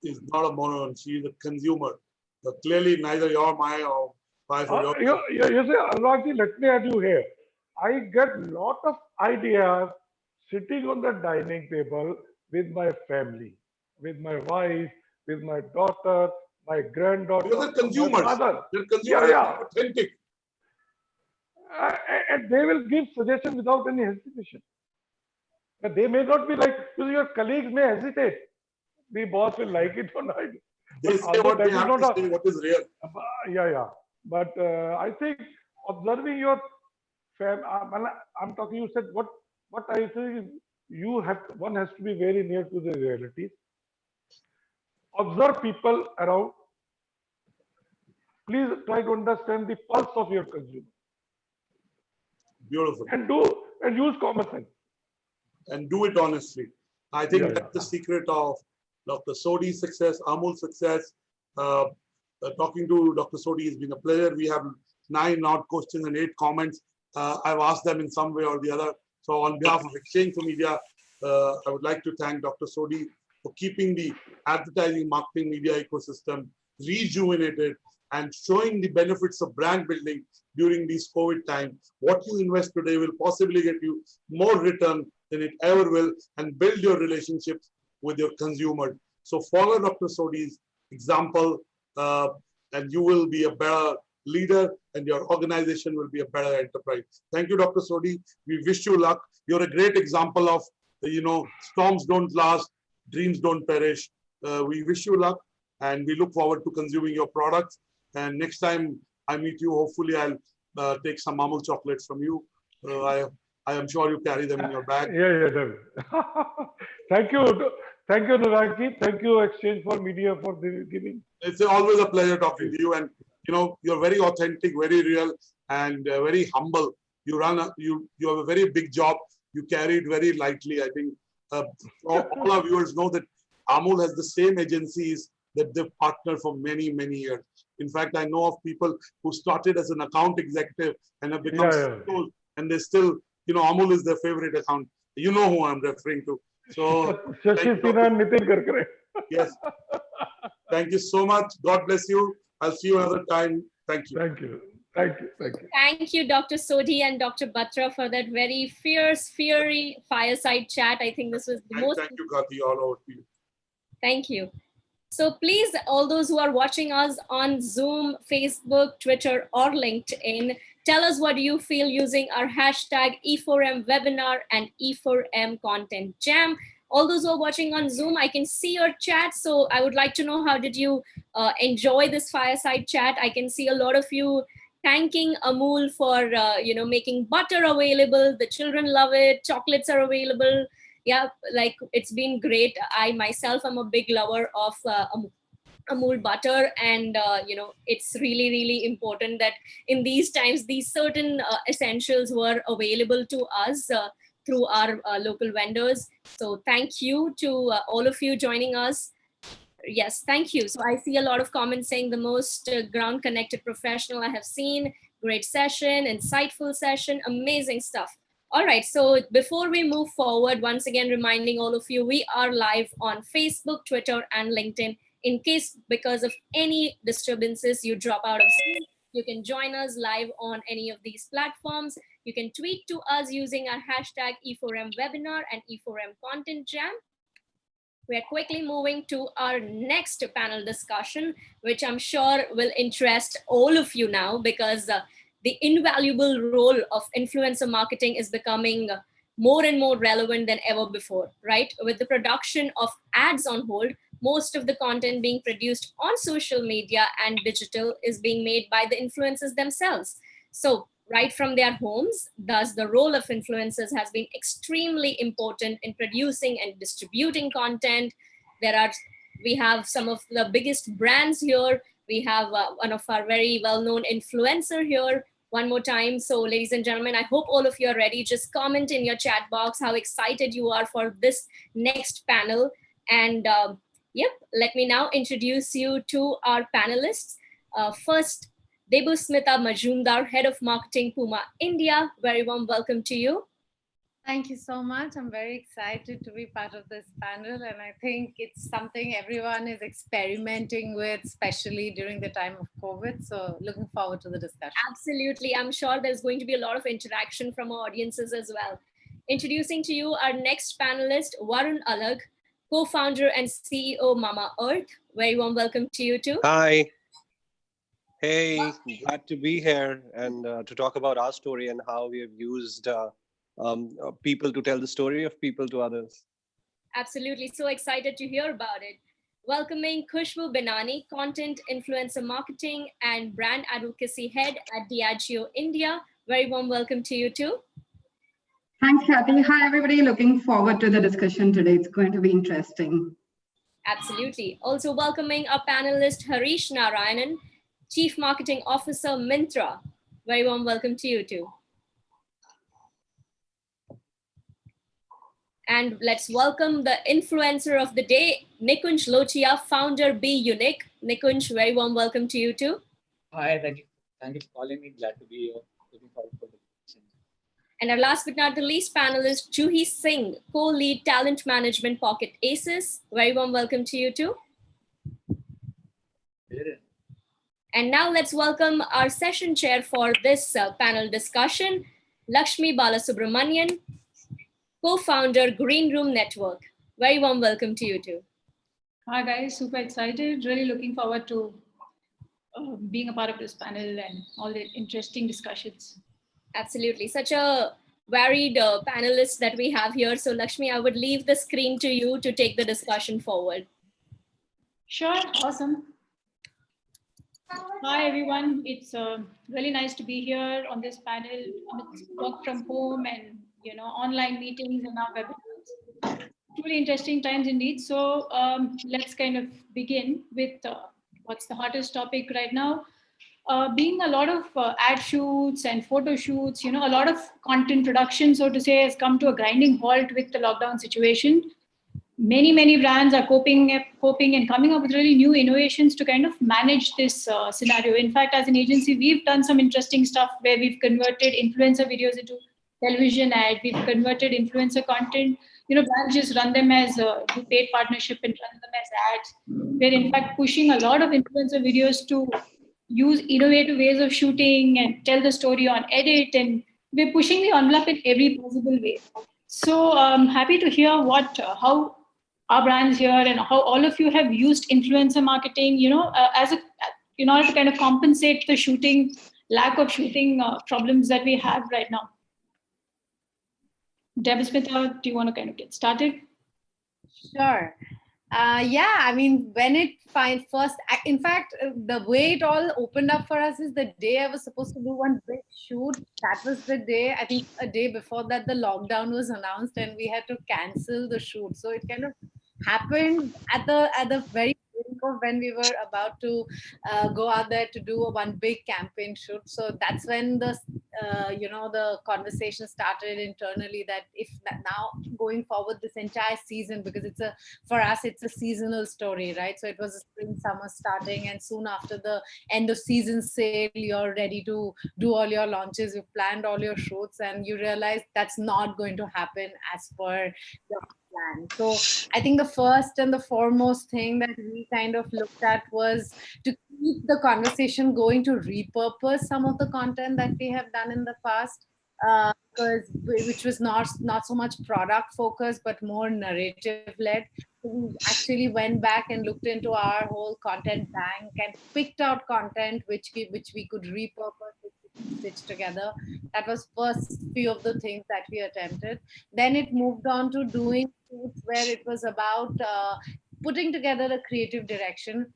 is not a moron, she is a consumer. So clearly neither my or wife or your you see, Anuragji, let me add you here. I get lot of ideas sitting on the dining table with my family, with my wife, with my daughter, my granddaughter. You're the consumers. You're consumers. Yeah. Authentic. And they will give suggestions without any hesitation. But they may not be like, your colleagues may hesitate. The boss will like it or not. They say what they have to say, what is real. Yeah. But I think observing your family, I'm talking, you said what I think is one has to be very near to the realities. Observe people around. Please try to understand the pulse of your consumer. Beautiful. And use common sense. And do it honestly. I think that's the secret of Dr. Sodhi's success, Amul's success. Talking to Dr. Sodhi has been a pleasure. We have 9 odd questions and 8 comments. I've asked them in some way or the other. So on behalf of Exchange for Media, I would like to thank Dr. Sodhi for keeping the advertising marketing media ecosystem rejuvenated, and showing the benefits of brand building during these COVID times. What you invest today will possibly get you more return than it ever will, and build your relationships with your consumer. So follow Dr. Sodhi's example, and you will be a better leader, and your organization will be a better enterprise. Thank you, Dr. Sodhi. We wish you luck. You're a great example of, storms don't last, dreams don't perish. We wish you luck, and we look forward to consuming your products. And next time I meet you, hopefully I'll take some Amul chocolates from you. I am sure you carry them in your bag. Yeah. Thank you. Thank you, Nuraki. Thank you, Exchange for Media, for giving. It's always a pleasure talking to you. And, you're very authentic, very real, and very humble. You have a very big job. You carry it very lightly. I think all our viewers know that Amul has the same agencies that they've partnered for many, many years. In fact, I know of people who started as an account executive and have become CEOs, and they still, Amul is their favorite account. You know who I'm referring to. So, yes. Thank you so much. God bless you. I'll see you another time. Thank you. Thank you. Thank you. Thank you. Thank you, Dr. Sodhi and Dr. Batra, for that very fierce, fiery fireside chat. I think this was the most. Thank you, Kati. All over to you. Thank you. So please, all those who are watching us on Zoom, Facebook, Twitter, or LinkedIn, tell us what you feel using our hashtag E4M webinar and E4M content jam. All those who are watching on Zoom, I can see your chat. So I would like to know, how did you enjoy this fireside chat? I can see a lot of you thanking Amul for, making butter available. The children love it. Chocolates are available. Yeah, like it's been great. I myself am a big lover of Amul butter, and it's really, really important that in these times, these certain essentials were available to us through our local vendors. So thank you to all of you joining us. Yes, thank you. So I see a lot of comments saying the most ground connected professional I have seen. Great session, insightful session, amazing stuff. All right, so before we move forward, once again, reminding all of you, we are live on Facebook, Twitter, and LinkedIn. In case, because of any disturbances, you drop out of Zoom, you can join us live on any of these platforms. You can tweet to us using our hashtag E4M webinar and E4M content jam. We are quickly moving to our next panel discussion, which I'm sure will interest all of you now, because the invaluable role of influencer marketing is becoming more and more relevant than ever before, right? With the production of ads on hold, most of the content being produced on social media and digital is being made by the influencers themselves. So right from their homes, thus the role of influencers has been extremely important in producing and distributing content. We have some of the biggest brands here. We have one of our very well-known influencer here. One more time. So ladies and gentlemen, I hope all of you are ready. Just comment in your chat box how excited you are for this next panel. And let me now introduce you to our panelists. First, Debusmita Majumdar, Head of Marketing, Puma India. Very warm welcome to you. Thank you so much. I'm very excited to be part of this panel, and I think it's something everyone is experimenting with, especially during the time of COVID. So looking forward to the discussion. Absolutely. I'm sure there's going to be a lot of interaction from our audiences as well. Introducing to you our next panelist, Varun Alag, co-founder and CEO, Mama Earth. Very warm welcome to you too. Hi. Hey, glad to be here and to talk about our story and how we have used people to tell the story of people to others. Absolutely. So excited to hear about it. Welcoming Khushbu Benani, Content Influencer Marketing and Brand Advocacy Head at Diageo India. Very warm welcome to you too. Thanks, Kathy. Hi, everybody. Looking forward to the discussion today. It's going to be interesting. Absolutely. Also welcoming our panelist, Harish Narayanan, Chief Marketing Officer, Myntra. Very warm welcome to you too. And let's welcome the influencer of the day, Nikunj Lochia, founder Be Unique. Nikunj, very warm welcome to you too. Hi, thank you. Thank you for calling me. Glad to be here. Looking forward to the discussion. And our last but not the least panelist, Juhi Singh, co-lead talent management, Pocket Aces. Very warm welcome to you too. And now let's welcome our session chair for this panel discussion, Lakshmi Balasubramanian, co-founder Green Room Network. Very warm welcome to you too. Hi guys, super excited. Really looking forward to being a part of this panel and all the interesting discussions. Absolutely, such a varied panelists that we have here. So Lakshmi, I would leave the screen to you to take the discussion forward. Sure, awesome. Hi everyone, it's really nice to be here on this panel. It's work from home and online meetings and now webinars. Truly interesting times indeed. So let's kind of begin with what's the hottest topic right now. Being a lot of ad shoots and photo shoots, a lot of content production, so to say, has come to a grinding halt with the lockdown situation. Many brands are coping and coming up with really new innovations to kind of manage this scenario. In fact, as an agency, we've done some interesting stuff where we've converted influencer videos into television ad. We've converted influencer content. Brands just run them as do paid partnership and run them as ads. We're in fact pushing a lot of influencer videos to use innovative ways of shooting and tell the story on edit, and we're pushing the envelope in every possible way. So I'm happy to hear how our brands here and how all of you have used influencer marketing, in order to kind of compensate the lack of shooting problems that we have right now. Debasmita, do you want to kind of get started? Sure. Yeah, I mean, when it first, in fact, the way it all opened up for us is the day I was supposed to do one big shoot. That was the day, I think a day before that, the lockdown was announced and we had to cancel the shoot. So it kind of happened at the very brink of when we were about to go out there to do one big campaign shoot. So that's when the conversation started internally that if now going forward this entire season, because for us it's a seasonal story, right? So it was a spring summer starting, and soon after the end of season sale, you're ready to do all your launches, you've planned all your shoots, and you realize that's not going to happen as per your plan. So I think the first and the foremost thing that we kind of looked at was to keep the conversation going, to repurpose some of the content that we have done in the past, which was not so much product focused but more narrative led. So we actually went back and looked into our whole content bank and picked out content which we could repurpose, which we could stitch together. That was first few of the things that we attempted. Then it moved on to doing shoots where it was about putting together a creative direction,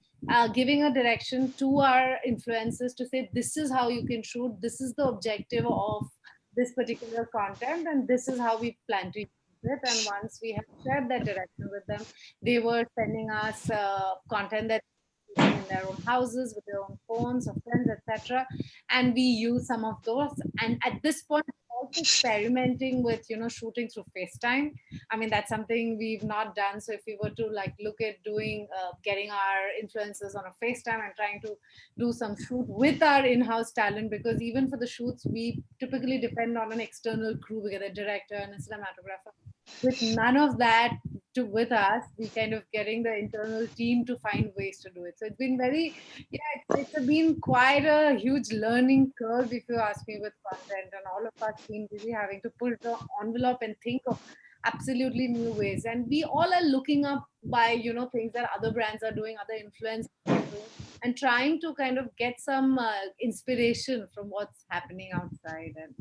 giving a direction to our influencers to say, this is how you can shoot, this is the objective of this particular content, and this is how we plan to use it. And once we have shared that direction with them, they were sending us content that in their own houses with their own phones or friends, etc. And we use some of those. And at this point, also experimenting with shooting through FaceTime. I mean, that's something we've not done. So if we were to look at doing getting our influencers on a FaceTime and trying to do some shoot with our in-house talent, because even for the shoots we typically depend on an external crew. We get a director and a cinematographer. With none of that with us, we kind of getting the internal team to find ways to do it. So it's been it's been quite a huge learning curve, if you ask me, with content, and all of us been really having to pull the envelope and think of absolutely new ways. And we all are looking up by things that other brands are doing, other influencers are doing, and trying to kind of get some inspiration from what's happening outside. And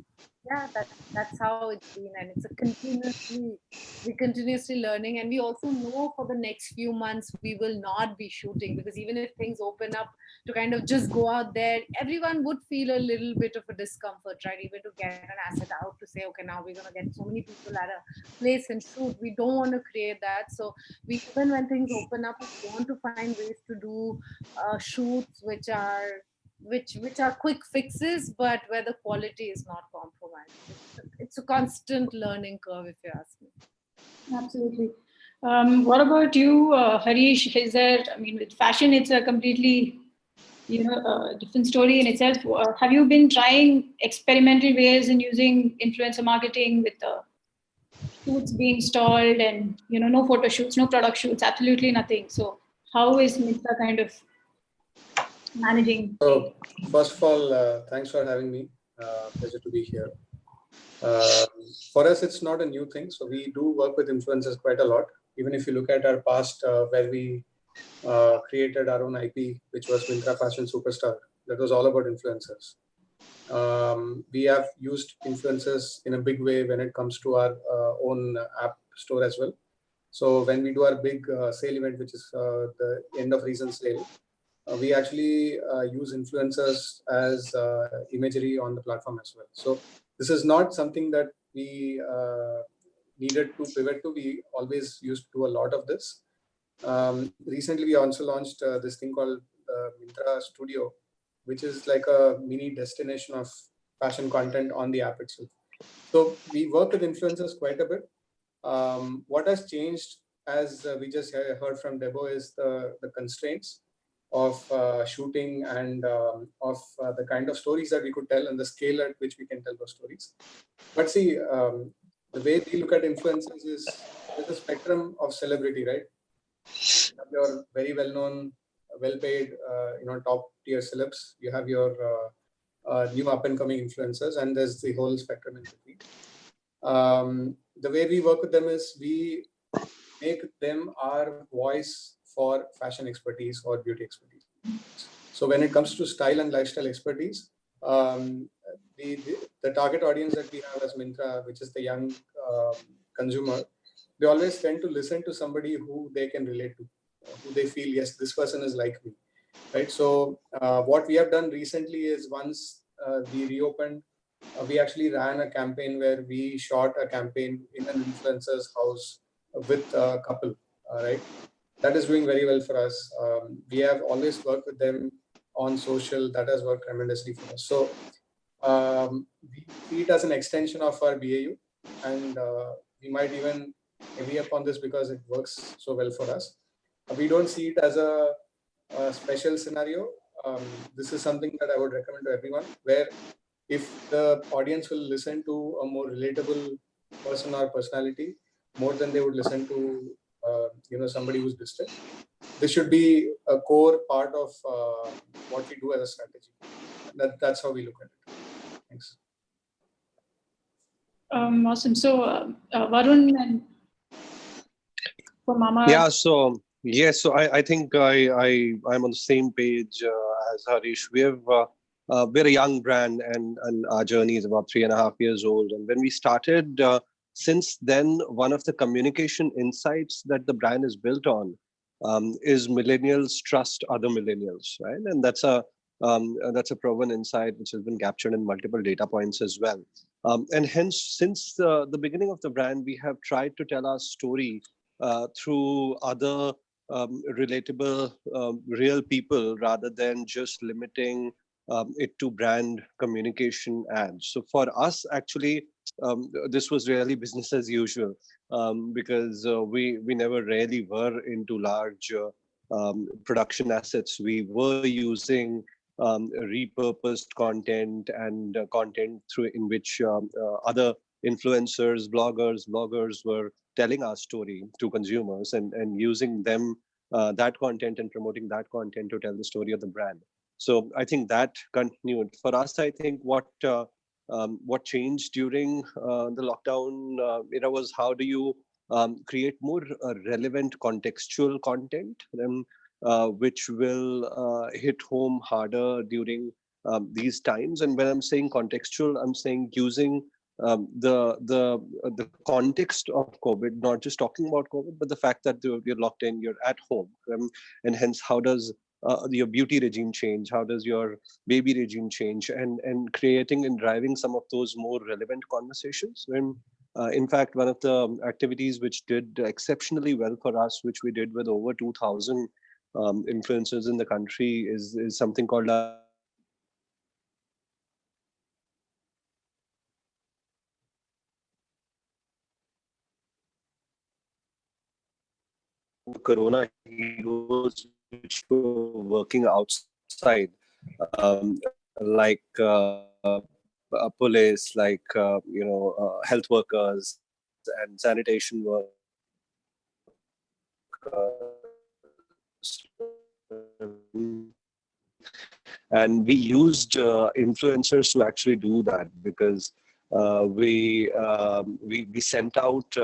yeah, that's how it's been, and it's we're continuously learning. And we also know for the next few months we will not be shooting, because even if things open up to kind of just go out there, everyone would feel a little bit of a discomfort, right? Even to get an asset out to say, okay, now we're going to get so many people at a place and shoot. We don't want to create that. So even when things open up, we want to find ways to do shoots which are quick fixes, but where the quality is not compromised. It's a constant learning curve, if you ask me. Absolutely. What about you, Harish? With fashion, it's a completely different story in itself. Have you been trying experimental ways in using influencer marketing with the shoots being stalled and no photo shoots, no product shoots, absolutely nothing? So how is Mitra kind of managing? So, first of all, thanks for having me. Pleasure to be here. For us, it's not a new thing. So we do work with influencers quite a lot. Even if you look at our past, where we created our own IP, which was Mintra Fashion Superstar, that was all about influencers. We have used influencers in a big way when it comes to our own app store as well. So when we do our big sale event, which is the end of season sale, we actually use influencers as imagery on the platform as well. So this is not something that we needed to pivot to. We always used to do a lot of this. Recently, we also launched this thing called Mintra Studio, which is like a mini destination of fashion content on the app itself. So we work with influencers quite a bit. What has changed, as we just heard from Debo, is the constraints of shooting and of the kind of stories that we could tell and the scale at which we can tell those stories. But see, the way we look at influencers is there's a spectrum of celebrity, right? You have your very well-known, well-paid, top-tier celebs. You have your new up-and-coming influencers, and there's the whole spectrum in between. The way we work with them is we make them our voice for fashion expertise or beauty expertise. So when it comes to style and lifestyle expertise, the target audience that we have as Mintra, which is the young consumer, they always tend to listen to somebody who they can relate to, who they feel, yes, this person is like me, right? So what we have done recently is once we reopened, we actually ran a campaign where we shot a campaign in an influencer's house with a couple, right? That is doing very well for us. We have always worked with them on social. That has worked tremendously for us. So we see it as an extension of our BAU, and we might even heavy up on this because it works so well for us. We don't see it as a special scenario. This is something that I would recommend to everyone, where if the audience will listen to a more relatable person or personality more than they would listen to somebody who's distant, this should be a core part of what we do as a strategy. That's how we look at it. Thanks. Awesome. So Varun and for Mama. Yeah. So yes. So I think I'm on the same page as Harish. We're a young brand, and our journey is about 3.5 years old. And when we started, since then, one of the communication insights that the brand is built on is millennials trust other millennials, right? And that's a proven insight which has been captured in multiple data points as well. And hence, since the beginning of the brand, we have tried to tell our story through other relatable, real people, rather than just limiting it to brand communication ads. So for us, actually, this was really business as usual, because we never really were into large production assets. We were using repurposed content and content through in which other influencers, bloggers were telling our story to consumers, and using them that content and promoting that content to tell the story of the brand. So I think that continued. For us, I think what changed during the lockdown era was how do you create more relevant contextual content, which will hit home harder during these times. And when I'm saying contextual, I'm saying using the context of COVID, not just talking about COVID, but the fact that you're locked in, you're at home, and hence how does your beauty regime change? How does your baby regime change? And creating and driving some of those more relevant conversations. When in fact, one of the activities which did exceptionally well for us, which we did with over 2,000 influencers in the country, is something called Corona heroes, which were working outside, like police, like health workers and sanitation workers, And we used influencers to actually do that, because we sent out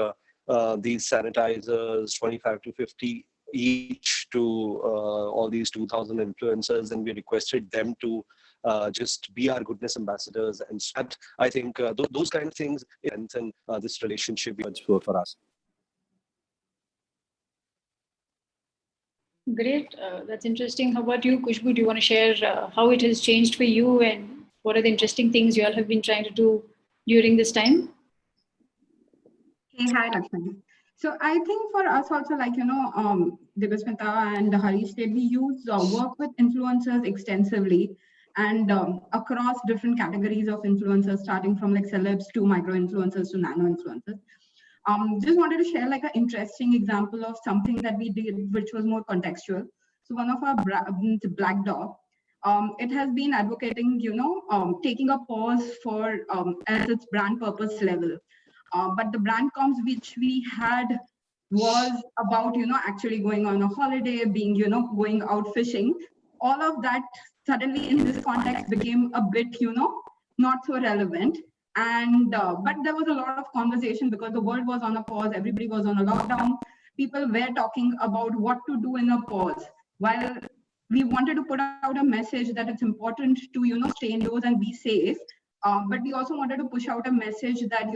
these sanitizers, 25 to 50 each, to all these 2,000 influencers, and we requested them to just be our goodness ambassadors. And so that, I think those kind of things and this relationship for us. Great. That's interesting. How about you, Kushbu? Do you want to share how it has changed for you, and what are the interesting things you all have been trying to do during this time? Hey, hi, Lakshmi. So I think for us also, like, Dibasmita and Harish said, we use work with influencers extensively, and across different categories of influencers, starting from like celebs to micro influencers to nano influencers. Just wanted to share like an interesting example of something that we did, which was more contextual. So one of our Black Dog, it has been advocating, taking a pause for as its brand purpose level. But the brand comms which we had was about, actually going on a holiday, being, going out fishing. All of that suddenly in this context became a bit, not so relevant. And but there was a lot of conversation because the world was on a pause, everybody was on a lockdown. People were talking about what to do in a pause. While we wanted to put out a message that it's important to, stay indoors and be safe, but we also wanted to push out a message that,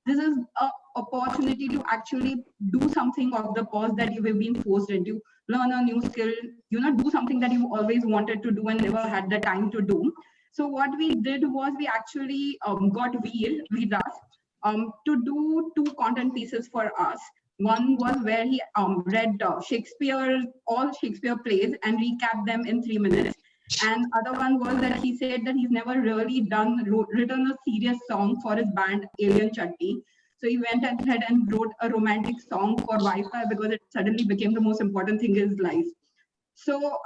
this is an opportunity to actually do something of the pause that you have been forced into, learn a new skill, do something that you always wanted to do and never had the time to do. So what we did was we actually got Veer to do 2 content pieces for us. One was where he read all Shakespeare plays and recapped them in 3 minutes. And other one was that he said that he's never really written a serious song for his band Alien Chutney. So he went ahead and wrote a romantic song for Wi-Fi because it suddenly became the most important thing in his life. So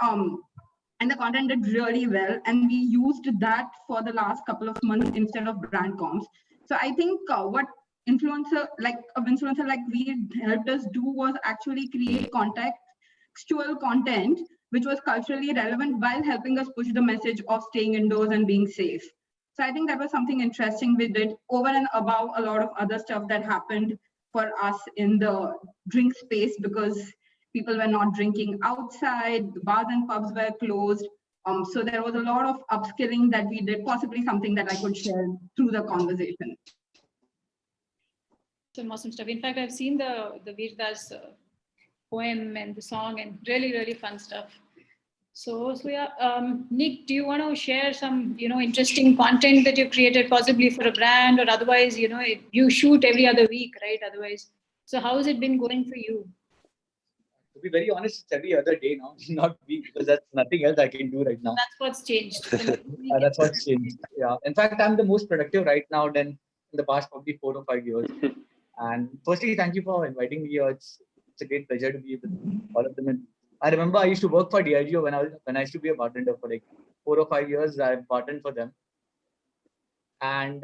and the content did really well, and we used that for the last couple of months instead of brand comms. So I think what influencer like we helped us do was actually create contextual content which was culturally relevant while helping us push the message of staying indoors and being safe. So I think that was something interesting we did over and above a lot of other stuff that happened for us in the drink space, because people were not drinking outside, the bars and pubs were closed. So there was a lot of upskilling that we did, possibly something that I could share through the conversation. Some awesome stuff. In fact, I've seen the Veerdas poem and the song, and really, really fun stuff. So yeah, Nick, do you want to share some, interesting content that you've created, possibly for a brand, or otherwise, you shoot every other week, right? Otherwise, so how has it been going for you? To be very honest, it's every other day now, not week, because that's nothing else I can do right now. That's what's changed. That's what's changed. Yeah. In fact, I'm the most productive right now than in the past probably 4 or 5 years. And firstly, thank you for inviting me here. It's a great pleasure to be with all of them. And I remember I used to work for Diageo when I used to be a bartender for like 4 or 5 years. I bartended for them. And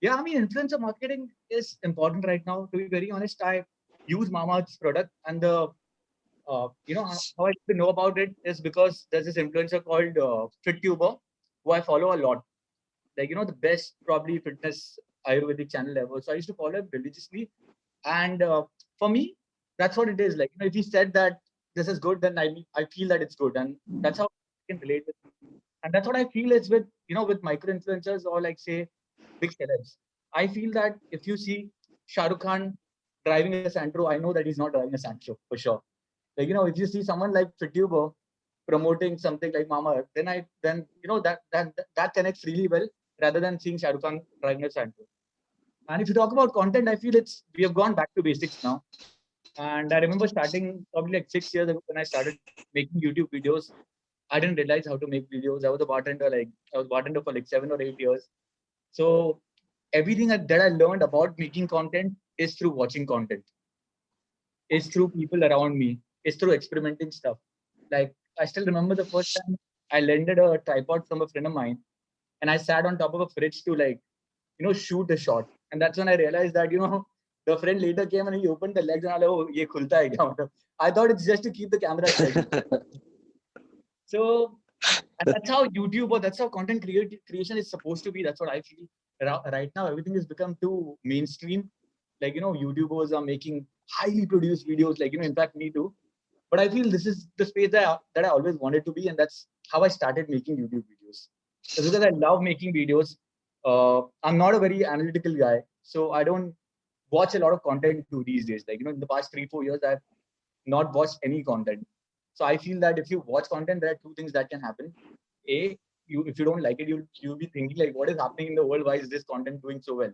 yeah, I mean, influencer marketing is important right now. To be very honest, I use Mama's product, and the how I know about it is because there's this influencer called FitTuber, who I follow a lot. Like, the best probably fitness Ayurvedic channel ever. So I used to follow him religiously. And for me, that's what it is. Like, if he said that this is good, then I feel that it's good. And that's how I can relate with it. And that's what I feel is with, with micro influencers or like say big celebs. I feel that if you see Shah Rukh Khan driving a Santro, I know that he's not driving a Santro for sure. Like, if you see someone like FitTuber promoting something like Mama, then that connects really well rather than seeing Shah Rukh Khan driving a Santro. And if you talk about content, I feel we have gone back to basics now. And I remember starting probably like 6 years ago when I started making YouTube videos. I didn't realize how to make videos. I was bartender for like 7 or 8 years. So everything that I learned about making content is through watching content, is through people around me, is through experimenting stuff. Like I still remember the first time I lended a tripod from a friend of mine, and I sat on top of a fridge to shoot a shot. And that's when I realized that, the friend later came and he opened the legs and I was like, oh, ye khulta hai kya? I thought it's just to keep the camera steady. So And that's how YouTube or that's how content creation is supposed to be. That's what I feel. Right now, everything has become too mainstream. Like, YouTubers are making highly produced videos, like, in fact, me too. But I feel this is the space that I always wanted to be. And that's how I started making YouTube videos. It's because I love making videos. I'm not a very analytical guy. So I don't watch a lot of content too these days. Like, in the past 3-4 years, I've not watched any content. So I feel that if you watch content, there are two things that can happen. A, if you don't like it, you'll be thinking like, what is happening in the world? Why is this content doing so well?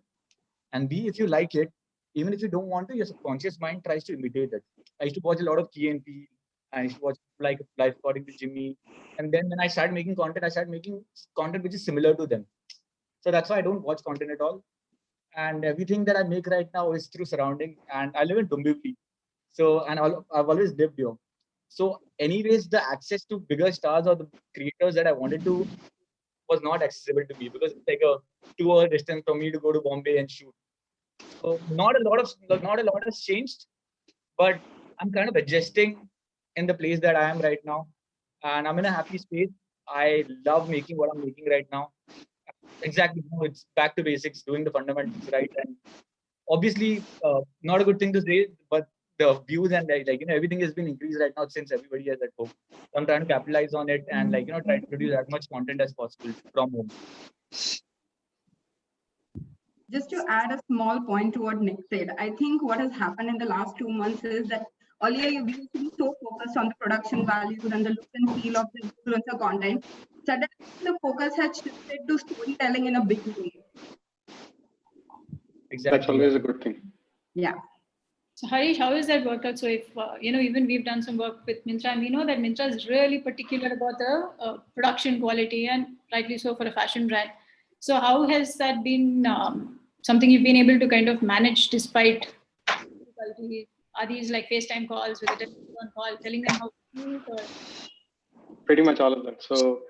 And B, if you like it, even if you don't want to, your subconscious mind tries to imitate it. I used to watch a lot of Key and Peele. I used to watch like Life According to Jimmy. And then when I started making content, I started making content which is similar to them. So that's why I don't watch content at all. And everything that I make right now is through surrounding. And I live in Dombivli. So, and I've always lived here. So anyways, the access to bigger stars or the creators that I wanted to was not accessible to me because it's like a 2-hour distance for me to go to Bombay and shoot. So not a lot has changed, but I'm kind of adjusting in the place that I am right now. And I'm in a happy space. I love making what I'm making right now. Exactly. It's back to basics, doing the fundamentals right. And obviously, not a good thing to say, but the views and everything has been increased right now since everybody is at home. So I'm trying to capitalize on it and try to produce as much content as possible from home. Just to add a small point to what Nick said, I think what has happened in the last 2 months is that earlier we used to be so focused on the production values and the look and feel of the influencer content. Suddenly the focus has shifted to storytelling in a big way. Exactly. That's always a good thing. Yeah. So Harish, how is that worked out? So if, even we've done some work with Myntra, and we know that Myntra is really particular about the production quality, and rightly so for a fashion brand. So how has that been something you've been able to kind of manage despite difficulty? Are these like FaceTime calls with a telephone call, telling them how to do it? Or? Pretty much all of that. So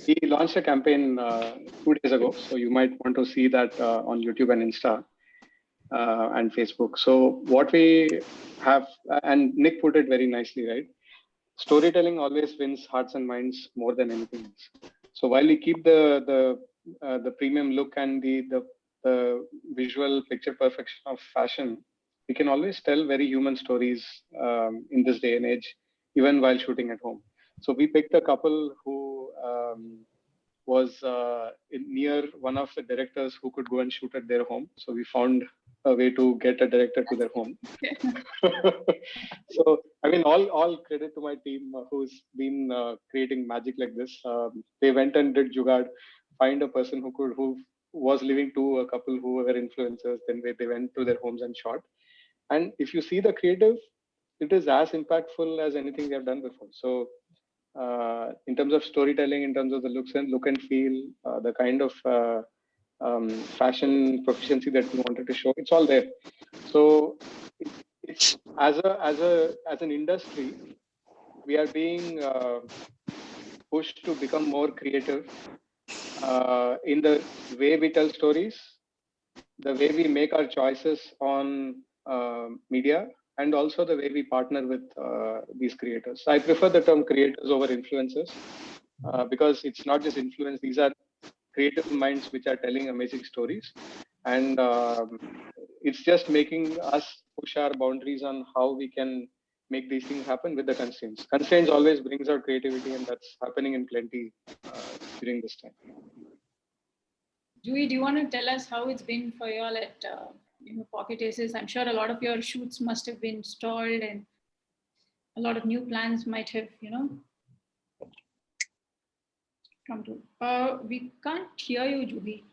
we launched a campaign 2 days ago. So you might want to see that on YouTube and Insta. And Facebook. So what we have, and Nick put it very nicely, right? Storytelling always wins hearts and minds more than anything else. So while we keep the premium look and the visual picture perfection of fashion, we can always tell very human stories in this day and age, even while shooting at home. So we picked a couple who was near one of the directors who could go and shoot at their home. So we found a way to get a director to their home. So, I mean, all credit to my team who's been creating magic like this. They went and did Jugaad, find a person who was living to a couple who were influencers. Then they went to their homes and shot. And if you see the creative, it is as impactful as anything they have done before. So in terms of storytelling, in terms of the look and feel, the kind of fashion proficiency that we wanted to show, it's all there. So it's as an industry, we are being pushed to become more creative in the way we tell stories, the way we make our choices on media, and also the way we partner with these creators. I prefer the term creators over influencers because it's not just influence. These are creative minds which are telling amazing stories. And it's just making us push our boundaries on how we can make these things happen with the constraints. Constraints always brings out creativity, and that's happening in plenty during this time. Dewey, do you want to tell us how it's been for you all at Pocket Aces? I'm sure a lot of your shoots must have been stalled and a lot of new plans might have, come to. We can't hear you, Dewey.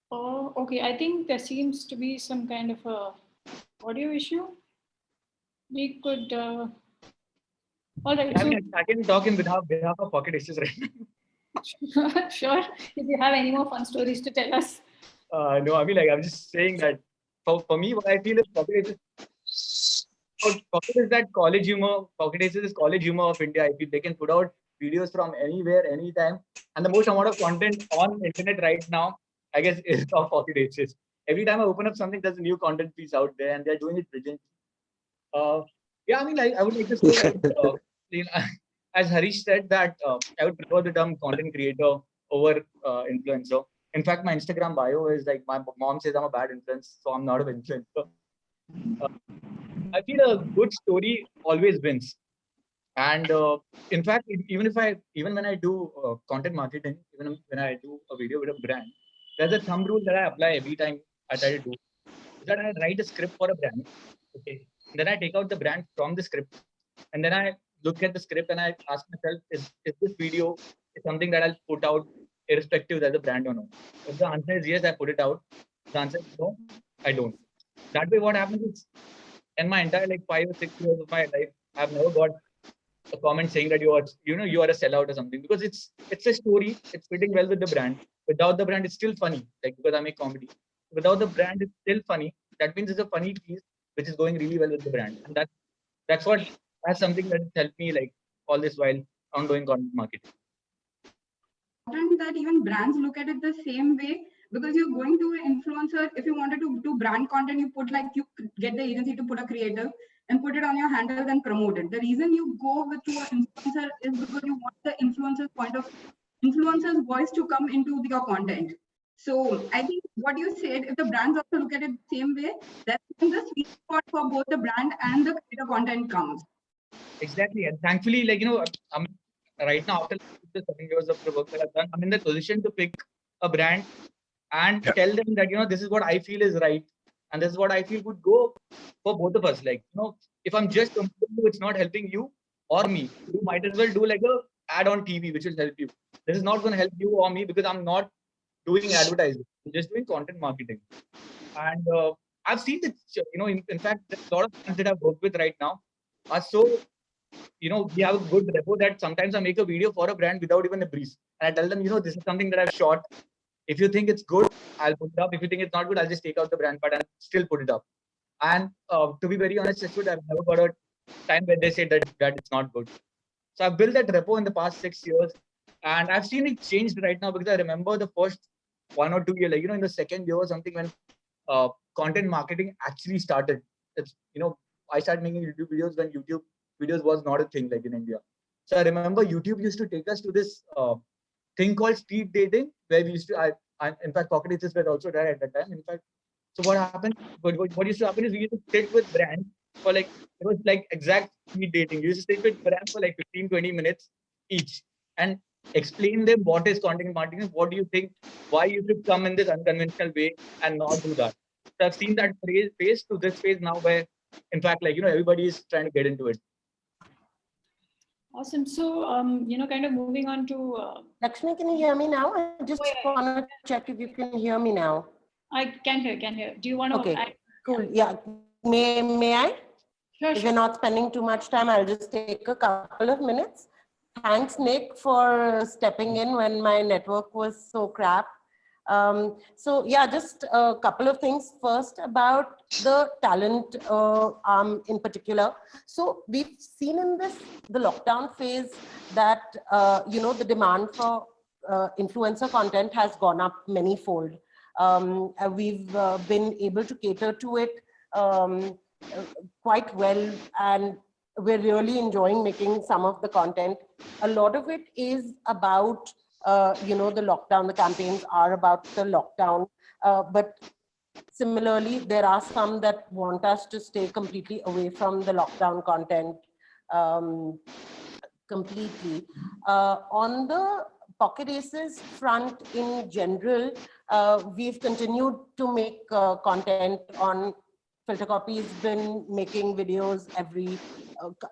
Oh, okay. I think there seems to be some kind of a audio issue. We could. All right. I can talk in behalf of Pocket Aces right now. Sure. If you have any more fun stories to tell us. No, I mean, I'm just saying that for me, what I feel is Pocket Aces. Pocket is that college humor. Pocket Aces is college humor of India. If they can put out videos from anywhere, anytime, and the most amount of content on internet right now, I guess, is of Pocket Aces. Every time I open up something, there's a new content piece out there, and they're doing it brilliantly. Yeah, I mean, I would like to say, like, as Harish said, that I would prefer the term content creator over influencer. In fact, my Instagram bio is like, my mom says I'm a bad influence, so I'm not an influencer. I feel a good story always wins. And in fact, even when I do content marketing, even when I do a video with a brand, there's a thumb rule that I apply every time I try to do. Is that I write a script for a brand, okay? Then I take out the brand from the script, and then I look at the script and I ask myself, is this video something that I'll put out irrespective as a brand or not? If the answer is yes, I put it out. The answer is no, I don't. That way, what happens is, in my entire like 5 or 6 years of my life, I've never got a comment saying that you are a sellout or something, because it's a story, it's fitting well with the brand. Without the brand, it's still funny, like, because I make comedy. Without the brand, it's still funny. That means it's a funny piece which is going really well with the brand, and that's something that has helped me like all this while on doing content marketing. That even brands look at it the same way, because you're going to an influencer. If you wanted to do brand content, you get the agency to put a creative and put it on your handles and promote it. The reason you go to an influencer is because you want the influencer's voice to come into your content. So I think what you said, if the brands also look at it the same way, that's when the sweet spot for both the brand and the creator content comes. Exactly, and thankfully, like, I'm right now, after the 7 years of the work that I've done, I'm in the position to pick a brand and tell them that, this is what I feel is right, and this is what I feel would go for both of us. Like, if I'm just promoting you, it's not helping you or me. You might as well do like a ad on TV, which will help you. This is not going to help you or me, because I'm not doing advertising. I'm just doing content marketing. And I've seen this, in fact, a lot of brands that I've worked with right now are so, we have a good rapport that sometimes I make a video for a brand without even a brief. And I tell them, this is something that I've shot. If you think it's good, I'll put it up. If you think it's not good, I'll just take out the brand part and still put it up. And to be very honest, I've never got a time where they say that it's not good. So I've built that rapport in the past 6 years, and I've seen it changed right now, because I remember the first 1 or 2 years, like, in the second year or something, when content marketing actually started. It's, I started making YouTube videos when YouTube videos was not a thing like in India. So I remember YouTube used to take us to this thing called speed dating, where we used to, in fact, Pocket Aces were also there at that time. In fact, so what happened, what used to happen is we used to sit with brands for like, it was like exact speed dating. You used to sit with brands for like 15-20 minutes each and explain them what is content marketing, what do you think, why you should come in this unconventional way and not do that. So I've seen that phase to this phase now, where in fact, like, everybody is trying to get into it. Awesome. So, kind of moving on to... Lakshmi, can you hear me now? I just want to check if you can hear me now. I can hear. Do you want to... Okay, cool. Yeah. May I? Sure. If you're not spending too much time, I'll just take a couple of minutes. Thanks, Nick, for stepping in when my network was so crap. So yeah, just a couple of things. First, about the talent in particular. So we've seen in the lockdown phase that, the demand for influencer content has gone up many-fold. We've been able to cater to it quite well, and we're really enjoying making some of the content. A lot of it is about the lockdown. The campaigns are about the lockdown, but similarly, there are some that want us to stay completely away from the lockdown content completely. On the Pocket Aces front in general, we've continued to make content on Filter Copy's been making videos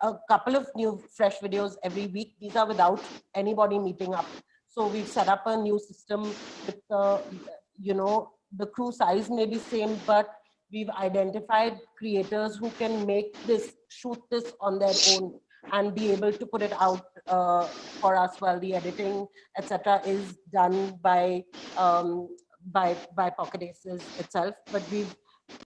a couple of new fresh videos every week. These are without anybody meeting up. So we've set up a new system with, the crew size may be same, but we've identified creators who can shoot this on their own and be able to put it out for us while the editing, etc., is done by Pocket Aces itself. But we've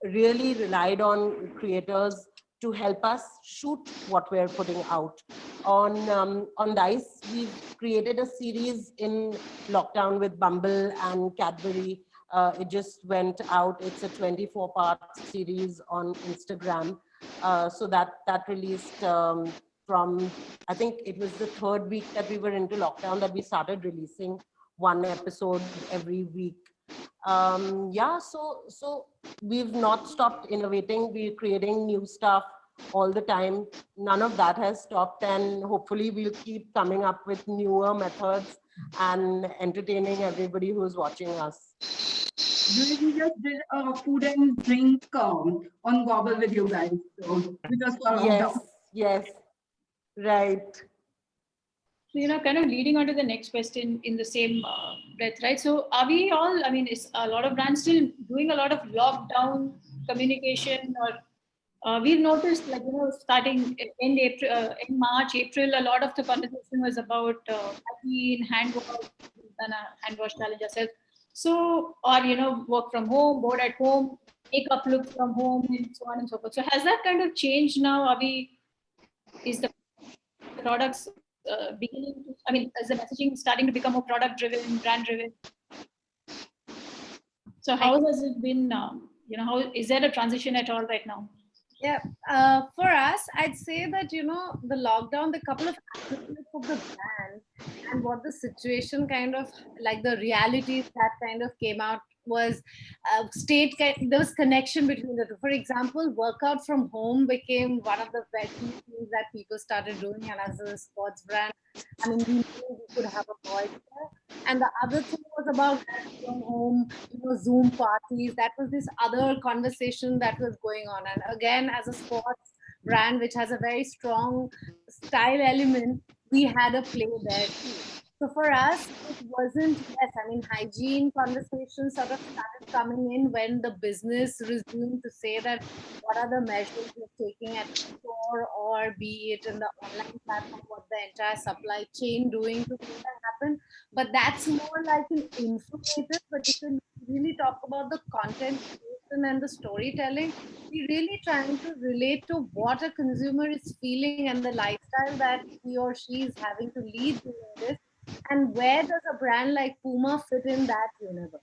really relied on creators to help us shoot what we're putting out. On Dice, we've created a series in lockdown with Bumble and Cadbury. It just went out. It's a 24-part series on Instagram. So that released from, I think it was the 3rd week that we were into lockdown that we started releasing 1 episode every week. Yeah, so we've not stopped innovating. We're creating new stuff all the time. None of that has stopped, and hopefully we'll keep coming up with newer methods and entertaining everybody who's watching us. We just did a food and drink on Gobble with you guys. So we just for lockdown. Yes, right. So, kind of leading on to the next question in the same breath, right? So are we all, I mean, is a lot of brands still doing a lot of lockdown communication, or we've noticed, like, starting in March, April, a lot of the conversation was about hygiene, hand wash, and a hand wash challenge ourselves. So, or, work from home, board at home, makeup looks from home, and so on and so forth. So has that kind of changed now? Is the products beginning to, I mean, is the messaging starting to become more product driven, brand driven? So how has it been, how is there a transition at all right now? Yeah, for us, I'd say that, the lockdown, the couple of aspects of the brand and what the situation kind of, like the realities that kind of came out was there was connection between the two. For example, workout from home became one of the very things that people started doing, and as a sports brand, I mean, we knew we could have a voice there. And the other thing was about from home, Zoom parties. That was this other conversation that was going on. And again, as a sports brand, which has a very strong style element, we had a play there too. So for us, it wasn't, yes, I mean, hygiene conversations sort of started coming in when the business resumed to say that what are the measures you're taking at the store, or be it in the online platform, what the entire supply chain doing to make that happen. But that's more like an informative, but if you really talk about the content creation and the storytelling, we're really trying to relate to what a consumer is feeling and the lifestyle that he or she is having to lead during this. And where does a brand like Puma fit in that universe?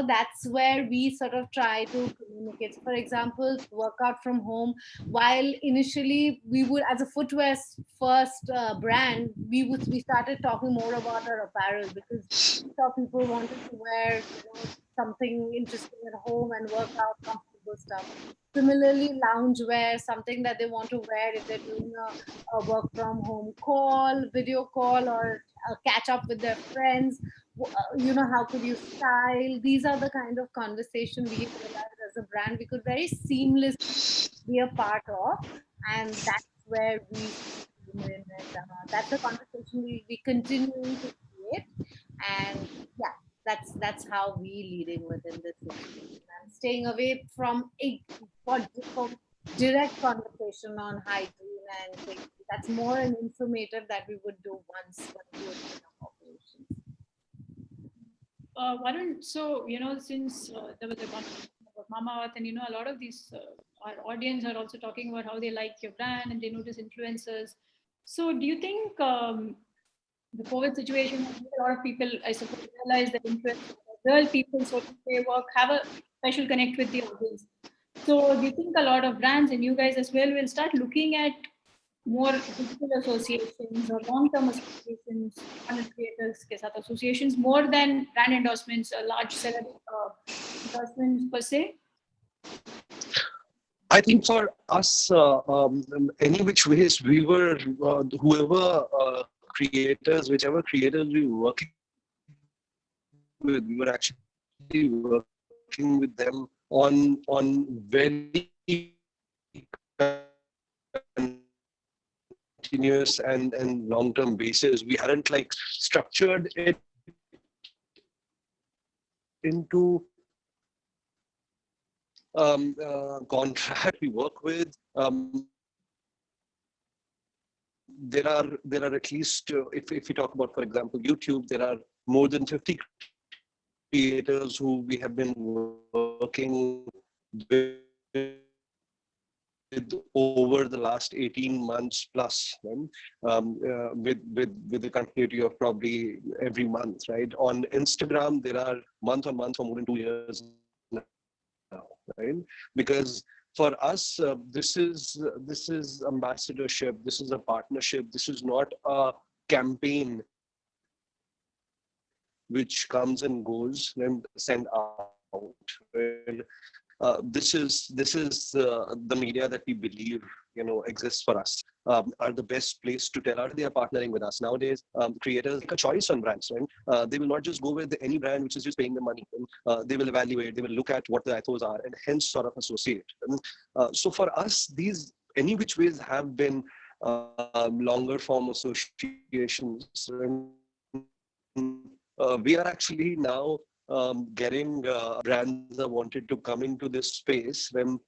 That's where we sort of try to communicate. For example, workout from home, while initially we would, as a footwear first brand, we started talking more about our apparel because we saw people wanted to wear something interesting at home and work out comfortable stuff. Similarly, loungewear, something that they want to wear if they're doing a work from home call, video call, or catch up with their friends. How could you style? These are the kind of conversation we realized as a brand we could very seamlessly be a part of, and that's where we that's a conversation we continuing to create, and yeah, that's how we leading within this situation and staying away from from direct conversation on hygiene and things. That's more an informative that we would do once when we would in our operations. Since there was a conversation about Mama Earth, and a lot of these our audience are also talking about how they like your brand and they notice influencers. So do you think the COVID situation, a lot of people, I suppose, realize that influencers are real people, so to say, have a special connect with the audience. So do you think a lot of brands, and you guys as well, will start looking at more digital associations or long-term associations, content creators ke saath associations, more than brand endorsements, large celebrity endorsements per se? I think for us, any which ways, we were, whoever creators, whichever creators we were working with, we were actually working with them on very continuous and long-term basis. We hadn't like structured it into contract we work with. There are at least, if we talk about, for example, YouTube, there are more than 50 creators who we have been working with over the last 18 months plus, with the continuity of probably every month, right? On Instagram, there are month on month for more than 2 years now, right? Because for us, this is ambassadorship, this is a partnership, this is not a campaign which comes and goes and sent out. This is the media that we believe exists for us, are the best place to tell out they are partnering with us. Nowadays, creators make a choice on brands, right? They will not just go with any brand which is just paying them money. They will evaluate, they will look at what the ethos are and hence sort of associate. So for us, these any which ways have been longer form associations. We are actually now getting brands that wanted to come into this space. When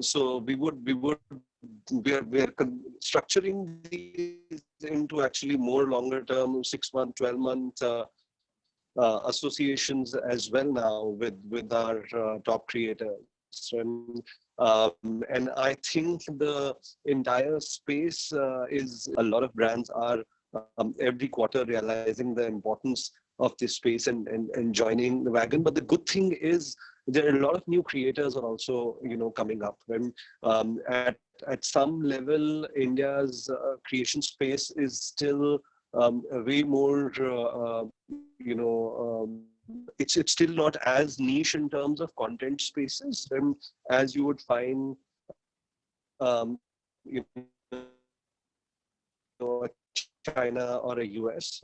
so we are structuring these into actually more longer term, 6-month, 12-month associations as well now with our top creators. And I think the entire space is a lot of brands are every quarter realizing the importance of this space and joining the wagon. But the good thing is there are a lot of new creators are also coming up. When at some level, India's creation space is still way more it's still not as niche in terms of content spaces as you would find China or a US.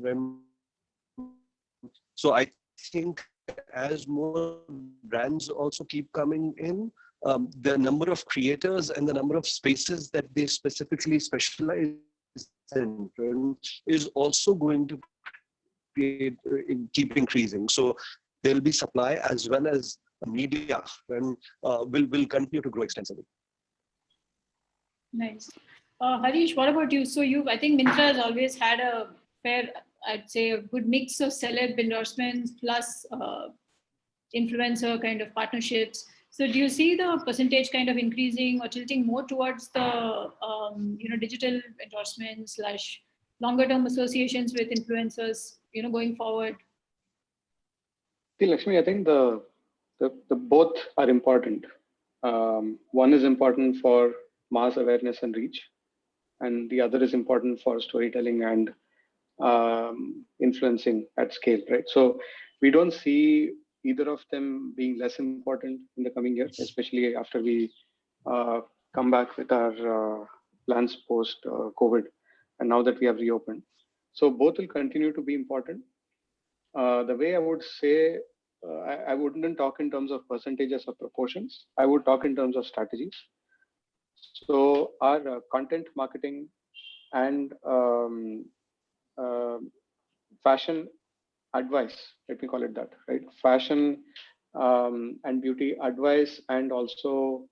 So I think as more brands also keep coming in, the number of creators and the number of spaces that they specifically specialize in is also going to keep increasing. So there will be supply as well as media and will continue to grow extensively. Nice. Harish, what about you? So I think Myntra has always had a fair, I'd say, a good mix of celeb endorsements plus influencer kind of partnerships. So do you see the percentage kind of increasing or tilting more towards the digital endorsements / longer term associations with influencers going forward? See, Lakshmi, I think the both are important. One is important for mass awareness and reach, and the other is important for storytelling and influencing at scale, right? So we don't see either of them being less important in the coming years, especially after we come back with our plans post COVID, and now that we have reopened. So both will continue to be important. The way I would say, I wouldn't talk in terms of percentages or proportions. I would talk in terms of strategies. So our content marketing and fashion advice, let me call it that, right? Fashion and beauty advice and also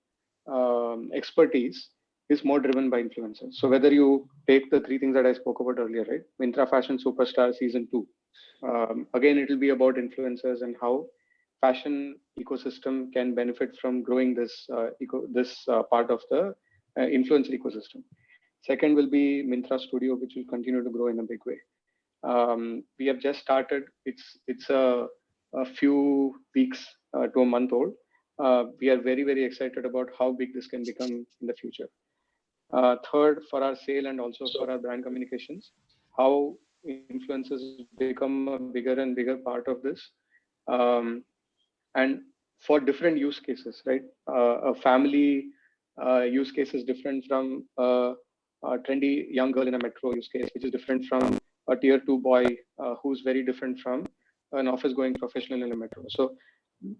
expertise is more driven by influencers. So whether you take the three things that I spoke about earlier, right? Myntra Fashion Superstar Season 2. Again, it will be about influencers and how fashion ecosystem can benefit from growing this part of the influencer ecosystem. Second will be Myntra Studio, which will continue to grow in a big way. We have just started. It's a few weeks to a month old. We are very, very excited about how big this can become in the future. Third, for our sale and also for our brand communications, how influencers become a bigger and bigger part of this. And for different use cases, right? A family use case is different from a trendy young girl in a metro use case, which is different from a tier 2 boy who's very different from an office going professional in a metro. So,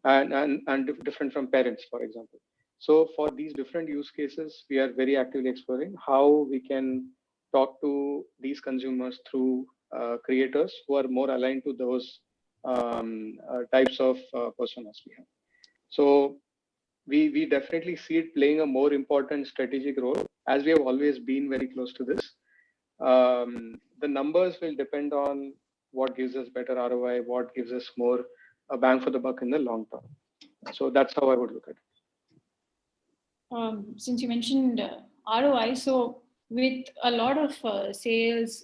and different from parents, for example. So for these different use cases, we are very actively exploring how we can talk to these consumers through creators who are more aligned to those types of personas we have. So we definitely see it playing a more important strategic role, as we have always been very close to this. The numbers will depend on what gives us better ROI, what gives us more bang for the buck in the long term. So that's how I would look at it. since you mentioned ROI, so with a lot of sales,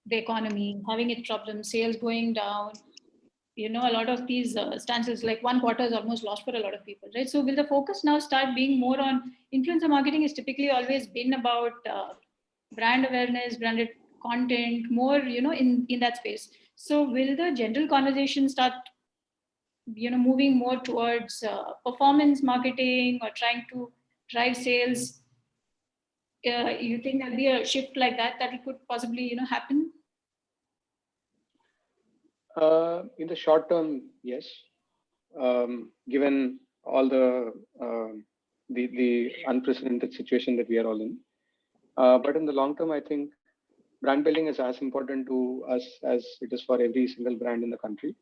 the economy having its problems, sales going down, a lot of these stances, like one quarter is almost lost for a lot of people, right? So will the focus now start being more on influencer marketing? Is typically always been about brand awareness, branded content, more, in that space. So will the general conversation start, moving more towards performance marketing or trying to drive sales? You think there'll be a shift like that could possibly, happen? In the short term, yes. Given all the unprecedented situation that we are all in, but in the long term, I think brand building is as important to us as it is for every single brand in the country.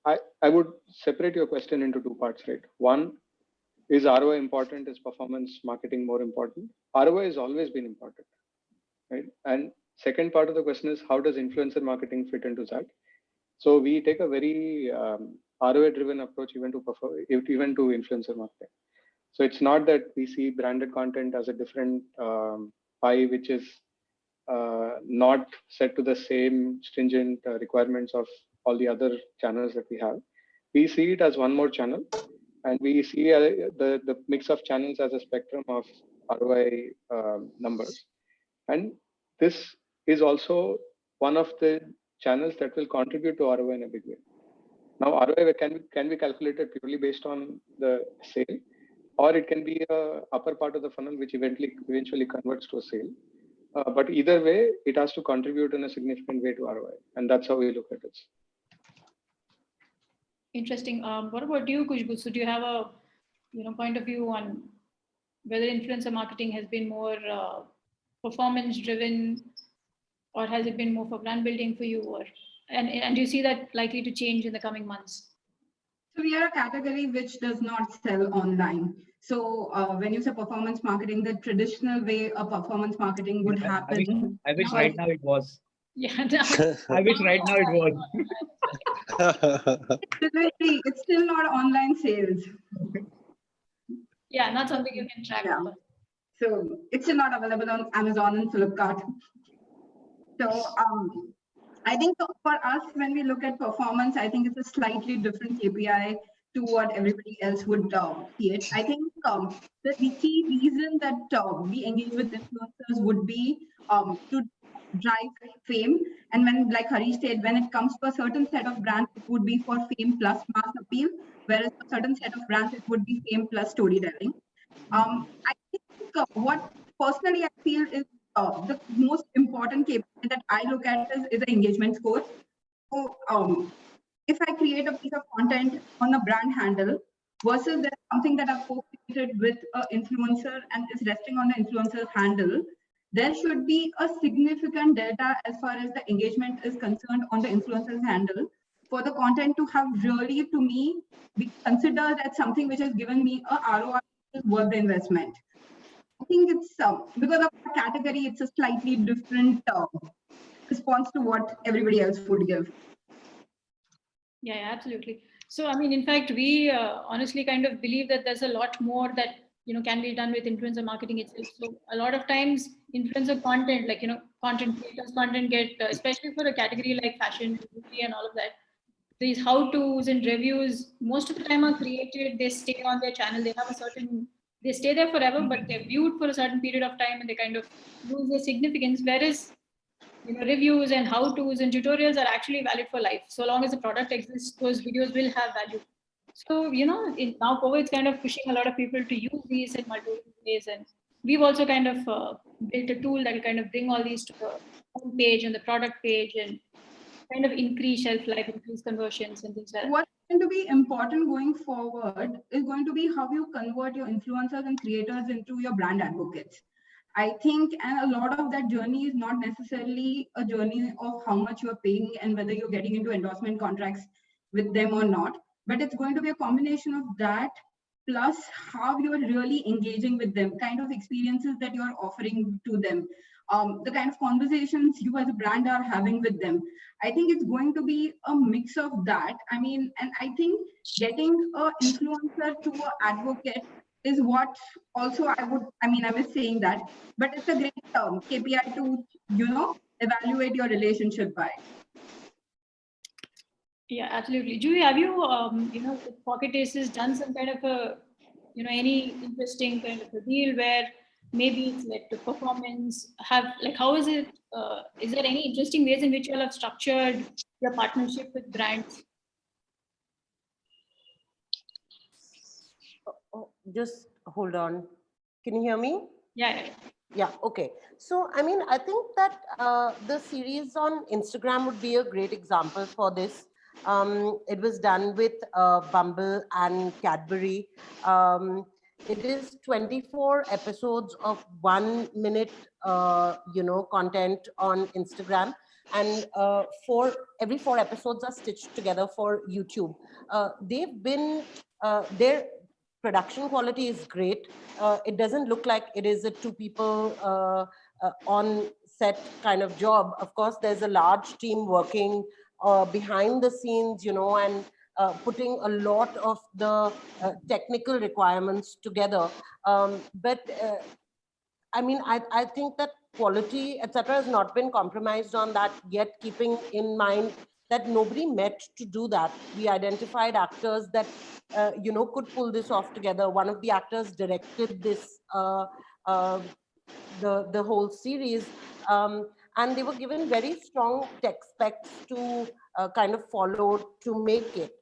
I would separate your question into two parts, right? One, is ROI important? Is performance marketing more important? ROI has always been important, right? And second part of the question is, how does influencer marketing fit into that? So we take a very ROI-driven approach even to influencer marketing. So it's not that we see branded content as a different pie, which is not set to the same stringent requirements of all the other channels that we have. We see it as one more channel, and we see the mix of channels as a spectrum of ROI numbers. And this is also one of the channels that will contribute to ROI in a big way. Now, ROI can be calculated purely based on the sale, or it can be a upper part of the funnel, which eventually converts to a sale. But either way, it has to contribute in a significant way to ROI, and that's how we look at it. Interesting. What about you, Kushbu? So do you have a point of view on whether influencer marketing has been more performance driven, or has it been more for brand building for you? Or and do you see that likely to change in the coming months? So we are a category which does not sell online. So when you say performance marketing, the traditional way of performance marketing would happen. I wish right now it was. Yeah, I wish right now it was. It's still not online sales. Yeah, not something you can track. Yeah. So it's still not available on Amazon and Flipkart. So I think for us, when we look at performance, I think it's a slightly different KPI to what everybody else would see it. I think the key reason that we engage with influencers would be to drive fame. And when, like Harish said, when it comes to a certain set of brands, it would be for fame plus mass appeal, whereas a certain set of brands, it would be fame plus storytelling. I think what personally I feel is the most important KPI that I look at is the engagement score. So if I create a piece of content on a brand handle versus there's something that I've co-created with an influencer and is resting on the influencer's handle, there should be a significant delta as far as the engagement is concerned on the influencer's handle for the content to have really, to me, be considered as something which has given me a ROI worth the investment. I think it's because of the category, it's a slightly different response to what everybody else would give. Yeah, absolutely. So, I mean, in fact, we honestly kind of believe that there's a lot more that can be done with influencer marketing itself. So a lot of times influencer content, like, content creators content get, especially for a category like fashion, beauty and all of that, these how-tos and reviews, most of the time are created, they stay on their channel, they stay there forever, but they're viewed for a certain period of time and they kind of lose their significance. Whereas, reviews and how-tos and tutorials are actually valid for life. So long as the product exists, those videos will have value. So, now COVID is kind of pushing a lot of people to use these in multiple ways. And we've also kind of built a tool that will kind of bring all these to the home page and the product page and kind of increase shelf life, increase conversions and things like that. What's going to be important going forward is going to be how you convert your influencers and creators into your brand advocates. I think, and a lot of that journey is not necessarily a journey of how much you're paying and whether you're getting into endorsement contracts with them or not, but it's going to be a combination of that plus how you're really engaging with them, kind of experiences that you're offering to them. the kind of conversations you as a brand are having with them. I think it's going to be a mix of that. I mean, and I think getting an influencer to an advocate is what also I was saying that, but it's a great KPI to, evaluate your relationship by. Yeah, absolutely. Julie, have you, with Pocket Aces done some kind of a, any interesting kind of a deal where maybe it's led to performance? How is it? Is there any interesting ways in which you all have structured your partnership with brands? Just hold on. Can you hear me? Yeah. Yeah, okay. So, I mean, I think that the series on Instagram would be a great example for this. It was done with Bumble and Cadbury. It is 24 episodes of 1 minute, content on Instagram. And every 4 episodes are stitched together for YouTube. They've been, their production quality is great. It doesn't look like it is a 2 people on set kind of job. Of course, there's a large team working behind the scenes, and putting a lot of the technical requirements together. But I mean, I think that quality, etc., has not been compromised on that yet, keeping in mind that nobody met to do that. We identified actors that, could pull this off together. One of the actors directed this, the whole series, and they were given very strong tech specs to kind of follow to make it.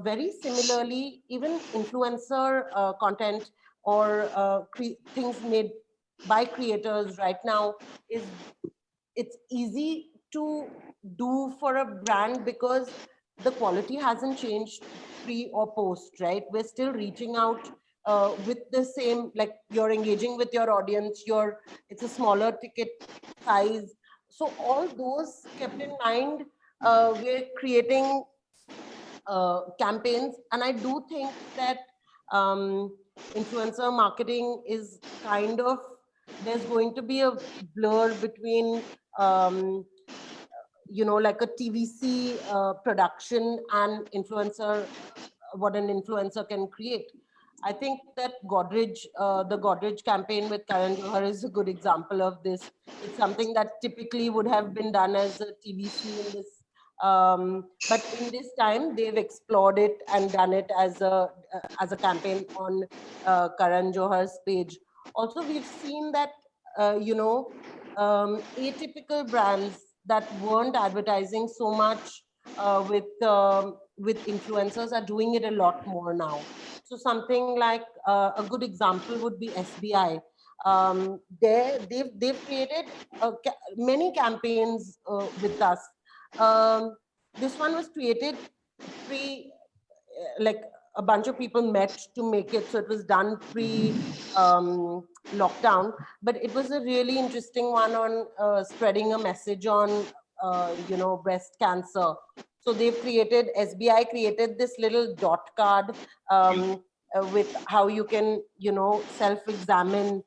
Very similarly, even influencer content or things made by creators right now it's easy to do for a brand because the quality hasn't changed pre or post, right? We're still reaching out with the same, like you're engaging with your audience, it's a smaller ticket size. So all those kept in mind, we're creating campaigns. And I do think that influencer marketing is kind of, there's going to be a blur between like a TVC production and influencer, what an influencer can create. I think that Godrej, the Godrej campaign with Karan Johar is a good example of this. It's something that typically would have been done as a TVC in this, but in this time they've explored it and done it as a campaign on Karan Johar's page. Also, we've seen that atypical brands that weren't advertising so much with influencers are doing it a lot more now. So something like a good example would be SBI. They've created many campaigns with us. This one was created like a bunch of people met to make it, so it was done pre lockdown, but it was a really interesting one on spreading a message on breast cancer. So they've created, SBI created this little dot card with how you can self-examine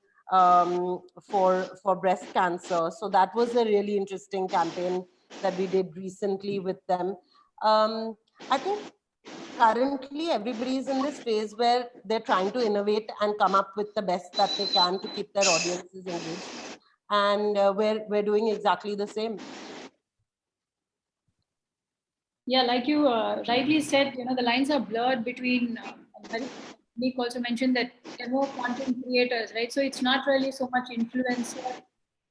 for breast cancer. So that was a really interesting campaign that we did recently with them. I think currently everybody is in this phase where they're trying to innovate and come up with the best that they can to keep their audiences engaged. And we're doing exactly the same. Yeah, like you rightly said, the lines are blurred between, Nick also mentioned that there are more content creators, right? So it's not really so much influencer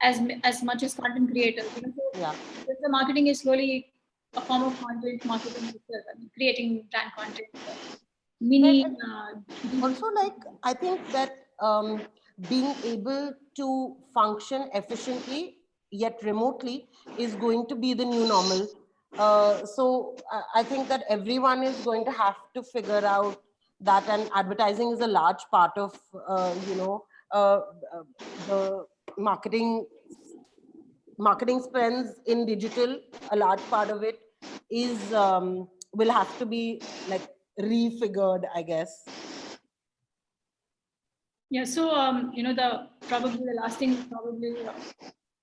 as much as content creators. Yeah. The marketing is slowly a form of content marketing itself. I mean, creating brand content. Also, like, I think that being able to function efficiently yet remotely is going to be the new normal. So I think that everyone is going to have to figure out that, and advertising is a large part of the marketing spends in digital. A large part of it is will have to be like refigured, I guess. Yeah, so probably the last thing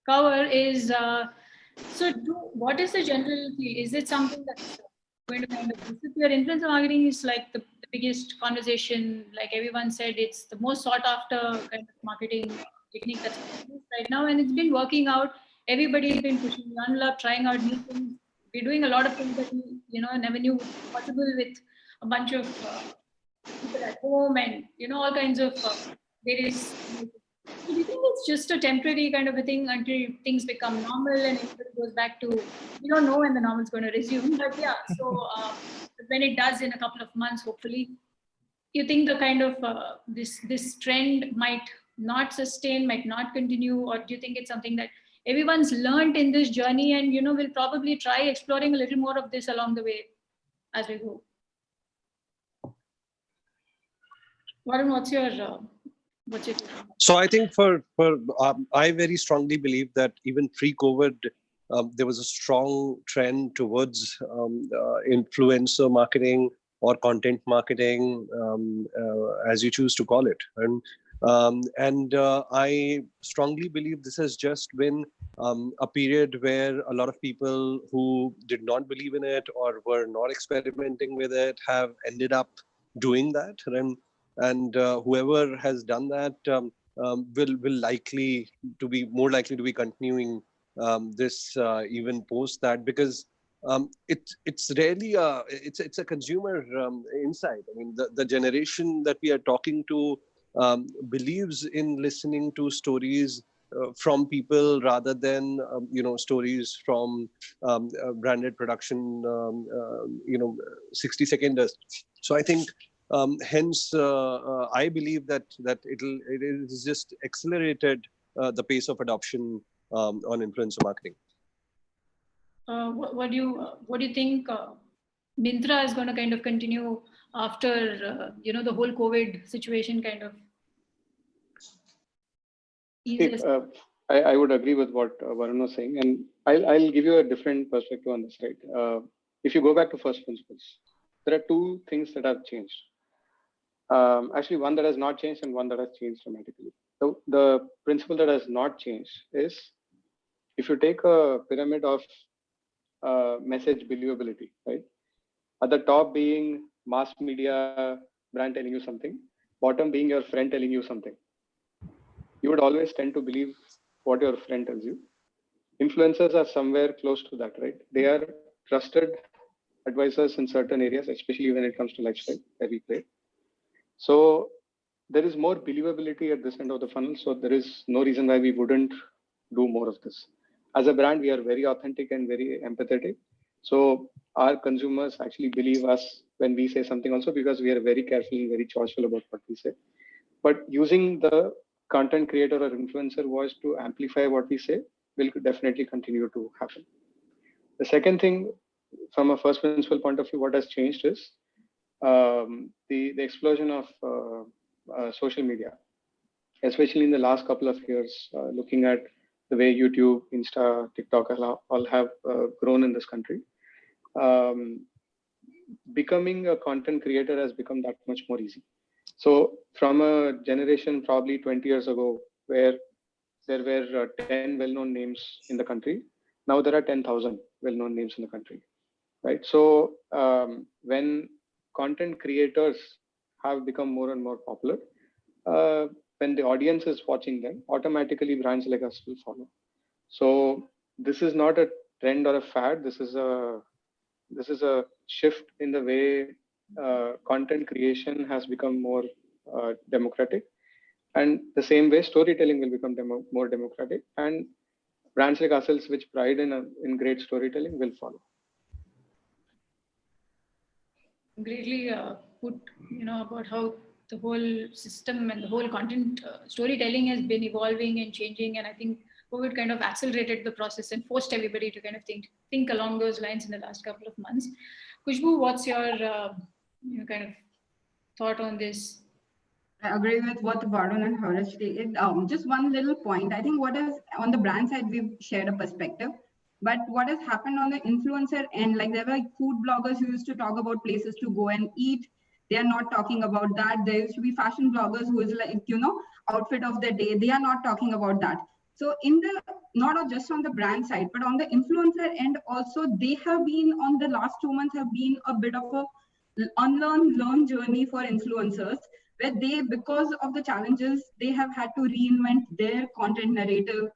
cover is, what is the general feel? Is it something that's going to kind of disappear? Influencer marketing is like the biggest conversation. Like everyone said, it's the most sought after kind of marketing technique that's right now, and it's been working out. Everybody's been pushing the envelope, trying out new things. We're doing a lot of things that we, never knew possible with a bunch of people at home and, all kinds of various. Do you think it's just a temporary kind of a thing until things become normal and it goes back to, we don't know when the normal is going to resume, but yeah, so when it does in a couple of months, hopefully, you think the kind of this trend might not sustain, might not continue, or do you think it's something that everyone's learned in this journey and, we'll probably try exploring a little more of this along the way as we go? Varun, what's your So I think I very strongly believe that even pre-COVID, there was a strong trend towards influencer marketing or content marketing, as you choose to call it. And I strongly believe this has just been a period where a lot of people who did not believe in it or were not experimenting with it have ended up doing that. And whoever has done that will likely to be more likely to be continuing this even post that, because it's really it's a consumer insight. I mean, the generation that we are talking to believes in listening to stories from people rather than stories from branded production 60-seconders. So I think hence I believe that it is just accelerated the pace of adoption on influencer marketing. What do you think Myntra is going to kind of continue after the whole COVID situation kind of? I would agree with what Varun was saying, and I'll give you a different perspective on this. Right, if you go back to first principles, there are two things that have changed. Actually, one that has not changed and one that has changed dramatically. So the principle that has not changed is, if you take a pyramid of message believability, right? At the top being mass media brand telling you something, bottom being your friend telling you something. You would always tend to believe what your friend tells you. Influencers are somewhere close to that, right? They are trusted advisors in certain areas, especially when it comes to lifestyle, where we play. So there is more believability at this end of the funnel. So there is no reason why we wouldn't do more of this. As a brand, we are very authentic and very empathetic. So our consumers actually believe us when we say something also, because we are very careful and very choiceful about what we say. But using the content creator or influencer voice to amplify what we say will definitely continue to happen. The second thing, from a first principle point of view, what has changed is the explosion of social media, especially in the last couple of years, looking at the way YouTube, Insta, TikTok all have grown in this country. Becoming a content creator has become that much more easy. So from a generation probably 20 years ago, where there were 10 well-known names in the country, now there are 10,000 well-known names in the country, right? So when content creators have become more and more popular, when the audience is watching them, automatically brands like us will follow. So this is not a trend or a fad. This is a shift in the way content creation has become more democratic, and the same way storytelling will become more democratic, and brands like ourselves, which pride in great storytelling, will follow. Greatly put, about how the whole system and the whole content storytelling has been evolving and changing, and I think COVID kind of accelerated the process and forced everybody to kind of think along those lines in the last couple of months. Khushbu, what's your kind of thought on this? I agree with what Varun and Harish stated. Just one little point. I think what is on the brand side, we've shared a perspective. But what has happened on the influencer end, like there were food bloggers who used to talk about places to go and eat. They are not talking about that. There used to be fashion bloggers who is like, outfit of the day. They are not talking about that. So in the, not just on the brand side, but on the influencer end also, they have been on the last 2 months have been a bit of a unlearn, learn journey for influencers, where they, because of the challenges, they have had to reinvent their content narrative,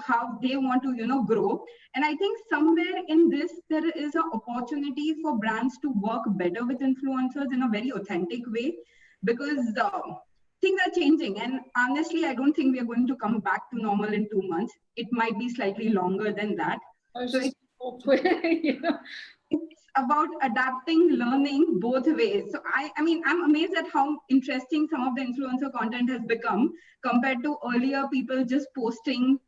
how they want to, grow. And I think somewhere in this, there is an opportunity for brands to work better with influencers in a very authentic way, because things are changing. And honestly, I don't think we are going to come back to normal in 2 months. It might be slightly longer than that. So it's about adapting, learning both ways. So I mean, I'm amazed at how interesting some of the influencer content has become compared to earlier people just posting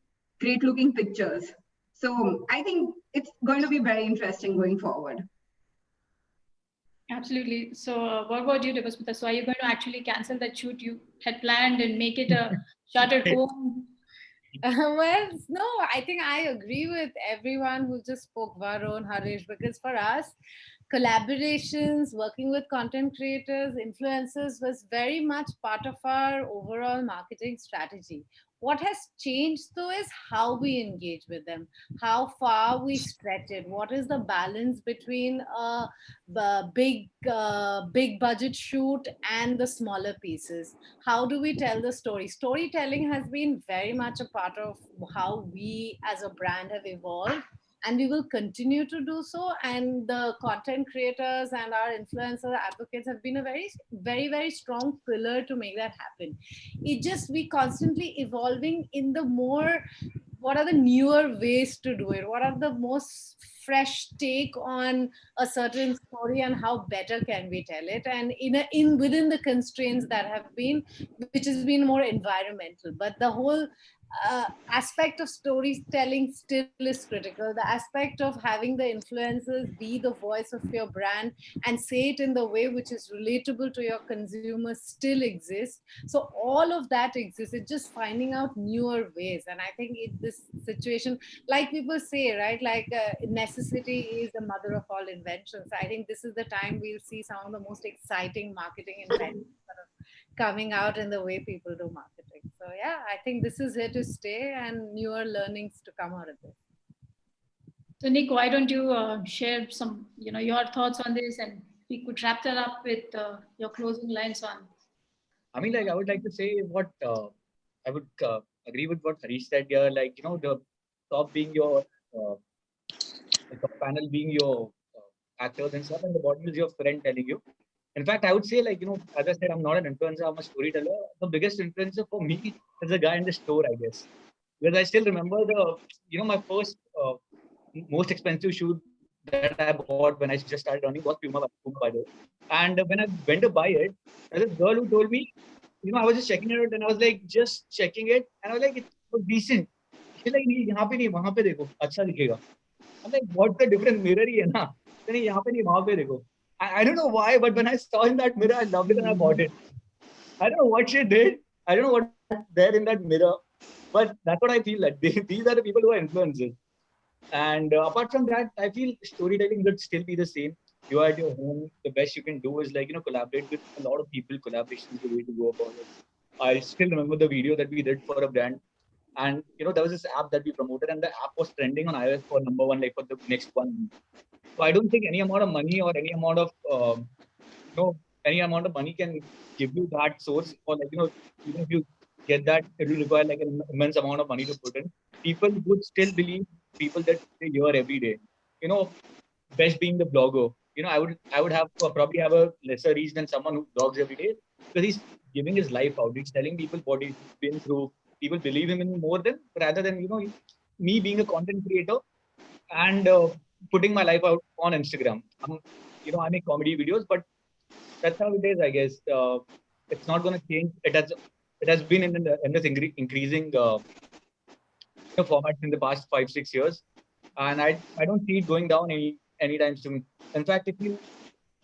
great looking pictures. So I think it's going to be very interesting going forward. Absolutely. So what about you, Devasmita? So are you going to actually cancel that shoot you had planned and make it a shot at home? Well, no, I think I agree with everyone who just spoke, Varun, Harish, because for us, collaborations, working with content creators, influencers was very much part of our overall marketing strategy. What has changed though is how we engage with them, how far we stretch it, what is the balance between the big budget shoot and the smaller pieces. How do we tell the story? Storytelling has been very much a part of how we as a brand have evolved, and we will continue to do so. And the content creators and our influencer advocates have been a very strong pillar to make that happen. It just, we constantly evolving in the more, what are the newer ways to do it, what are the most fresh take on a certain story, and how better can we tell it, and in within the constraints that have been, which has been more environmental. But the whole aspect of storytelling still is critical. The aspect of having the influencers be the voice of your brand and say it in the way which is relatable to your consumers still exists. So all of that exists. It's just finding out newer ways. And I think in this situation, like people say, right, like necessity is the mother of all inventions. I think this is the time we'll see some of the most exciting marketing inventions coming out in the way people do marketing. So yeah, I think this is here to stay, and newer learnings to come out of this. So Nick, why don't you share some, your thoughts on this, and we could wrap that up with your closing lines on. I mean, like, I would like to say what I would agree with what Harish said here. Like, the top being your the top panel being your actors and stuff, and the bottom is your friend telling you. In fact, I would say, like, as I said, I'm not an influencer, I'm a storyteller. The biggest influencer for me is the guy in the store, I guess. Because I still remember my first most expensive shoe that I bought when I just started earning was Puma, by the way. And when I went to buy it, there's this girl who told me, I was just checking it out, and I was like, just checking it, and I was like, it was decent. She's like, nahi, yahan pe nahi, wahan pe dekho, acha dikhega. I'm like, what's the difference? Mirror hi hai na? Nahi, yahan pe nahi, wahan pe dekho. I don't know why, but when I saw in that mirror, I loved it and I bought it. I don't know what she did. I don't know what's there in that mirror, but that's what I feel like. These are the people who are influencers. And apart from that, I feel storytelling would still be the same. You are at your home. The best you can do is collaborate with a lot of people. Collaboration is the way to go about it. I still remember the video that we did for a brand. And, there was this app that we promoted, and the app was trending on iOS for #1, like for the next 1 week. So I don't think any amount of money or any amount of, any amount of money can give you that source, or even if you get that, it will require like an immense amount of money to put in. People would still believe people that they hear every day. Best being the blogger. I would have probably have a lesser reach than someone who blogs every day, because he's giving his life out. He's telling people what he's been through. People believe him in more than rather than me being a content creator and putting my life out on Instagram. I make comedy videos, but that's how it is, I guess. It's not going to change. It has been in this increasing formats in the past 5-6 years, and I don't see it going down anytime soon. In fact, if you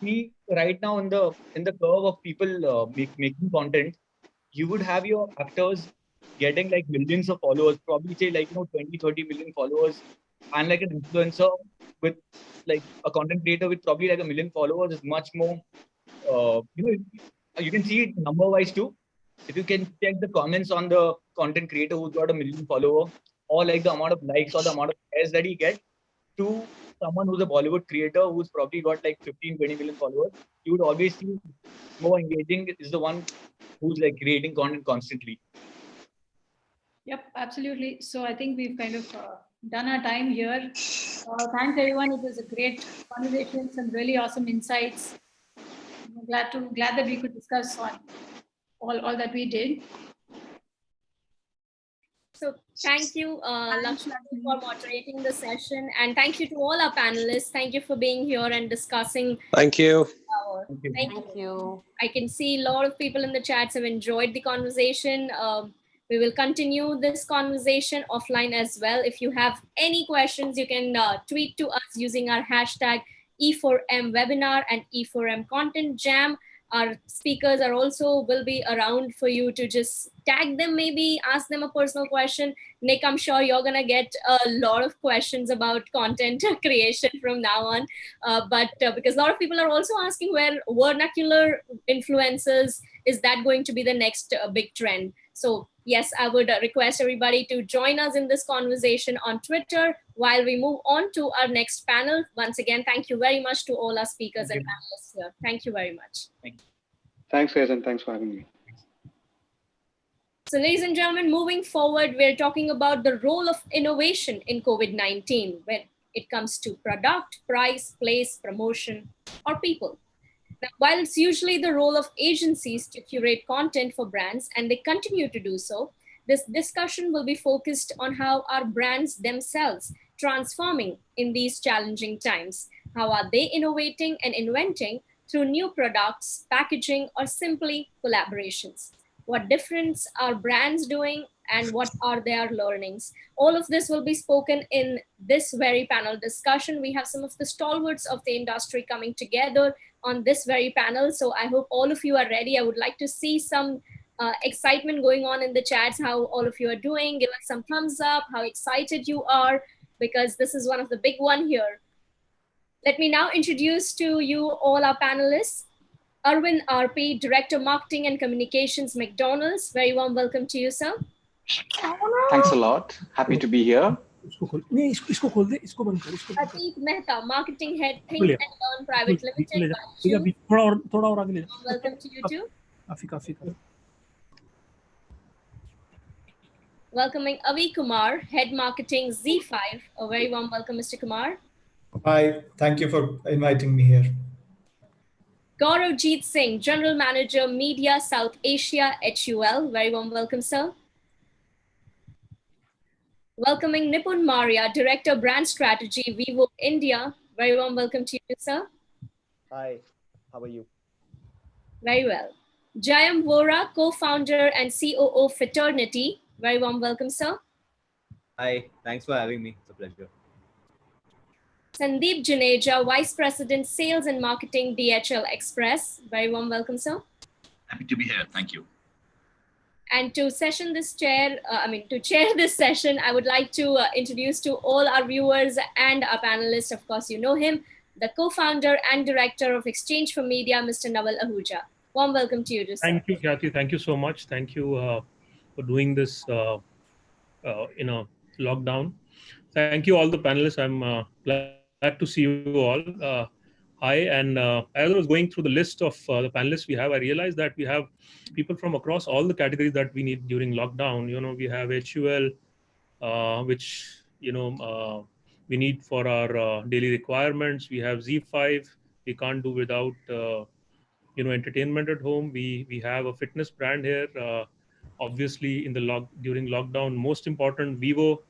see right now in the curve of people making content, you would have your actors getting like millions of followers, probably say 20-30 million followers, and like an influencer with like a content creator with probably like 1 million followers is much more. You can see it number wise too. If you can check the comments on the content creator who's got 1 million followers, or like the amount of likes or the amount of shares that he gets, to someone who's a Bollywood creator who's probably got like 15, 20 million followers, you would always see more engaging is the one who's like creating content constantly. Yep, absolutely. So I think we've kind of done our time here. Thanks everyone. It was a great conversation, some really awesome insights. I'm glad that we could discuss on all that we did. So thank you, Lakshmi, for moderating the session, and thank you to all our panelists. Thank you for being here and discussing. Thank you. Thank you. I can see a lot of people in the chats have enjoyed the conversation. We will continue this conversation offline as well. If you have any questions, you can tweet to us using our hashtag E4M webinar and E4M content jam. Our speakers are also will be around for you to just tag them, maybe ask them a personal question. Nick, I'm sure you're gonna get a lot of questions about content creation from now on. But because a lot of people are also asking where vernacular influencers, is that going to be the next big trend? So yes, I would request everybody to join us in this conversation on Twitter while we move on to our next panel. Once again, thank you very much to all our speakers and panelists here. Thank you very much. Thanks, guys, and thanks for having me. So ladies and gentlemen, moving forward, we're talking about the role of innovation in COVID-19 when it comes to product, price, place, promotion, or people. Now, while it's usually the role of agencies to curate content for brands, and they continue to do so, this discussion will be focused on how are brands themselves transforming in these challenging times. How are they innovating and inventing through new products, packaging, or simply collaborations? What difference are brands doing and what are their learnings? All of this will be spoken in this very panel discussion. We have some of the stalwarts of the industry coming together on this very panel. So I hope all of you are ready. I would like to see some excitement going on in the chats, how all of you are doing. Give us some thumbs up, how excited you are, because this is one of the big one here. Let me now introduce to you all our panelists. Arvind RP, Director Marketing and Communications, McDonald's. Very warm welcome to you, sir. Thanks a lot. Happy to be here. Atik Mehta, Marketing Head, Think and Learn Private Limited. Welcome to you too. Welcoming Avi Kumar, Head Marketing Z5. A very warm welcome, Mr. Kumar. Hi, thank you for inviting me here. Gaurav Jeet Singh, General Manager, Media South Asia, HUL. Very warm welcome, sir. Welcoming Nipun Maria, Director Brand Strategy, Vivo India. Very warm welcome to you, sir. Hi, how are you? Very well. Jayam Vora, Co-Founder and COO Fraternity. Very warm welcome, sir. Hi, thanks for having me. It's a pleasure. Sandeep Juneja, Vice President, Sales and Marketing, DHL Express. Very warm welcome, sir. Happy to be here. Thank you. And to chair this session, I would like to introduce to all our viewers and our panelists, of course, you know him, the co-founder and director of Exchange for Media, Mr. Naval Ahuja. Warm welcome to you, sir. Thank you, Kathy. Thank you so much. Thank you for doing this in a lockdown. Thank you all the panelists. I'm glad to see you all. Hi, and as I was going through the list of the panelists we have, I realized that we have people from across all the categories that we need during lockdown. You know, we have HUL, which, you know, we need for our daily requirements. We have Z5. We can't do without, you know, entertainment at home. We have a fitness brand here. Obviously, during lockdown, most important, Vivo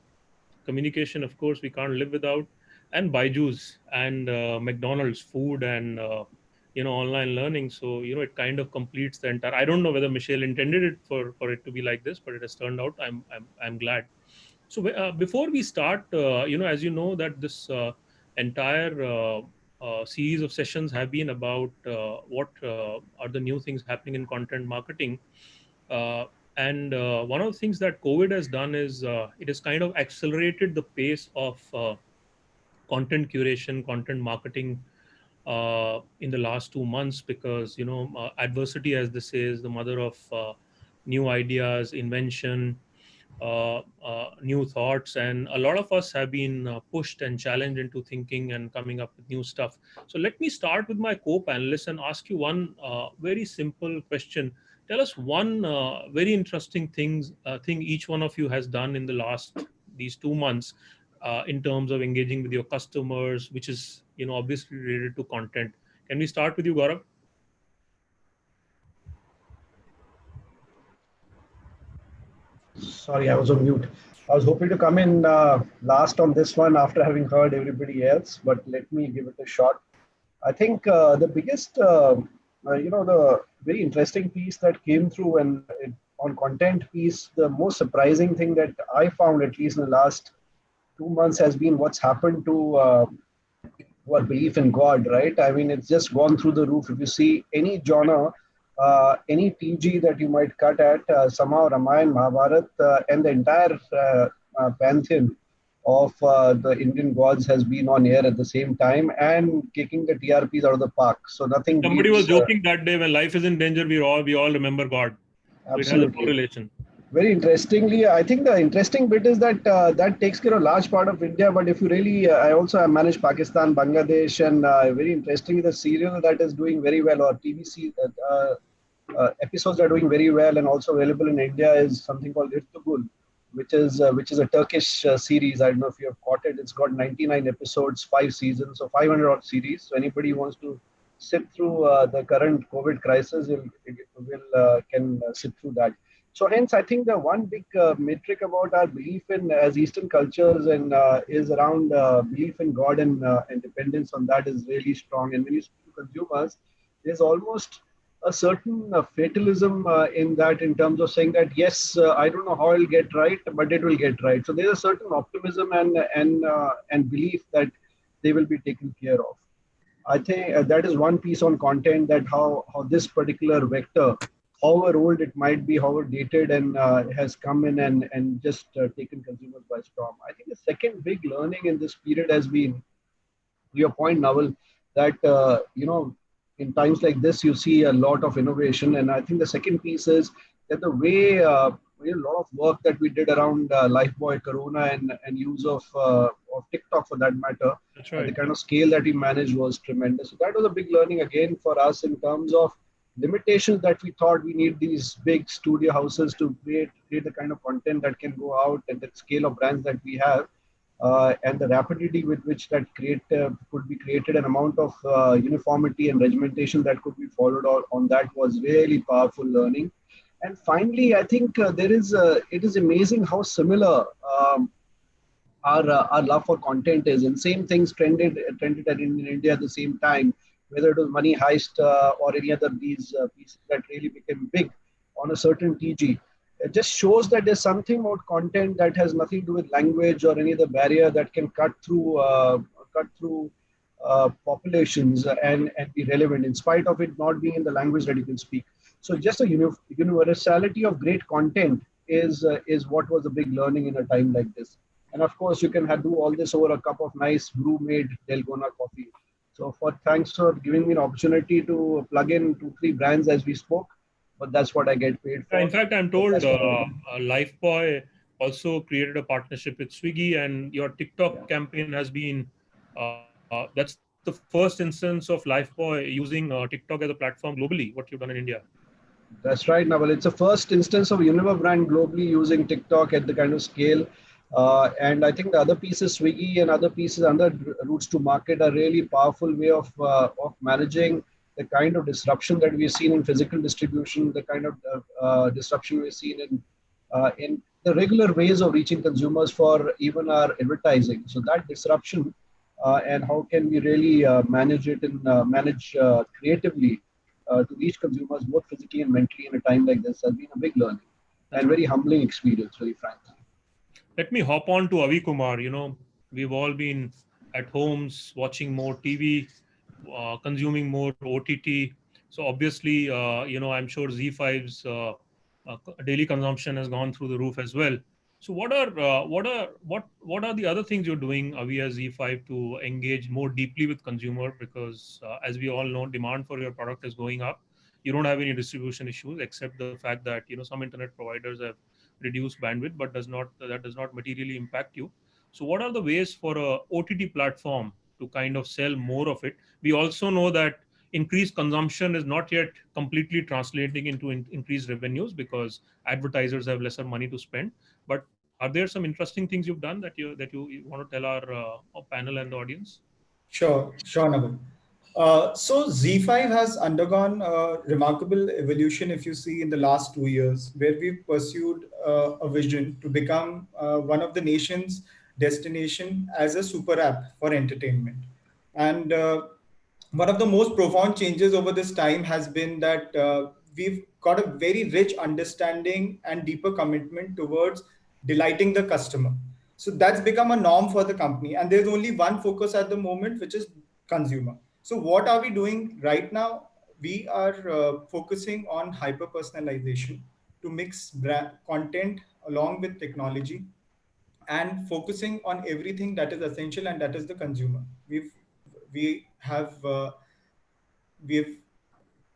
communication, of course, we can't live without, and Byju's and McDonald's food and you know, online learning. So you know, it kind of completes the entire. I don't know whether Michelle intended it for it to be like this, but it has turned out. I'm glad. So before we start, you know, as you know, that this entire series of sessions have been about what are the new things happening in content marketing. And one of the things that COVID has done is it has kind of accelerated the pace of content curation, content marketing in the last 2 months, because, you know, adversity, as they say, is the mother of new ideas, invention, new thoughts, and a lot of us have been pushed and challenged into thinking and coming up with new stuff. So let me start with my co-panelists and ask you one very simple question. Tell us one very interesting thing each one of you has done in the last these 2 months in terms of engaging with your customers, which is obviously related to content. Can we start with you, Gaurav? Sorry, I was on mute. I was hoping to come in last on this one after having heard everybody else, but let me give it a shot. I think the biggest, the very interesting piece that came through and on content piece, the most surprising thing that I found, at least in the last 2 months, has been what's happened to our belief in God, right? I mean, it's just gone through the roof. If you see any genre, any TG that you might cut at, somehow Ramayana, Mahabharat, and the entire pantheon of the Indian gods has been on air at the same time and kicking the TRPs out of the park. So nothing Somebody was beats. joking that day, when life is in danger, we all remember God. So it has a correlation. Very interestingly, I think the interesting bit is that that takes care of a large part of India. But if you really, I also have managed Pakistan, Bangladesh, and very interestingly, the serial that is doing very well, or TVC episodes are doing very well and also available in India, is something called Irtugul, which is a Turkish series. I don't know if you have caught it. It's got 99 episodes, 5 seasons, so 500 odd series. So anybody who wants to sit through the current COVID crisis can sit through that. So hence, I think the one big metric about our belief in as Eastern cultures and is around belief in God and dependence on that is really strong. And when you speak to consumers, there's almost a certain fatalism in that, in terms of saying that, yes, I don't know how it'll get right, but it will get right. So there's a certain optimism and belief that they will be taken care of. I think that is one piece on content, that how this particular vector, however old it might be, however dated, and has come in and just taken consumers by storm. I think the second big learning in this period has been, to your point, Naval, that in times like this, you see a lot of innovation. And I think the second piece is that the way a lot of work that we did around Lifebuoy, Corona, and use of TikTok for that matter, that's right, the kind of scale that we managed was tremendous. So that was a big learning again for us, in terms of limitations that we thought we need these big studio houses to create the kind of content that can go out, and the scale of brands that we have. And the rapidity with which that could be created, an amount of uniformity and regimentation that could be followed on that was really powerful learning. And finally, I think it is amazing how similar our love for content is. And same things trended in India at the same time, whether it was Money Heist or any other these pieces that really became big on a certain TG. It just shows that there's something about content that has nothing to do with language or any other barrier that can cut through populations and be relevant, in spite of it not being in the language that you can speak. So just a universality of great content is what was a big learning in a time like this. And of course, you can do all this over a cup of nice brew-made Dalgona coffee. So thanks for giving me an opportunity to plug in 2-3 brands as we spoke. But that's what I get paid for. In fact, I'm told Lifebuoy also created a partnership with Swiggy, and your TikTok campaign has been, that's the first instance of Lifebuoy using TikTok as a platform globally, what you've done in India. That's right, Naval. It's the first instance of a Unilever brand globally using TikTok at the kind of scale. And I think the other pieces, Swiggy and other pieces, other routes to market, are really powerful way of managing the kind of disruption that we've seen in physical distribution, the kind of disruption we've seen in the regular ways of reaching consumers for even our advertising. So that disruption and how can we really manage it and manage creatively to reach consumers both physically and mentally in a time like this has been a big learning and very humbling experience, very frankly. Let me hop on to Avi Kumar. We've all been at homes watching more TV, consuming more OTT. So obviously, I'm sure Z5's daily consumption has gone through the roof as well. So what are the other things you're doing, Avi, as Z5, to engage more deeply with consumer? Because as we all know, demand for your product is going up. you don't have any distribution issues, except the fact that some internet providers have reduced bandwidth, but that does not materially impact you. So what are the ways for a OTT platform to kind of sell more of it? We also know that increased consumption is not yet completely translating into increased revenues because advertisers have lesser money to spend. But are there some interesting things you've done that you want to tell our panel and the audience? Sure, Naval. So Z5 has undergone a remarkable evolution, if you see, in the last 2 years, where we've pursued a vision to become one of the nation's destination as a super app for entertainment. And one of the most profound changes over this time has been that we've got a very rich understanding and deeper commitment towards delighting the customer. So that's become a norm for the company. And there's only one focus at the moment, which is consumer. So what are we doing right now? We are focusing on hyper personalization to mix brand content along with technology and focusing on everything that is essential, and that is the consumer. We have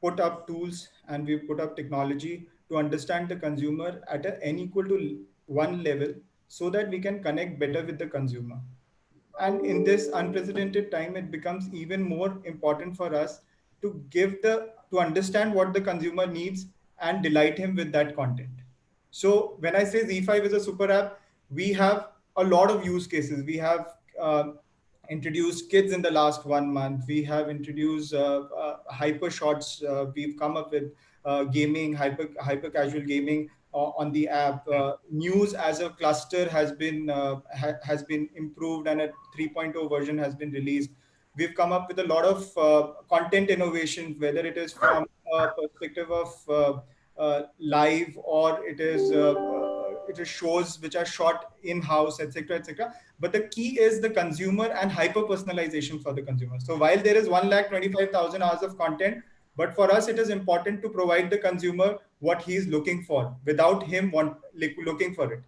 put up tools and we've put up technology to understand the consumer at an n equal to 1 level so that we can connect better with the consumer. And in this unprecedented time, it becomes even more important for us to understand what the consumer needs and delight him with that content. So when I say Z5 is a super app, we have a lot of use cases. We have introduced kids in the last 1 month. We have introduced hyper shots. We've come up with gaming, hyper casual gaming on the app. News as a cluster has been improved, and a 3.0 version has been released. We've come up with a lot of content innovations, whether it is from a perspective of live, or it is shows which are shot in-house, etc., etc. But the key is the consumer and hyper personalization for the consumer. So while there is 125,000 hours of content, but for us it is important to provide the consumer what he is looking for without him looking for it.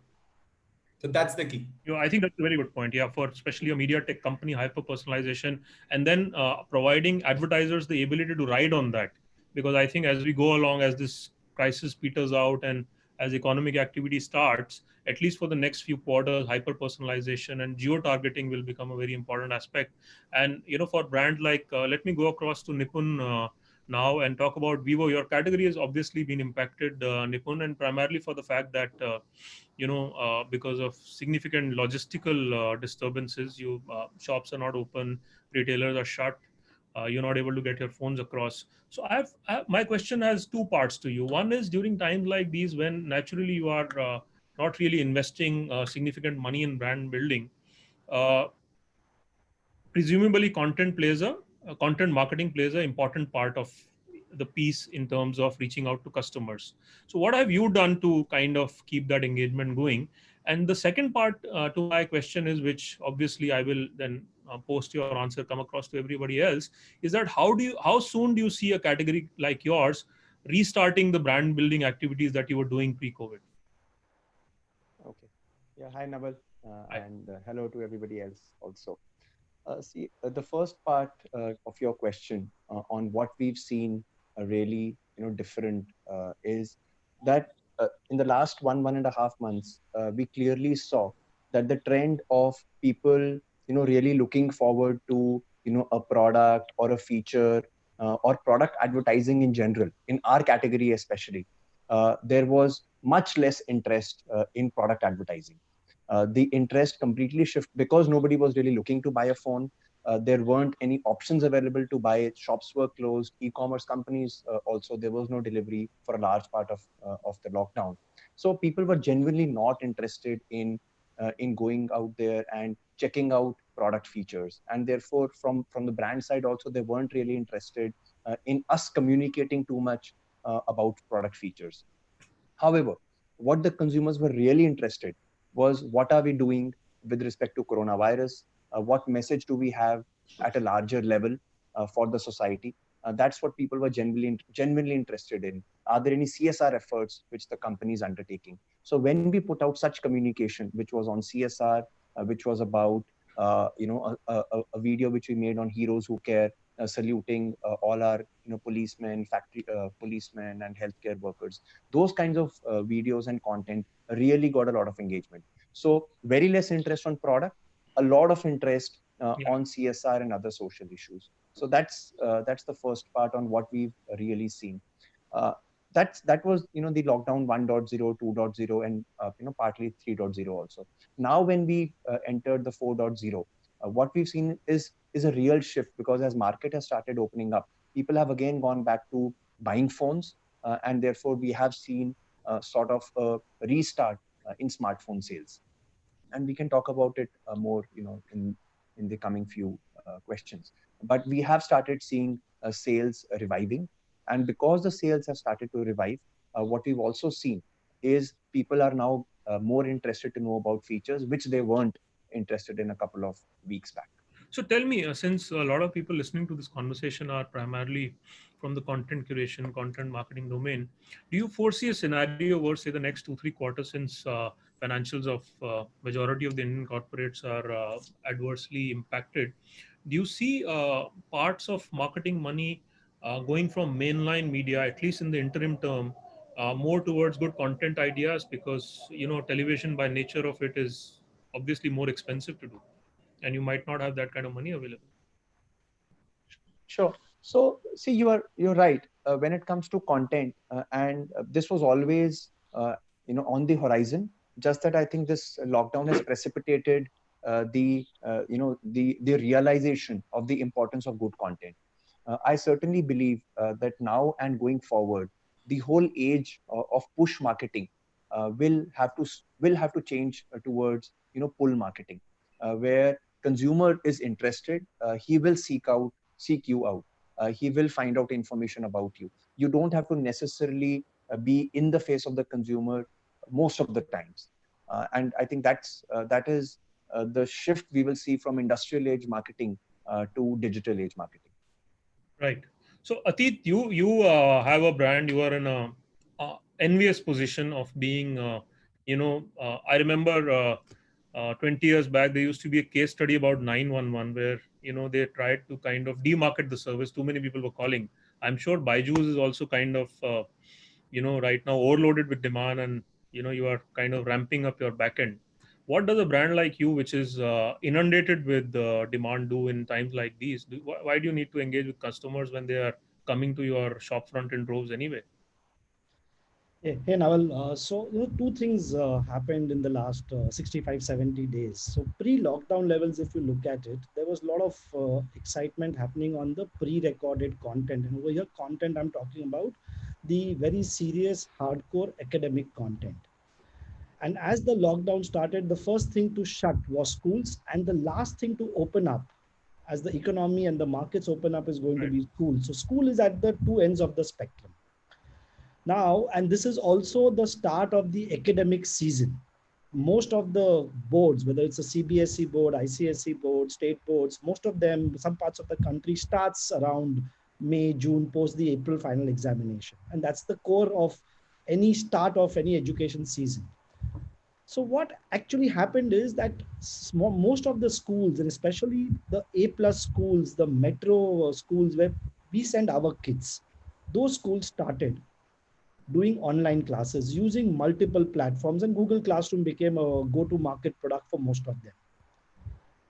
So that's the key. I think that's a very good point. Yeah, for especially a media tech company, hyper personalization, and then providing advertisers the ability to ride on that. Because I think as we go along, as this crisis peters out and as economic activity starts, at least for the next few quarters, hyper personalization and geo targeting will become a very important aspect. And for brand like, let me go across to Nipun now and talk about Vivo. Your category has obviously been impacted, Nipun, and primarily for the fact that because of significant logistical disturbances, shops are not open, retailers are shut, you're not able to get your phones across. So my question has two parts to you. One is, during times like these, when naturally you are not really investing significant money in brand building, uh, presumably content marketing plays an important part of the piece in terms of reaching out to customers. So what have you done to kind of keep that engagement going? And the second part to my question is, which obviously I will then post your answer come across to everybody else, is that how soon do you see a category like yours restarting the brand building activities that you were doing pre-COVID? Okay. Yeah. Hi, Naval. And hello to everybody else also. The first part of your question on what we've seen really different is that in the last 1.5 months, we clearly saw that the trend of people really looking forward to a product or a feature or product advertising in general, in our category especially, there was much less interest in product advertising. The interest completely shift because nobody was really looking to buy a phone. There weren't any options available to buy it. Shops were closed. E-commerce companies also, there was no delivery for a large part of the lockdown. So people were genuinely not interested in going out there and checking out product features. And therefore, from the brand side also, they weren't really interested in us communicating too much about product features. However, what the consumers were really interested was, what are we doing with respect to coronavirus? What message do we have at a larger level for the society? That's what people were genuinely interested in. Are there any CSR efforts which the company is undertaking? So when we put out such communication, which was on CSR, which was about a video which we made on Heroes Who Care, saluting all our policemen, factory policemen, and healthcare workers. Those kinds of videos and content really got a lot of engagement. So very less interest on product, a lot of interest on CSR and other social issues. So that's the first part on what we've really seen. That was the lockdown 1.0, 2.0, and partly 3.0 also. Now when we entered the 4.0, what we've seen is a real shift, because as market has started opening up, people have again gone back to buying phones, and therefore we have seen sort of a restart in smartphone sales. And we can talk about it more in the coming few questions. But we have started seeing sales reviving, and because the sales have started to revive, what we've also seen is people are now more interested to know about features which they weren't interested in a couple of weeks back. So tell me, since a lot of people listening to this conversation are primarily from the content curation, content marketing domain, do you foresee a scenario over, say, the next 2-3 quarters, since financials of majority of the Indian corporates are adversely impacted? Do you see parts of marketing money going from mainline media, at least in the interim term, more towards good content ideas? Because television by nature of it is obviously more expensive to do, and you might not have that kind of money available. Sure. So see, you're right when it comes to content, and this was always on the horizon. Just that I think this lockdown has precipitated the realization of the importance of good content. I certainly believe that now and going forward, the whole age of push marketing will have to change towards pull marketing, where consumer is interested, he will seek you out. He will find out information about you. You don't have to necessarily be in the face of the consumer most of the times. And I think that is the shift we will see from industrial age marketing to digital age marketing. Right. So Atit, you have a brand. You are in a envious position of being, I remember 20 years back, there used to be a case study about 911 where, they tried to kind of demarket the service. Too many people were calling. I'm sure Byju's is also kind of, right now overloaded with demand, and, you are kind of ramping up your backend. What does a brand like you, which is inundated with demand, do in times like these? Why do you need to engage with customers when they are coming to your shop front in droves anyway? Hey Naval, so two things happened in the last 65, 70 days. So pre-lockdown levels, if you look at it, there was a lot of excitement happening on the pre-recorded content. And over here, content, I'm talking about the very serious, hardcore academic content. And as the lockdown started, the first thing to shut was schools, and the last thing to open up as the economy and the markets open up is going to be schools. So school is at the two ends of the spectrum. Now, and this is also the start of the academic season. Most of the boards, whether it's a CBSE board, ICSE board, state boards, most of them, some parts of the country starts around May, June, post the April final examination. And that's the core of any start of any education season. So what actually happened is that most of the schools, and especially the A+ schools, the metro schools where we send our kids, those schools started doing online classes using multiple platforms, and Google Classroom became a go-to market product for most of them.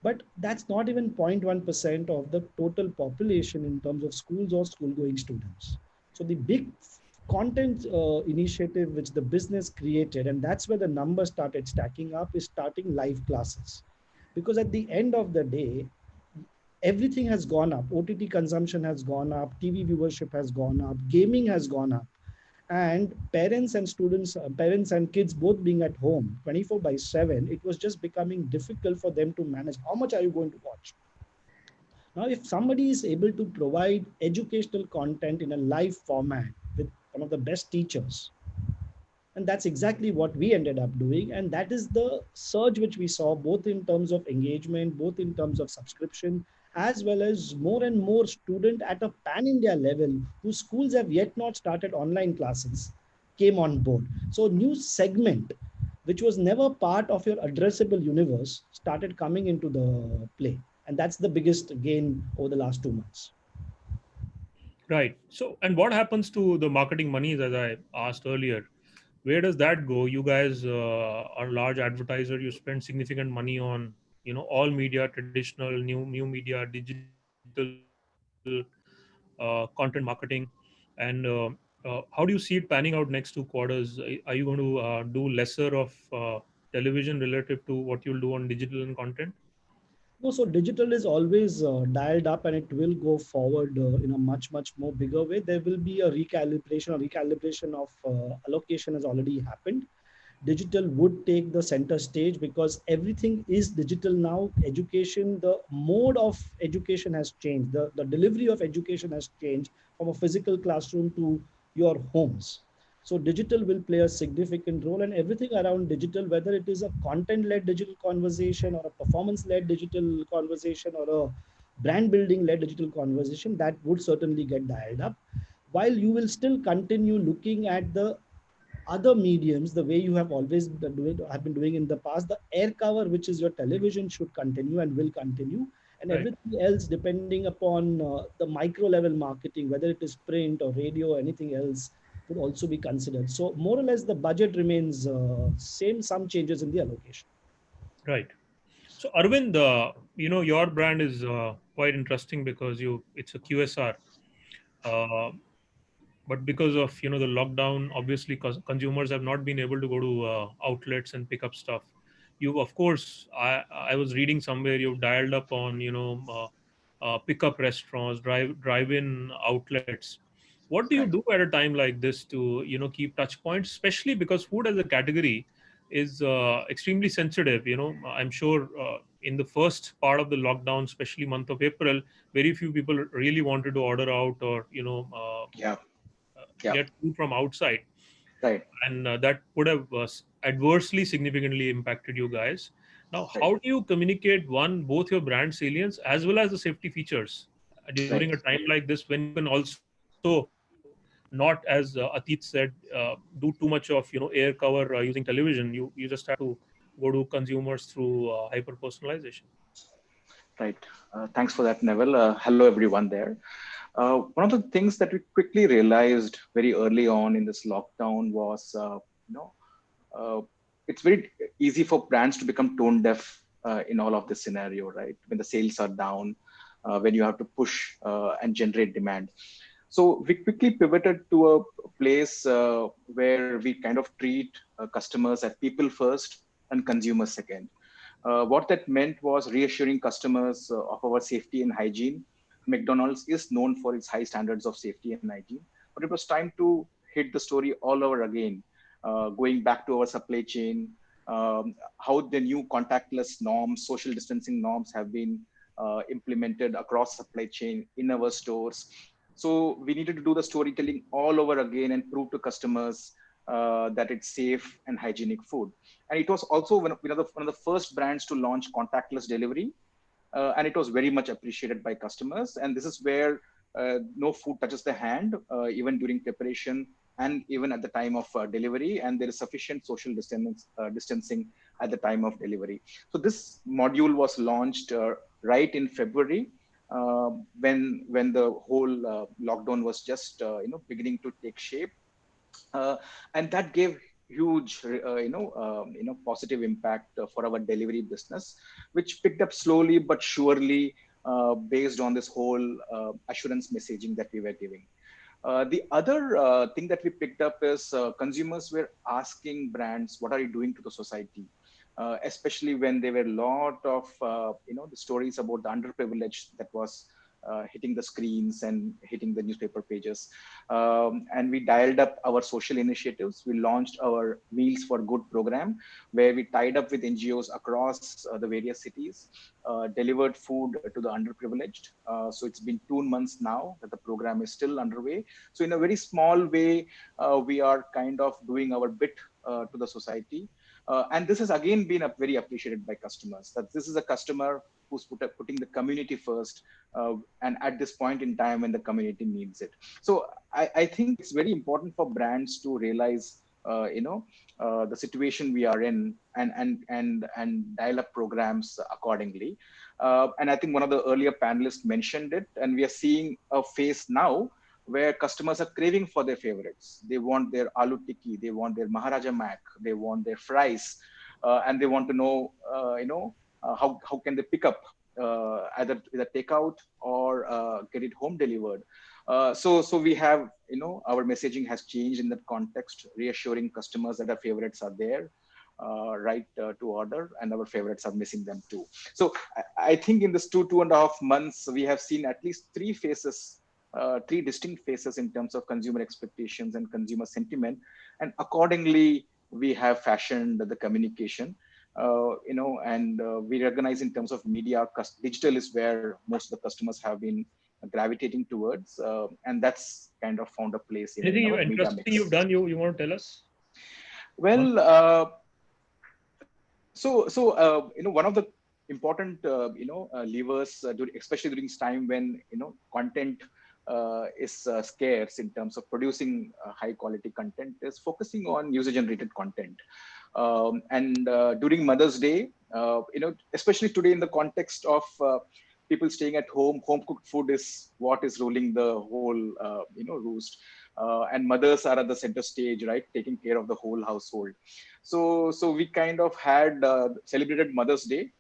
But that's not even 0.1% of the total population in terms of schools or school-going students. So the big content initiative which the business created, and that's where the numbers started stacking up, is starting live classes. Because at the end of the day, everything has gone up. OTT consumption has gone up, TV viewership has gone up, gaming has gone up. And parents and students, parents and kids both being at home 24/7, it was just becoming difficult for them to manage. How much are you going to watch? Now, if somebody is able to provide educational content in a live format with one of the best teachers, and that's exactly what we ended up doing. And that is the surge which we saw, both in terms of engagement, both in terms of subscription, as well as more and more student at a pan-India level whose schools have yet not started online classes came on board. So new segment, which was never part of your addressable universe, started coming into the play. And that's the biggest gain over the last 2 months. Right. So, and what happens to the marketing monies, as I asked earlier? Where does that go? You guys are a large advertiser. You spend significant money on, all media, traditional, new media, digital content marketing, and how do you see it panning out next 2 quarters? Are you going to do lesser of television relative to what you'll do on digital and content? No, so digital is always dialed up and it will go forward in a much more bigger way. There will be a recalibration of allocation has already happened. Digital would take the center stage because everything is digital now. Education, the mode of education has changed. The delivery of education has changed from a physical classroom to your homes. So digital will play a significant role, and everything around digital, whether it is a content-led digital conversation or a performance-led digital conversation or a brand building-led digital conversation, that would certainly get dialed up. While you will still continue looking at the other mediums the way you have always been doing in the past, the air cover, which is your television, should continue and will continue, and Right. everything else depending upon the micro level marketing, whether it is print or radio or anything else, would also be considered. So more or less the budget remains same, some changes in the allocation. Right. So Arvind, your brand is quite interesting because it's a QSR. Uh, but because of the lockdown, obviously consumers have not been able to go to outlets and pick up stuff. You, of course, I was reading somewhere you've dialed up on pickup restaurants, drive-in outlets. What do you do at a time like this to keep touch points, especially because food as a category is extremely sensitive? I'm sure in the first part of the lockdown, especially month of April, very few people really wanted to order out or Yeah. Yeah. get food from outside, Right. and that would have adversely significantly impacted you guys. Now, Right. how do you communicate both your brand salience as well as the safety features during Right. a time like this when you can also not, as Atit said, do too much of air cover using television? You just have to go to consumers through hyper personalization. Right. Thanks for that, Neville. Hello, everyone there. One of the things that we quickly realized very early on in this lockdown was, uh, it's very easy for brands to become tone deaf in all of this scenario, right? When the sales are down, when you have to push and generate demand. So we quickly pivoted to a place where we kind of treat customers as people first and consumers second. What that meant was reassuring customers of our safety and hygiene. McDonald's is known for its high standards of safety and hygiene, but it was time to hit the story all over again, going back to our supply chain, how the new contactless norms, social distancing norms have been implemented across supply chain in our stores. So we needed to do the storytelling all over again and prove to customers that it's safe and hygienic food. And it was also one of the first brands to launch contactless delivery, and it was very much appreciated by customers. And this is where no food touches the hand, even during preparation and even at the time of delivery, and there is sufficient social distancing at the time of delivery. So this module was launched right in February, when the whole lockdown was just beginning to take shape, and that gave huge positive impact for our delivery business, which picked up slowly but surely, based on this whole assurance messaging that we were giving. The other thing that we picked up is consumers were asking brands, what are you doing to the society? Especially when there were a lot of the stories about the underprivileged that was hitting the screens and hitting the newspaper pages. And we dialed up our social initiatives. We launched our Meals for Good program, where we tied up with NGOs across the various cities, delivered food to the underprivileged. So it's been 2 months now that the program is still underway. So in a very small way, we are kind of doing our bit to the society. And this has again been very appreciated by customers, that this is a customer who's putting the community first, and at this point in time when the community needs it. So I think it's very important for brands to realize the situation we are in, and dial up programs accordingly. And I think one of the earlier panelists mentioned it, and we are seeing a phase now where customers are craving for their favorites. They want their aloo tikki, they want their Maharaja Mac, they want their fries, and they want to know, how can they pick up either takeout or get it home delivered. So we have, our messaging has changed in that context, reassuring customers that our favorites are there, to order, and our favorites are missing them too. So I think in this 2.5 months, we have seen at least three distinct phases in terms of consumer expectations and consumer sentiment. And accordingly, we have fashioned the communication, and we recognize in terms of media, digital is where most of the customers have been gravitating towards, and that's kind of found a place in Anything our media interesting mix. you've done, you want to tell us? Well, one of the important, levers, especially during this time when, content is scarce in terms of producing high quality content, is focusing on user generated content. And during Mother's Day, especially today in the context of people staying at home cooked food is what is ruling the whole, roost. And mothers are at the center stage, right, taking care of the whole household. So we kind of had celebrated Mother's Day,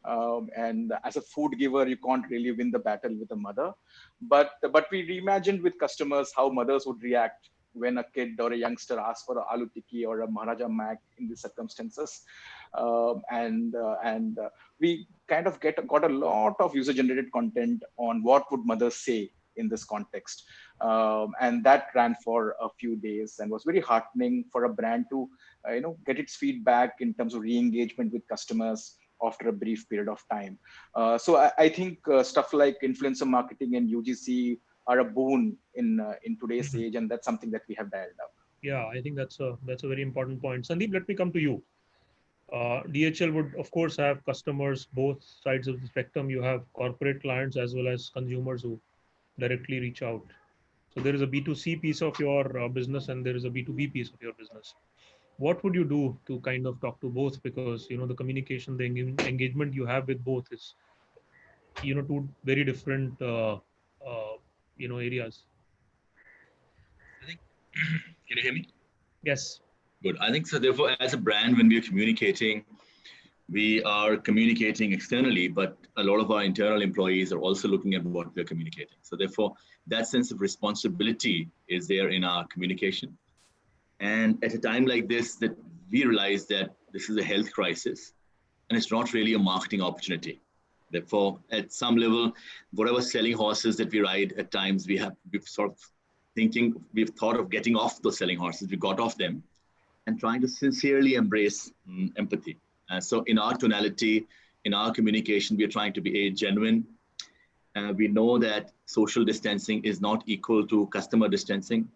and as a food giver, you can't really win the battle with a mother, but we reimagined with customers how mothers would react when a kid or a youngster asks for a aloo tikki or a Maharaja Mac in these circumstances. And we kind of got a lot of user generated content on what would mothers say in this context. And that ran for a few days and was very heartening for a brand to get its feedback in terms of re-engagement with customers after a brief period of time. So I think stuff like influencer marketing and UGC are a boon in today's age, and that's something that we have dialed up. Yeah, I think that's a very important point. Sandeep, let me come to you. DHL would, of course, have customers both sides of the spectrum. You have corporate clients as well as consumers who directly reach out. So there is a B2C piece of your business and there is a B2B piece of your business. What would you do to kind of talk to both? Because, the communication, the engagement you have with both is, two very different, areas. I think, can you hear me? Yes. Good. I think so. Therefore, as a brand, when we are communicating, we are communicating externally, but a lot of our internal employees are also looking at what we're communicating. So therefore, that sense of responsibility is there in our communication. And at a time like this, that we realize that this is a health crisis and it's not really a marketing opportunity. Therefore, at some level, whatever selling horses that we ride at times, we've thought of getting off those selling horses. We got off them and trying to sincerely embrace empathy. So in our tonality, in our communication, we are trying to be genuine. We know that social distancing is not equal to customer distancing.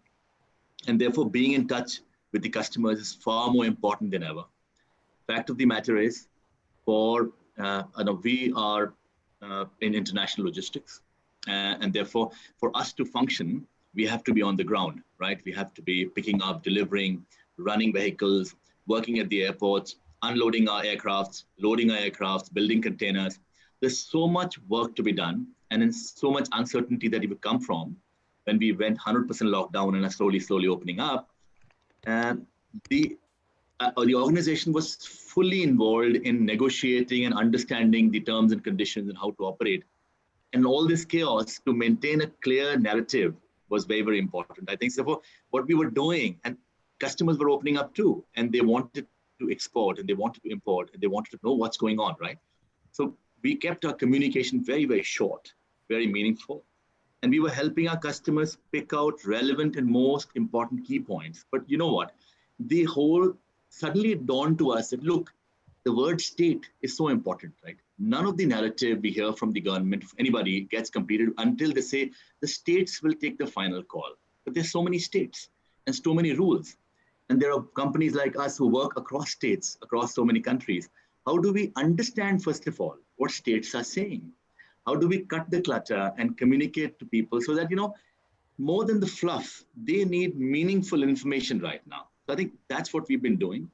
And therefore, being in touch with the customers is far more important than ever. Fact of the matter is, we are in international logistics. And therefore, for us to function, we have to be on the ground, right? We have to be picking up, delivering, running vehicles, working at the airports, unloading our aircrafts, loading our aircrafts, building containers. There's so much work to be done, and then so much uncertainty that it would come from when we went 100% lockdown and are slowly opening up. And the organization was fully involved in negotiating and understanding the terms and conditions and how to operate. And all this chaos, to maintain a clear narrative was very, very important. I think so what we were doing, and customers were opening up too, and they wanted to export and they wanted to import and they wanted to know what's going on, right? So we kept our communication very, very short, very meaningful. And we were helping our customers pick out relevant and most important key points. But you know what? Suddenly it dawned to us that, look, the word state is so important, right? None of the narrative we hear from the government, anybody, gets completed until they say the states will take the final call. But there's so many states and so many rules. And there are companies like us who work across states, across so many countries. How do we understand, first of all, what states are saying? How do we cut the clutter and communicate to people so that, more than the fluff, they need meaningful information right now. So I think that's what we've been doing.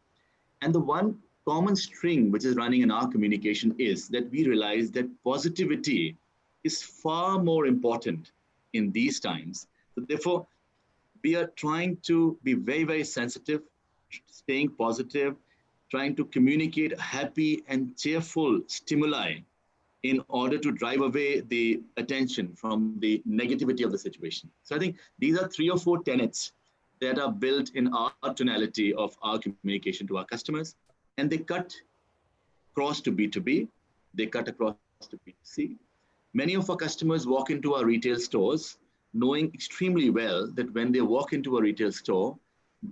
And the one common string which is running in our communication is that we realize that positivity is far more important in these times So therefore, we are trying to be very, very sensitive, staying positive, trying to communicate happy and cheerful stimuli in order to drive away the attention from the negativity of the situation. So I think these are 3 or 4 tenets that are built in our tonality of our communication to our customers, and they cut across to B2B, they cut across to B2C. Many of our customers walk into our retail stores knowing extremely well that when they walk into a retail store,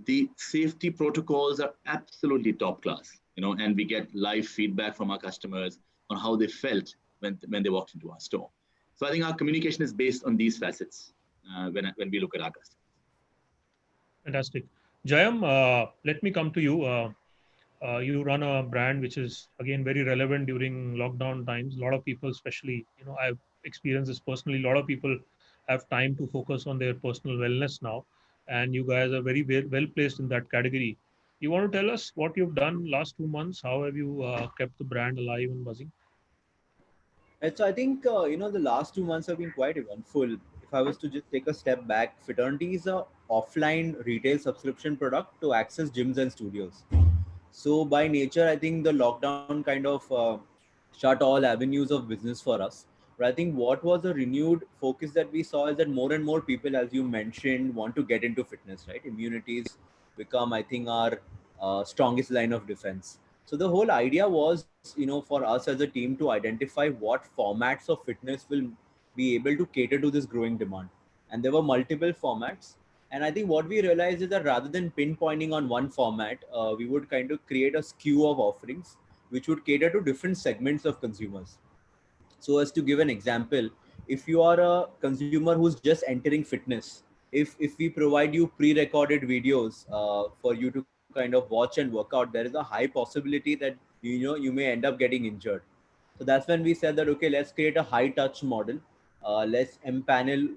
the safety protocols are absolutely top class, and we get live feedback from our customers on how they felt when they walked into our store. So I think our communication is based on these facets when we look at our customers. Fantastic. Jayam, let me come to you. You run a brand which is again very relevant during lockdown times. A lot of people, especially, I've experienced this personally. A lot of people have time to focus on their personal wellness now, and you guys are very well placed in that category. You want to tell us what you've done last 2 months? How have you kept the brand alive and buzzing? And so I think the last 2 months have been quite eventful. If I was to just take a step back, Fraternity is a offline retail subscription product to access gyms and studios. So by nature, I think the lockdown kind of shut all avenues of business for us. But I think what was a renewed focus that we saw is that more and more people, as you mentioned, want to get into fitness, right? Immunities become, I think, our strongest line of defense. So the whole idea was, for us as a team to identify what formats of fitness will be able to cater to this growing demand. And there were multiple formats. And I think what we realized is that rather than pinpointing on one format, we would kind of create a skew of offerings which would cater to different segments of consumers. So as to give an example, if you are a consumer who's just entering fitness, if we provide you pre-recorded videos for you to kind of watch and work out, there is a high possibility that you may end up getting injured. So that's when we said that, okay, let's create a high touch model. Let's empanel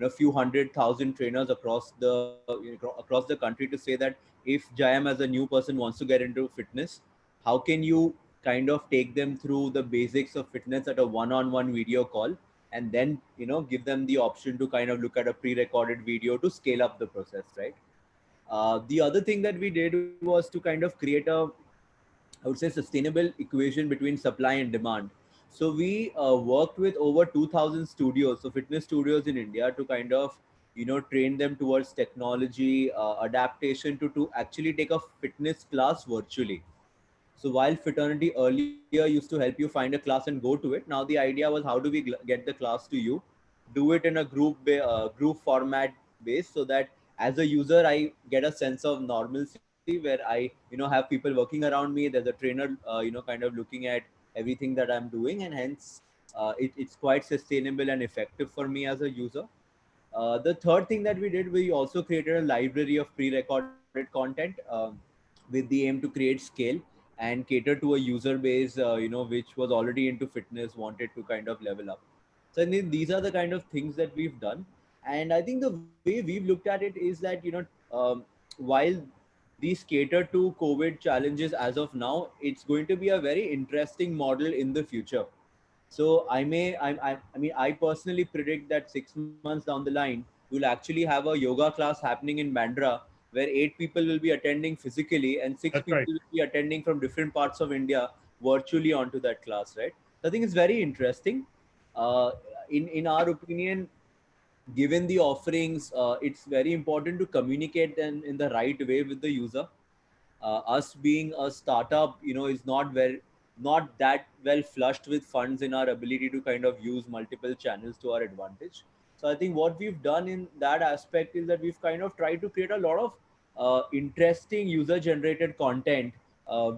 a few 100,000 trainers across across the country to say that if Jayam as a new person wants to get into fitness, how can you kind of take them through the basics of fitness at a one-on-one video call, and then give them the option to kind of look at a pre-recorded video to scale up the process, right? The other thing that we did was to kind of create a, I would say, sustainable equation between supply and demand. So we worked with over 2,000 studios, so fitness studios in India, to kind of train them towards technology adaptation to actually take a fitness class virtually. So while Fraternity earlier used to help you find a class and go to it, now the idea was, how do we get the class to you, do it in a group format base, so that as a user I get a sense of normalcy where I have people working around me. There's a trainer kind of looking at everything that I'm doing, and hence it's quite sustainable and effective for me as a user. The third thing that we did, we also created a library of pre-recorded content with the aim to create scale and cater to a user base, which was already into fitness, wanted to kind of level up. So I think these are the kind of things that we've done. And I think the way we've looked at it is that, while these cater to COVID challenges as of now, it's going to be a very interesting model in the future. So I personally predict that 6 months down the line, we'll actually have a yoga class happening in Bandra, where 8 people will be attending physically and six That's people right. will be attending from different parts of India virtually onto that class, right? So I think it's very interesting. In our opinion, given the offerings, it's very important to communicate them in the right way with the user. Us being a startup, is not that well flushed with funds in our ability to kind of use multiple channels to our advantage. So I think what we've done in that aspect is that we've kind of tried to create a lot of interesting user generated content,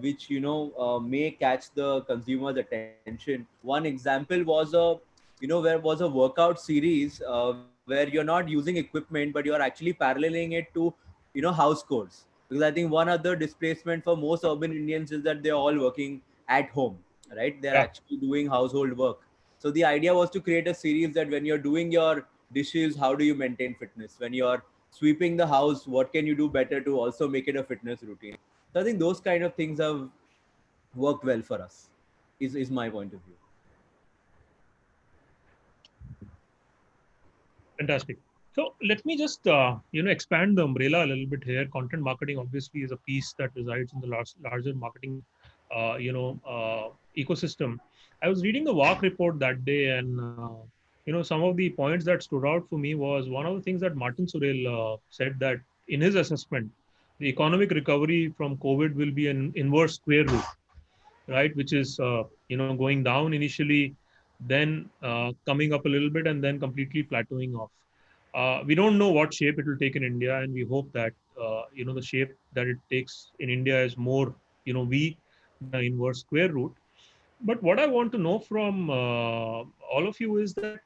which may catch the consumer's attention. One example was where was a workout series where you're not using equipment, but you're actually paralleling it to house chores. Because I think one other displacement for most urban Indians is that they're all working at home, right? They're Yeah. actually doing household work. So the idea was to create a series that when you're doing your dishes, how do you maintain fitness? When you're sweeping the house, what can you do better to also make it a fitness routine? So I think those kind of things have worked well for us, is my point of view. Fantastic. So let me just expand the umbrella a little bit here. Content marketing obviously is a piece that resides in the larger marketing ecosystem. I was reading the WARC report that day, and some of the points that stood out for me was one of the things that Martin Sorrell said, that in his assessment, the economic recovery from COVID will be an inverse square root, right? Which is going down initially, then coming up a little bit, and then completely plateauing off. We don't know what shape it will take in India, and we hope that the shape that it takes in India is more V than an inverse square root. But what I want to know from all of you is that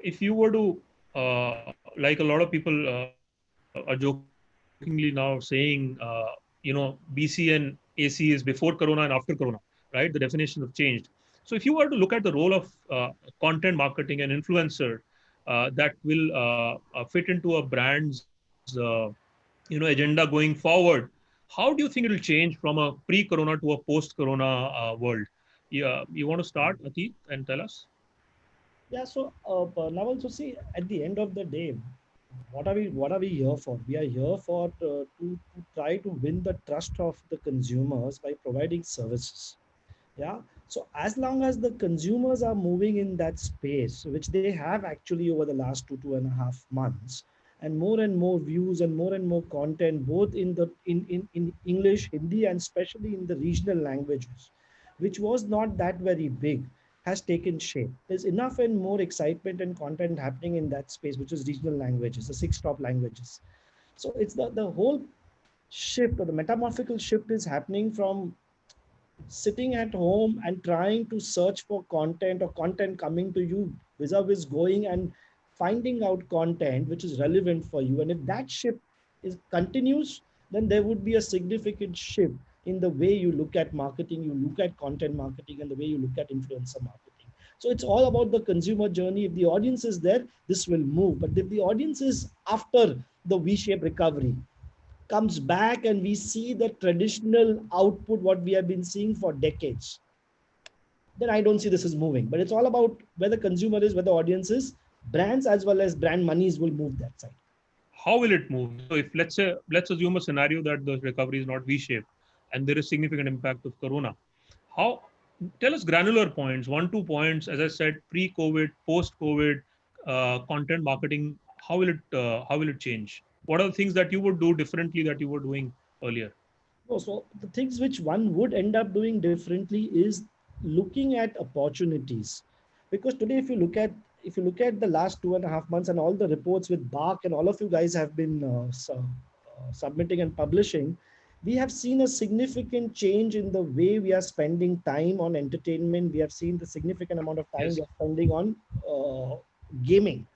if you were to, like a lot of people are jokingly now saying, BC and AC is before Corona and after Corona, right? The definitions have changed. So if you were to look at the role of content marketing and influencer, that will fit into a brand's agenda going forward, how do you think it will change from a pre-Corona to a post-Corona world? Yeah, you want to start, Atit, and tell us? Yeah, so now also see, at the end of the day, what are we here for? We are here for to try to win the trust of the consumers by providing services. Yeah, so as long as the consumers are moving in that space, which they have actually over the last 2.5 months, and more views and more content, both in English, Hindi, and especially in the regional languages, which was not that very big, has taken shape. There's enough and more excitement and content happening in that space, which is regional languages, the 6 top languages. So it's the whole shift, or the metamorphical shift, is happening from sitting at home and trying to search for content, or content coming to you, vis-a-vis going and finding out content which is relevant for you. And if that shift is continues, then there would be a significant shift in the way you look at marketing, you look at content marketing, and the way you look at influencer marketing. So it's all about the consumer journey. If the audience is there, this will move. But if the audience is after the V-shaped recovery, comes back and we see the traditional output, what we have been seeing for decades, then I don't see this is moving. But it's all about where the consumer is, where the audience is. Brands as well as brand monies will move that side. How will it move? So if let's assume a scenario that the recovery is not V-shaped and there is significant impact of Corona, how, tell us granular points, 1-2 points, as I said, pre-COVID, post-COVID, content marketing, how will it change? What are the things that you would do differently that you were doing earlier? Oh, so the things which one would end up doing differently is looking at opportunities. Because today, if you look at the last 2.5 months and all the reports with Bark and all of you guys have been submitting and publishing, we have seen a significant change in the way we are spending time on entertainment. We have seen the significant amount of time we are spending on gaming.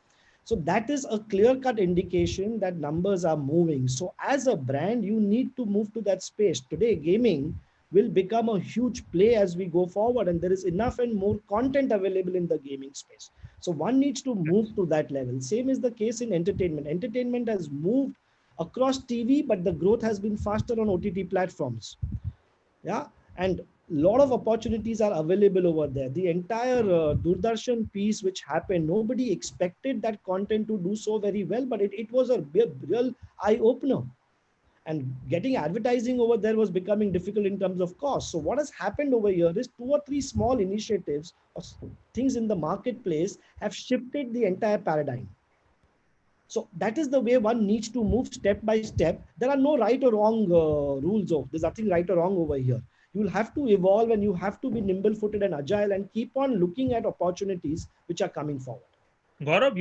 So that is a clear-cut indication that numbers are moving. So as a brand, you need to move to that space. Today, gaming will become a huge play as we go forward, and there is enough and more content available in the gaming space. So one needs to move to that level. Same is the case in entertainment. Entertainment has moved across TV, but the growth has been faster on OTT platforms. Yeah, and a lot of opportunities are available over there. The entire Doordarshan piece which happened, nobody expected that content to do so very well, but it was a real eye-opener. And getting advertising over there was becoming difficult in terms of cost. So what has happened over here is 2 or 3 small initiatives or things in the marketplace have shifted the entire paradigm. So that is the way one needs to move step by step. There are no right or wrong rules. There's nothing right or wrong over here. You'll have to evolve, and you have to be nimble-footed and agile and keep on looking at opportunities which are coming forward. Gaurav,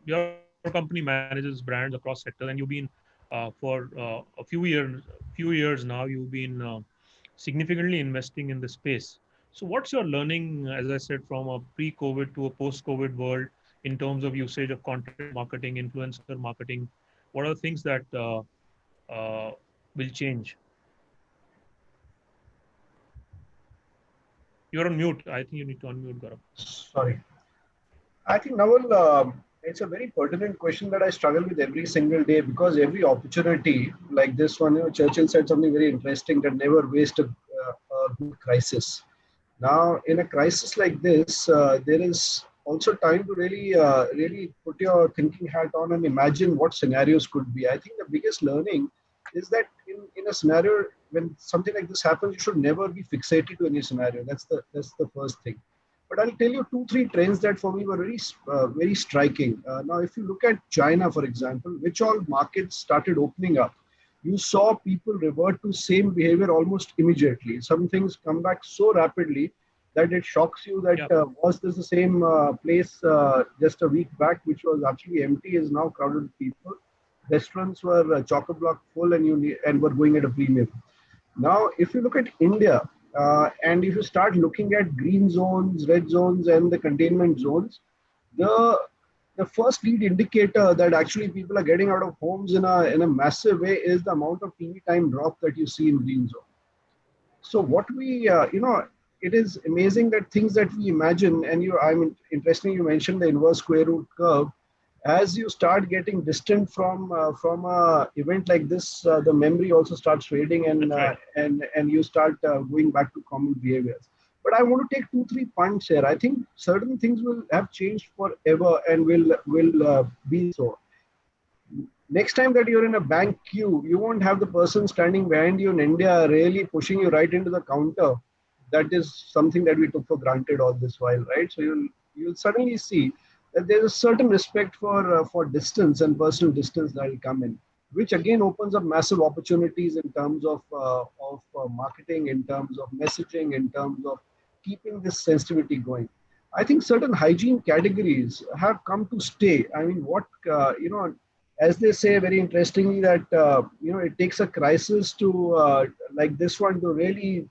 your company manages brands across sectors, and you've been for a few years now. You've been significantly investing in the space. So, what's your learning, as I said, from a pre-COVID to a post-COVID world in terms of usage of content marketing, influencer marketing? What are the things that will change? You're on mute. I think you need to unmute, Gaurav. Sorry. I think, Naval, it's a very pertinent question that I struggle with every single day, because every opportunity like this one, Churchill said something very interesting, that never waste a good crisis. Now, in a crisis like this, there is also time to really put your thinking hat on and imagine what scenarios could be. I think the biggest learning is that in a scenario when something like this happens, you should never be fixated to any scenario. That's the first thing. But I'll tell you two, three trends that for me were very striking. Now, if you look at China, for example, which all markets started opening up, you saw people revert to same behavior almost immediately. Some things come back so rapidly that it shocks you that was this the same place just a week back, which was actually empty, is now crowded with people. Restaurants were chock-a-block full and were going at a premium. Now, if you look at India, and if you start looking at green zones, red zones, and the containment zones, the the first lead indicator that actually people are getting out of homes in a massive way is the amount of TV time drop that you see in green zone. So what it is amazing that things that we imagine, and interesting you mentioned the inverse square root curve. As you start getting distant from a event like this, the memory also starts fading, and you start going back to common behaviors. But I want to take two, three points here. I think certain things will have changed forever and will be so. Next time that you're in a bank queue, you won't have the person standing behind you in India really pushing you right into the counter. That is something that we took for granted all this while, right? So you'll suddenly see that there's a certain respect for distance and personal distance that will come in, which again opens up massive opportunities in terms of marketing, in terms of messaging, in terms of keeping this sensitivity going. I think certain hygiene categories have come to stay. I mean, as they say very interestingly, that it takes a crisis to like this one to really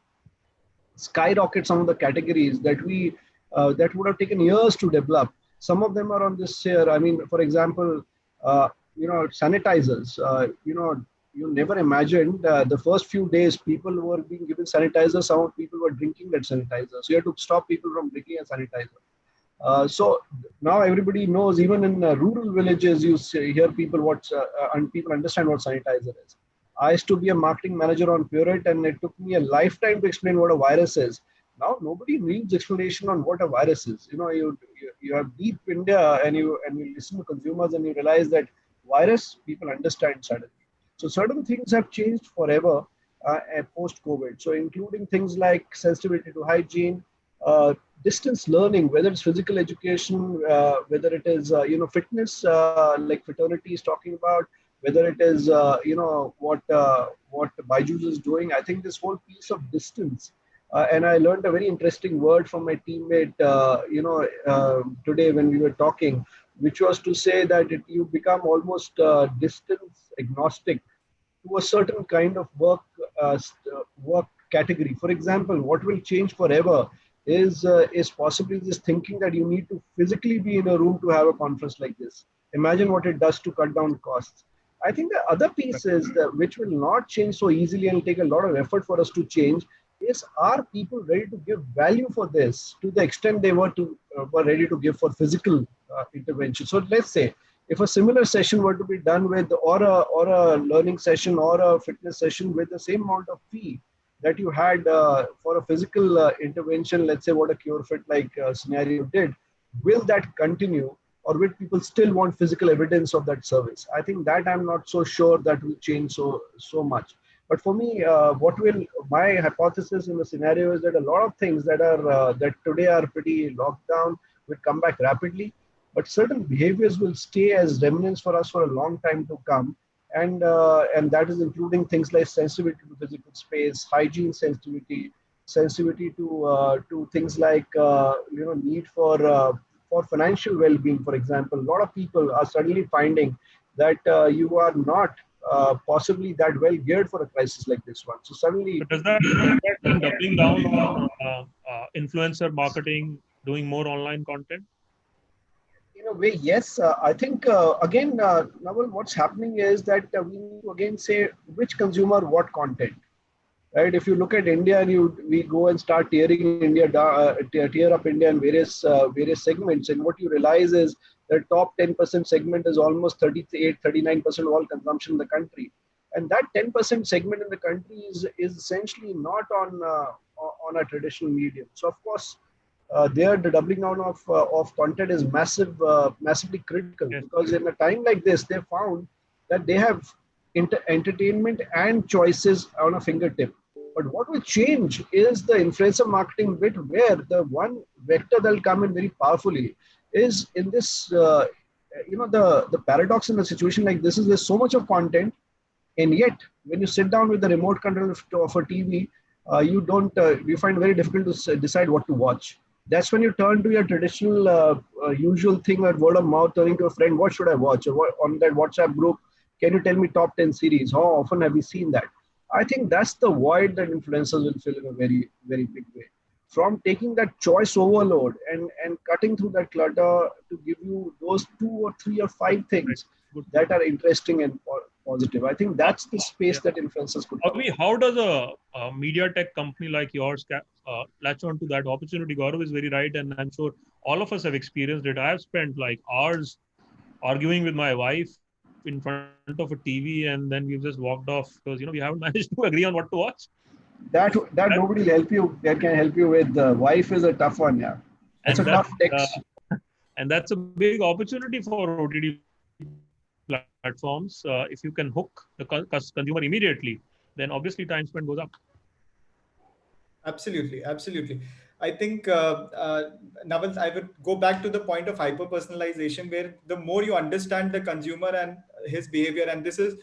skyrocket some of the categories that would have taken years to develop. Some of them are on this here. I mean, for example, sanitizers. You never imagined the first few days people were being given sanitizer. Some people were drinking that sanitizer. So you have to stop people from drinking a sanitizer. So now everybody knows, even in rural villages, hear people and people understand what sanitizer is. I used to be a marketing manager on Pureit, and it took me a lifetime to explain what a virus is. Now nobody needs explanation on what a virus is. You have deep India, and you listen to consumers, and you realize that virus people understand suddenly. So certain things have changed forever post COVID. So including things like sensitivity to hygiene, distance learning, whether it's physical education, whether it is fitness, like fraternity is talking about, whether it is what Byju's is doing. I think this whole piece of distance, and I learned a very interesting word from my teammate, today when we were talking, which was to say that you become almost distance agnostic to a certain kind of work category. For example, what will change forever is possibly this thinking that you need to physically be in a room to have a conference like this. Imagine what it does to cut down costs. I think the other piece is that which will not change so easily and take a lot of effort for us to change is, are people ready to give value for this to the extent they were ready to give for physical intervention. So let's say if a similar session were to be done with or a learning session or a fitness session with the same amount of fee that you had for a physical intervention, let's say what a CureFit like scenario did, will that continue, or will people still want physical evidence of that service? I think that I'm not so sure that will change so much. But for me, my hypothesis in the scenario is that a lot of things that today are pretty locked down will come back rapidly, but certain behaviors will stay as remnants for us for a long time to come. And that is including things like sensitivity to physical space, hygiene sensitivity to things like need for financial well-being. For example, a lot of people are suddenly finding that you are not possibly that well geared for a crisis like this one. So suddenly, but does that mean doubling down on influencer marketing, doing more online content? In a way, yes. I think again, Naval, what's happening is that we need to again say which consumer what content. Right? If you look at India and we go and start tearing India, tear up India in various segments, and what you realize is the top 10% segment is almost 39% of all consumption in the country, and that 10% segment in the country is essentially not on a traditional medium. So of course, there the doubling down of content is massively critical, because in a time like this, they found that they have entertainment and choices on a fingertip. But what will change is the influencer marketing bit, where the one vector that will come in very powerfully is in this, the paradox in a situation like this is there's so much of content, and yet when you sit down with the remote control of a TV, you find it very difficult to decide what to watch. That's when you turn to your traditional usual thing, like word of mouth, turning to a friend, what should I watch? Or what, on that WhatsApp group, can you tell me top 10 series? How often have you seen that? I think that's the void that influencers will fill in a very, very big way. From taking that choice overload and cutting through that clutter to give you those 2 or 3 or 5 things that are interesting and positive. I think that's the space that influencers could. Avi, how does a media tech company like yours latch on to that opportunity? Gaurav is very right, and I'm sure all of us have experienced it. I have spent like hours arguing with my wife in front of a TV, and then we've just walked off because we haven't managed to agree on what to watch. That nobody will help you. That can help you with. Wife is a tough one, yeah. It's a tough text. And that's a big opportunity for OTT platforms. If you can hook the consumer immediately, then obviously time spent goes up. Absolutely, absolutely. I think, Naval, I would go back to the point of hyper personalization, where the more you understand the consumer and his behavior, and this is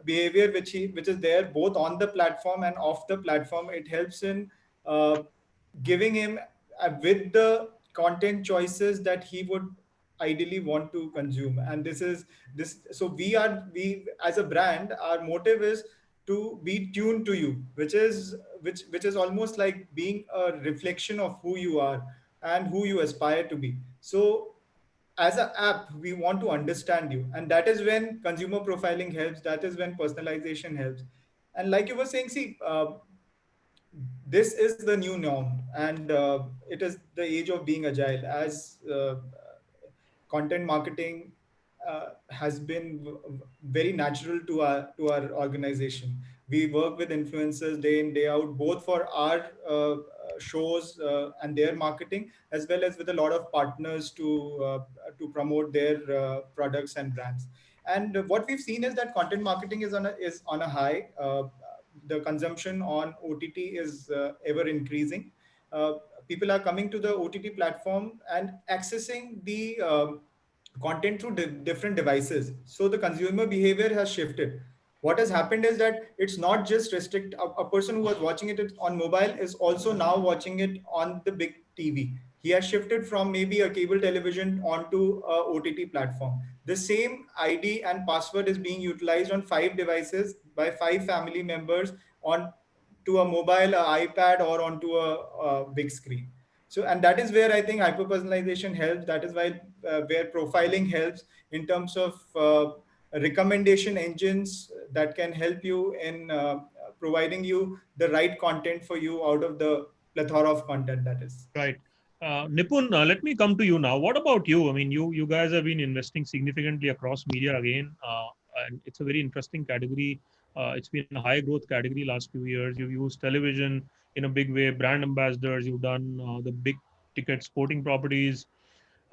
behavior which is there both on the platform and off the platform, it helps in giving him with the content choices that he would ideally want to consume. And this is this. So we as a brand, our motive is to be tuned to you, which is almost like being a reflection of who you are and who you aspire to be. So as an app, we want to understand you, and that is when consumer profiling helps. That is when personalization helps. And like you were saying, see, this is the new norm, and it is the age of being agile. As content marketing has been very natural to our organization. We work with influencers day in day out, both for our shows and their marketing, as well as with a lot of partners to promote their products and brands. And what we've seen is that content marketing is on a high. The consumption on OTT is ever increasing. Uh, People are coming to the OTT platform and accessing the content through different devices. So the consumer behavior has shifted. What has happened is that it's not just restrict a person who was watching it on mobile is also now watching it on the big TV. He has shifted from maybe a cable television onto a OTT platform. The same ID and password is being utilized on 5 devices by 5 family members on to a mobile, a iPad, or onto a big screen. So, and that is where I think hyper personalization helps. That is why where profiling helps in terms of recommendation engines that can help you in providing you the right content for you out of the plethora of content that is. Right. Nipun, let me come to you now. What about you? I mean, you guys have been investing significantly across media again, and it's a very interesting category. It's been a high growth category last few years. You've used television in a big way, brand ambassadors. You've done the big ticket sporting properties.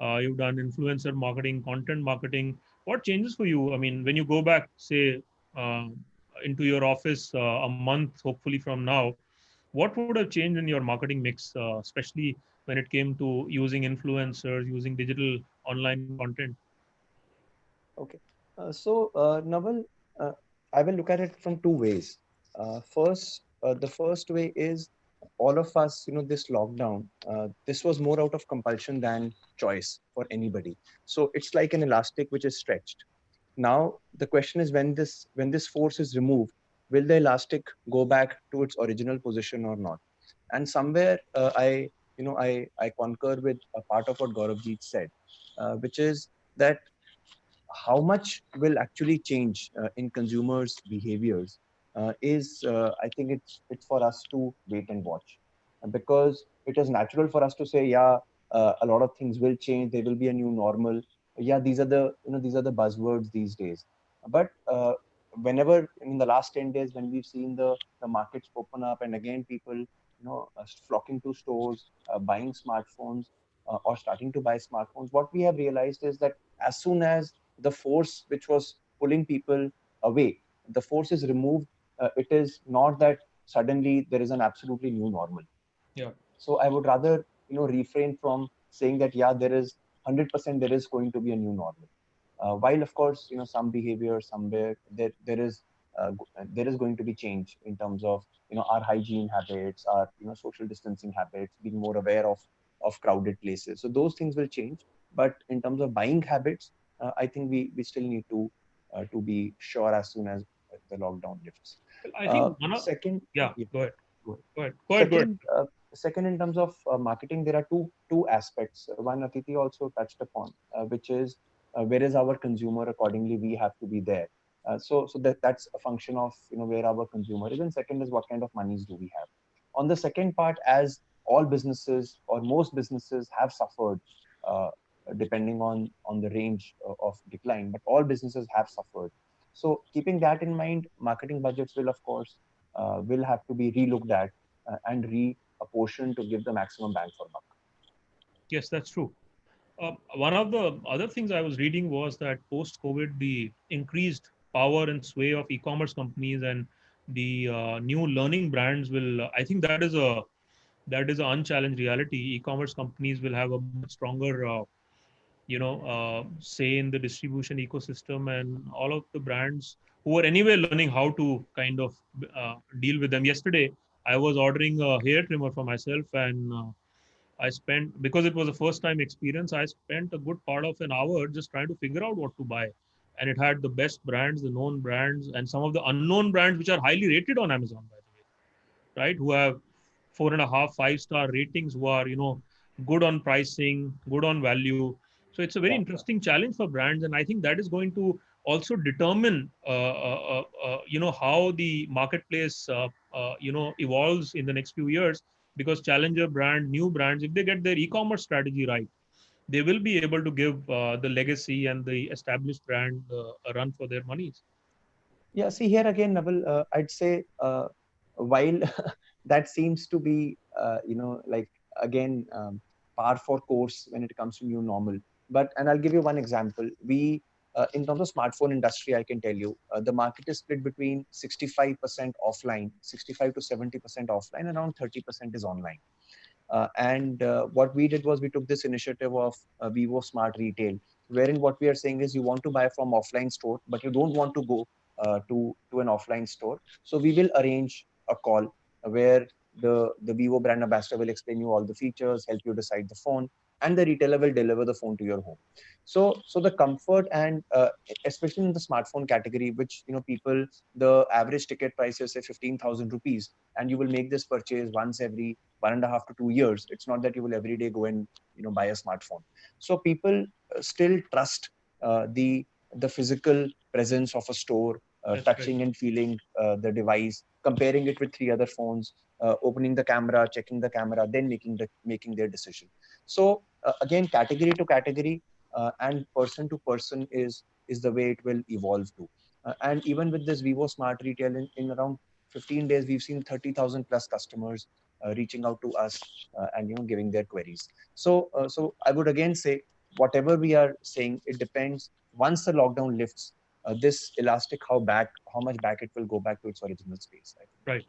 You've done influencer marketing, content marketing. What changes for you? I mean, when you go back, say, uh, into your office a month, hopefully from now, what would have changed in your marketing mix, especially when it came to using influencers, using digital online content? Okay. Naval, I will look at it from two ways. The first way is all of us, this lockdown, this was more out of compulsion than choice for anybody. So it's like an elastic which is stretched. Now the question is, when this force is removed, will the elastic go back to its original position or not? And somewhere I concur with a part of what Gauravjit said, which is that how much will actually change in consumers' behaviors is I think it's for us to wait and watch. Because it is natural for us to say, yeah, a lot of things will change. There will be a new normal. Yeah, these are the buzzwords these days. But whenever in the last 10 days, when we've seen the markets open up, and again people flocking to stores, buying smartphones, or starting to buy smartphones, what we have realized is that as soon as the force which was pulling people away, the force is removed, it is not that suddenly there is an absolutely new normal. Yeah. So I would rather refrain from saying that yeah, there is 100% there is going to be a new normal. While of course some behavior somewhere there is going to be change in terms of our hygiene habits, our social distancing habits, being more aware of crowded places. So those things will change. But in terms of buying habits, I think we still need to be sure as soon as the lockdown lifts. I think Second, yeah, yeah, go ahead. go Go ahead. Second, second, in terms of marketing, there are two aspects. One Atiti also touched upon, which is where is our consumer. Accordingly, we have to be there. So that's a function of where our consumer is, and second is what kind of monies do we have. On the second part, as all businesses or most businesses have suffered, depending on the range of decline, but all businesses have suffered. So keeping that in mind, marketing budgets will of course will have to be relooked at and reapportioned to give the maximum bang for buck. Yes, that's true. One of the other things I was reading was that post-COVID, the increased power and sway of e-commerce companies and the new learning brands will. I think that is an unchallenged reality. E-commerce companies will have a much stronger, say in the distribution ecosystem, and all of the brands who are anyway learning how to kind of deal with them. Yesterday, I was ordering a hair trimmer for myself, and I spent, because it was a first time experience, I spent a good part of an hour just trying to figure out what to buy. And it had the best brands, the known brands, and some of the unknown brands which are highly rated on Amazon, by the way, right? Who have 4.5, 5-star ratings, who are, good on pricing, good on value. So it's a very interesting challenge for brands. And I think that is going to also determine, how the marketplace, evolves in the next few years, because challenger brand, new brands, if they get their e-commerce strategy right, they will be able to give the legacy and the established brand a run for their monies. Yeah, see here again, Naval, I'd say while that seems to be, like again, par for course when it comes to new normal. And I'll give you one example. In terms of smartphone industry, I can tell you the market is split between 65% offline, 65 to 70% offline, and around 30% is online. And what we did was we took this initiative of Vivo Smart Retail, wherein what we are saying is you want to buy from offline store, but you don't want to go to an offline store. So we will arrange a call where the Vivo brand ambassador will explain you all the features, help you decide the phone, and the retailer will deliver the phone to your home. So the comfort and especially in the smartphone category, which people, the average ticket price is say 15,000 rupees, and you will make this purchase once every 1.5 to 2 years. It's not that you will every day go and buy a smartphone. So people still trust the physical presence of a store, touching and feeling the device, comparing it with 3 other phones, opening the camera, checking the camera, then making their decision. So again, category to category and person to person is the way it will evolve to. And even with this Vivo Smart Retail, in around 15 days, we've seen 30,000 plus customers reaching out to us and giving their queries. So I would again say, whatever we are saying, it depends. Once the lockdown lifts, this elastic, how much back it will go back to its original space. Right.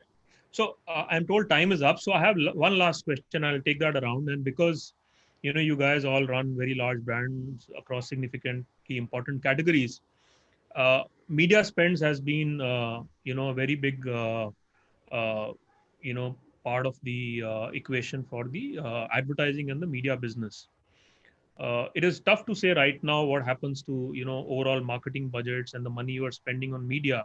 So I'm told time is up. So I have one last question. I'll take that around. And because you guys all run very large brands across significantly important categories, media spends has been a very big uh, part of the equation for the advertising and the media business. It is tough to say right now what happens to overall marketing budgets and the money you are spending on media,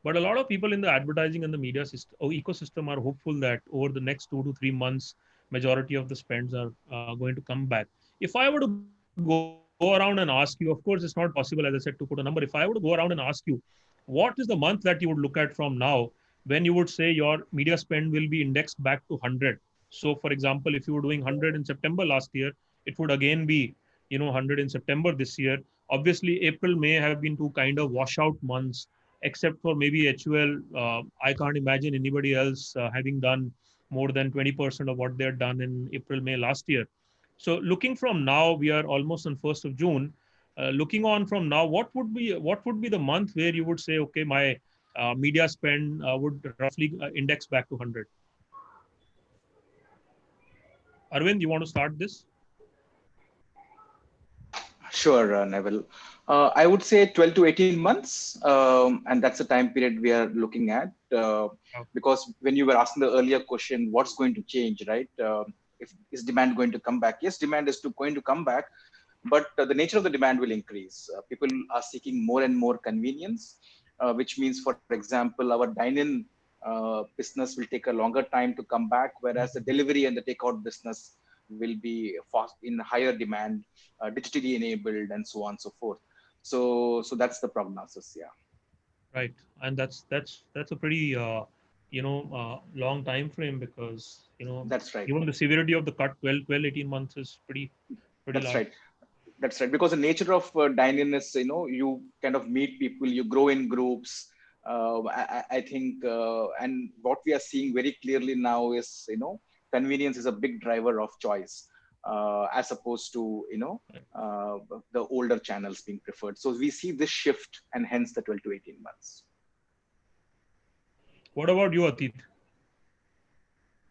but a lot of people in the advertising and the media system or ecosystem are hopeful that over the next 2 to 3 months, majority of the spends are going to come back. If I were to go around and ask you, of course, it's not possible, as I said, to put a number. If I were to go around and ask you, what is the month that you would look at from now when you would say your media spend will be indexed back to 100? So, for example, if you were doing 100 in September last year, it would again be 100 in September this year. Obviously, April, May have been two kind of washout months, except for maybe HUL. I can't imagine anybody else having done more than 20% of what they had done in April, May last year. So looking from now, we are almost on 1st of June. Looking on from now, what would be the month where you would say, okay, my media spend would roughly index back to 100? Arvind, you want to start this? Sure, Neville. I would say 12 to 18 months, and that's the time period we are looking at. Because when you were asking the earlier question, what's going to change, right? If is demand going to come back? Yes, demand is going to come back, but the nature of the demand will increase. People are seeking more and more convenience, which means, for example, our dine-in business will take a longer time to come back, whereas the delivery and the takeout business will be fast in higher demand, digitally enabled, and so on and so forth. So that's the prognosis. Yeah. Right, and that's a pretty long time frame, because That's right. even the severity of the cut, 18 months is pretty That's large. right. That's right. Because the nature of dine-in is, you kind of meet people, you grow in groups. I think, and what we are seeing very clearly now is, convenience is a big driver of choice, as opposed to, the older channels being preferred. So we see this shift, and hence the 12 to 18 months. What about you, Atit?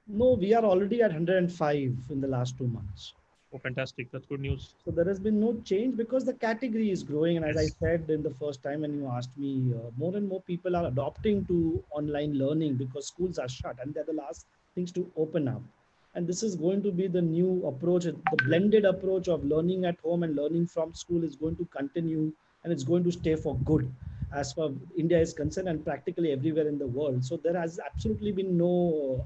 No, we are already at 105 in the last 2 months. Oh, fantastic. That's good news. So there has been no change because the category is growing. And as I said in the first time when you asked me, more and more people are adopting to online learning because schools are shut and they're the last things to open up. And this is going to be the new approach. The blended approach of learning at home and learning from school is going to continue, and it's going to stay for good as far India is concerned, and practically everywhere in the world. So there has absolutely been no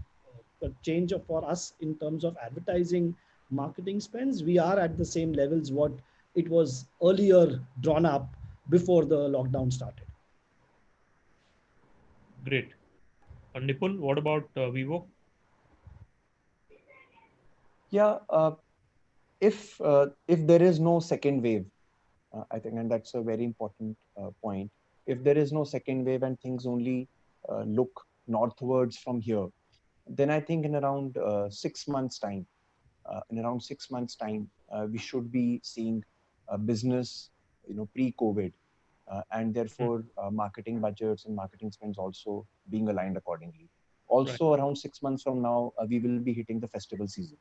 change for us in terms of advertising marketing spends. We are at the same levels what it was earlier drawn up before the lockdown started. Great. Nipul, what about Vivo? Yeah, if there is no second wave, I think, and that's a very important point. If there is no second wave and things only look northwards from here, then I think in around 6 months' time, we should be seeing business, pre-COVID, and therefore marketing budgets and marketing spends also being aligned accordingly. Also, around 6 months from now, we will be hitting the festival season.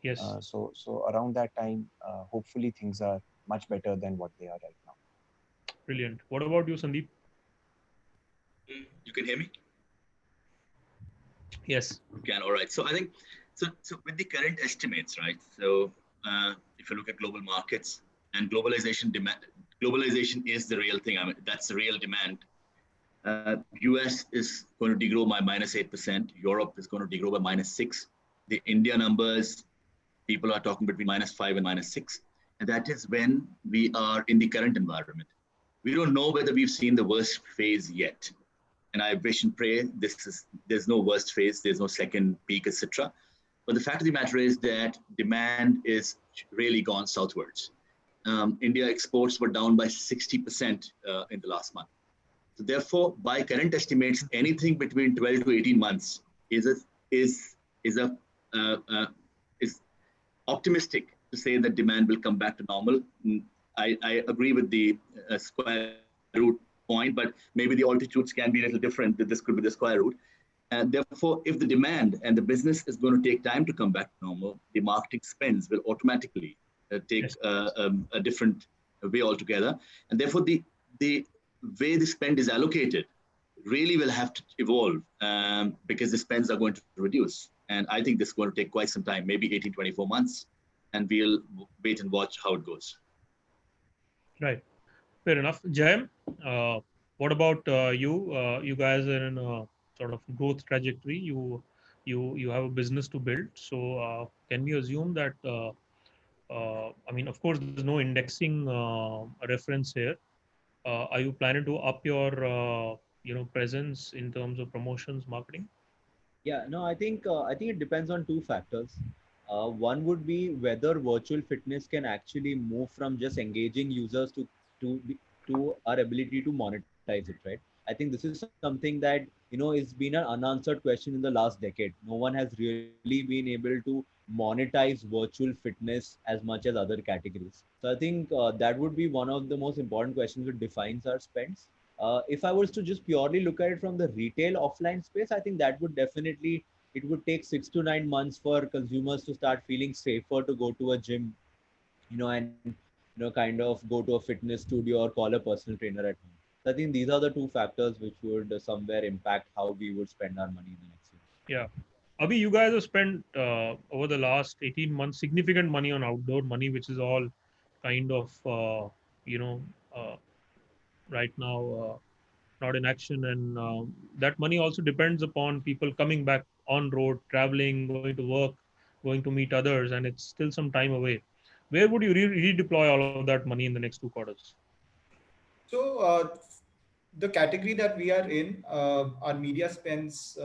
Yes. So around that time, hopefully things are much better than what they are right now. Brilliant. What about you, Sandeep? You can hear me? Yes. You can. All right. So I think, so with the current estimates, right? So if you look at global markets and globalization is the real thing. I mean, that's the real demand. US is going to degrow by -8%. Europe is going to degrow by -6%. The India numbers, people are talking between -5 and -6. And that is when we are in the current environment. We don't know whether we've seen the worst phase yet. And I wish and pray there's no worst phase, there's no second peak, etc. But the fact of the matter is that demand is really gone southwards. India exports were down by 60% in the last month. So therefore, by current estimates, anything between 12 to 18 months is optimistic to say that demand will come back to normal. I agree with the square root point, but maybe the altitudes can be a little different. That this could be the square root. And therefore, if the demand and the business is going to take time to come back to normal, the marketing spends will automatically take a different way altogether. And therefore, the way the spend is allocated really will have to evolve because the spends are going to reduce. And I think this is going to take quite some time, maybe 18, 24 months, and we'll wait and watch how it goes. Right. Fair enough. Jayam, what about you? You guys are in a sort of growth trajectory. You have a business to build. So can we assume that, I mean, of course, there's no indexing reference here. Are you planning to up your presence in terms of promotions, marketing? Yeah, no, I think it depends on two factors. One would be whether virtual fitness can actually move from just engaging users to our ability to monetize it, right? I think this is something that it's been an unanswered question in the last decade. No one has really been able to monetize virtual fitness as much as other categories. So I think that would be one of the most important questions that defines our spends. If I was to just purely look at it from the retail offline space, I think that would definitely, it would take 6 to 9 months for consumers to start feeling safer to go to a gym, and kind of go to a fitness studio or call a personal trainer at home. So I think these are the two factors which would somewhere impact how we would spend our money in the next year. Yeah. Abhi, you guys have spent over the last 18 months significant money on outdoor money, which is all kind of, you know, uh, right now not in action. And that money also depends upon people coming back on road, traveling, going to work, going to meet others, and it's still some time away. Where would you redeploy all of that money in the next 2 quarters? So the category that we are in, our media spends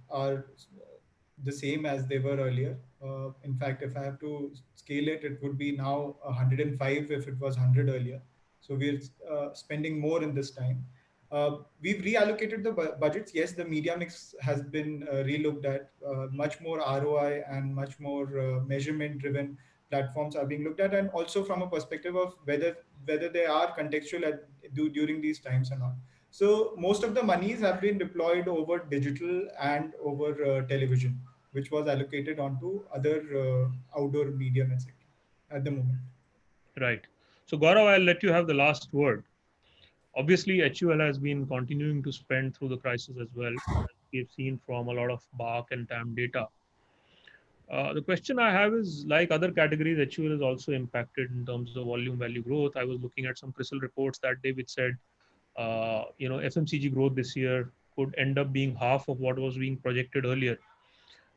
are the same as they were earlier. In fact, if I have to scale it, it would be now 105 if it was 100 earlier. So we're spending more in this time. We've reallocated the budgets. Yes, the media mix has been relooked at. Much more ROI and much more measurement-driven platforms are being looked at, and also from a perspective of whether they are contextual during these times or not. So most of the monies have been deployed over digital and over television, which was allocated onto other outdoor medium etc. at the moment. Right. So, Gaurav, I'll let you have the last word. Obviously, HUL has been continuing to spend through the crisis as well. We've seen from a lot of BARC and TAM data. The question I have is, like other categories, HUL is also impacted in terms of volume value growth. I was looking at some CRISIL reports that day which said, FMCG growth this year could end up being half of what was being projected earlier.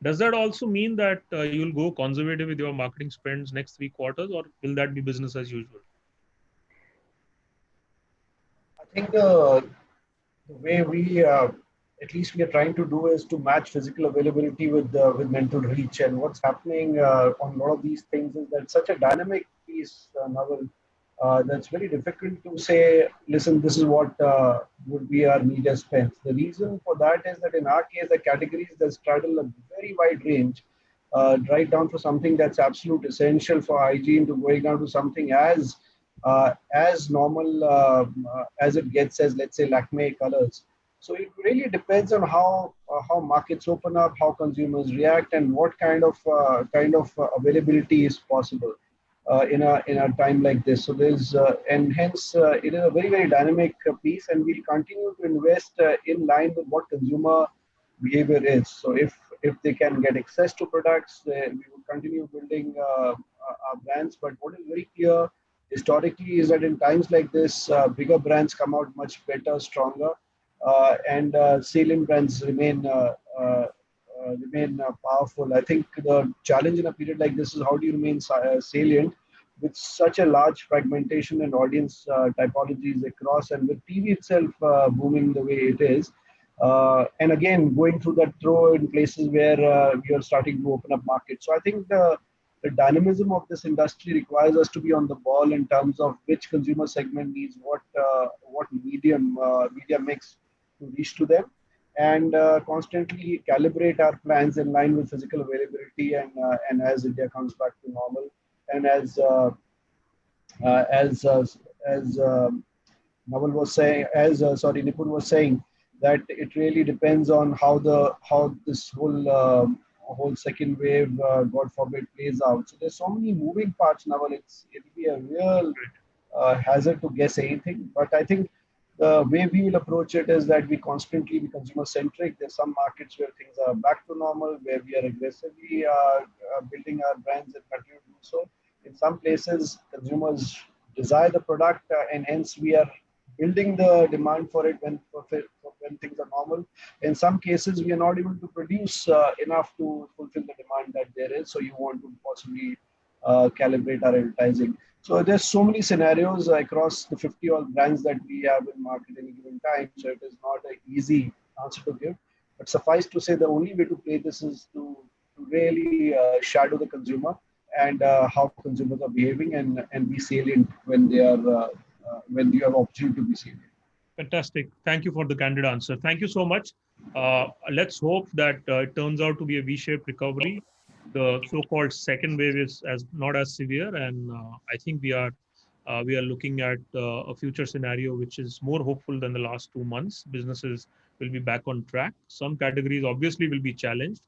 Does that also mean that you'll go conservative with your marketing spends next 3 quarters, or will that be business as usual? I think the way we, at least we are trying to do is to match physical availability with mental reach. And what's happening on a lot of these things is that such a dynamic piece, novel, that's very difficult to say, listen, this is what would be our media spends. The reason for that is that in our case, the categories that straddle a very wide range, right down to something that's absolute essential for hygiene to going down to something as normal as it gets as, let's say, Lakme colors. So it really depends on how markets open up, how consumers react, and what kind of availability is possible in a time like this. So there's and hence it is a very dynamic piece, and we'll continue to invest in line with what consumer behavior is. So if they can get access to products, we will continue building our brands. But what is very clear historically is that in times like this, bigger brands come out much better, stronger, and salient brands remain powerful. I think the challenge in a period like this is how do you remain salient with such a large fragmentation and audience typologies across, and with TV itself booming the way it is. And again, going through that throw in places where we are starting to open up markets. So I think the dynamism of this industry requires us to be on the ball in terms of which consumer segment needs what media mix to reach to them, and constantly calibrate our plans in line with physical availability, and as India comes back to normal, and as Naval was saying, Nipun was saying, that it really depends on how this whole second wave, God forbid, plays out. So there's so many moving parts, Naval. It'll be a real hazard to guess anything. But I think the way we will approach it is that we constantly be consumer centric. There's some markets where things are back to normal, where we are aggressively building our brands and continue to do so. In some places, consumers desire the product, and hence we are building the demand for it when things are normal. In some cases, we are not able to produce enough to fulfill the demand that there is. So you want to possibly calibrate our advertising. So there's so many scenarios across the 50 odd brands that we have in market at any given time. So it is not an easy answer to give. But suffice to say, the only way to play this is to really shadow the consumer and how consumers are behaving, and be salient when they are when you have opportunity to be salient. Fantastic. Thank you for the candid answer. Thank you so much. Let's hope that it turns out to be a V-shaped recovery. The so-called second wave is as not as severe, and I think we are looking at a future scenario which is more hopeful than the last 2 months. Businesses will be back on track. Some categories obviously will be challenged,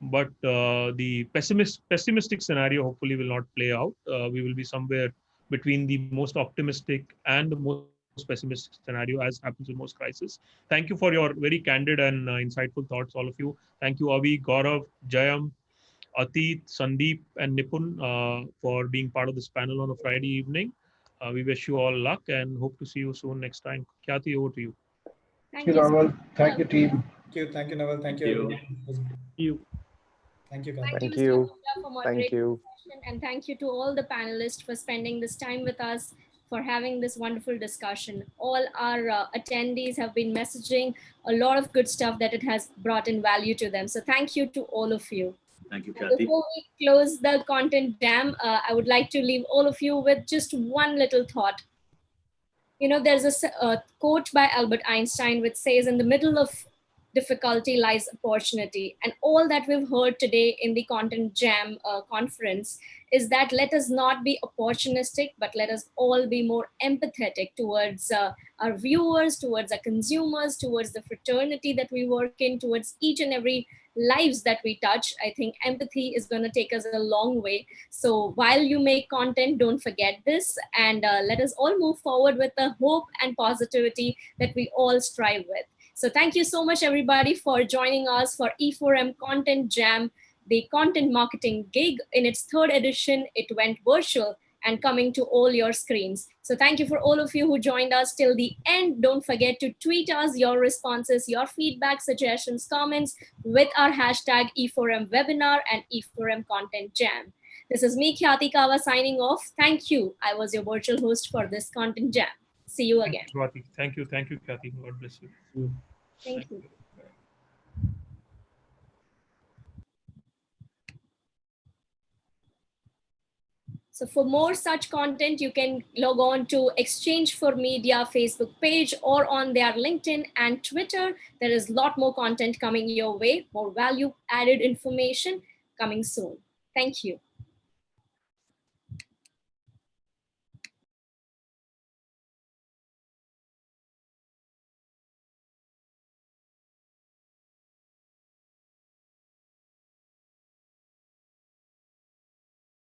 but the pessimistic scenario hopefully will not play out. We will be somewhere between the most optimistic and the most pessimistic scenario, as happens in most crises. Thank you for your very candid and insightful thoughts, all of you. Thank you, Avi, Gaurav, Jayam, Atit, Sandeep, and Nipun for being part of this panel on a Friday evening. We wish you all luck and hope to see you soon next time. Khyati, over to you. Thank you, Naval. Thank you, team. Thank you, Naval. Thank you, everyone. Thank you, Thank Mr. you. Ahuja, for moderating Thank you. the session, and thank you to all the panelists for spending this time with us, for having this wonderful discussion. All our attendees have been messaging a lot of good stuff that it has brought in value to them. So thank you to all of you. Thank you, And Khyati. before we close the content jam, I would like to leave all of you with just one little thought. You know, there's a quote by Albert Einstein which says, in the middle of difficulty lies opportunity. And all that we've heard today in the Content Jam conference is that let us not be opportunistic, but let us all be more empathetic towards our viewers, towards our consumers, towards the fraternity that we work in, towards each and every lives that we touch. I think empathy is going to take us a long way. So while you make content, don't forget this, and let us all move forward with the hope and positivity that we all strive with. So thank you so much, everybody, for joining us for E4M Content Jam, the content marketing gig. In its third edition, it went virtual and coming to all your screens. So thank you for all of you who joined us till the end. Don't forget to tweet us your responses, your feedback, suggestions, comments with our hashtag E4M webinar and E4M Content Jam. This is me, Khyati Kawa, signing off. Thank you. I was your virtual host for this Content Jam. See you again. Thank you, Khyati. God bless you. Thank you. So for more such content, you can log on to Exchange for Media Facebook page or on their LinkedIn and Twitter. There is a lot more content coming your way, more value added information coming soon. Thank you.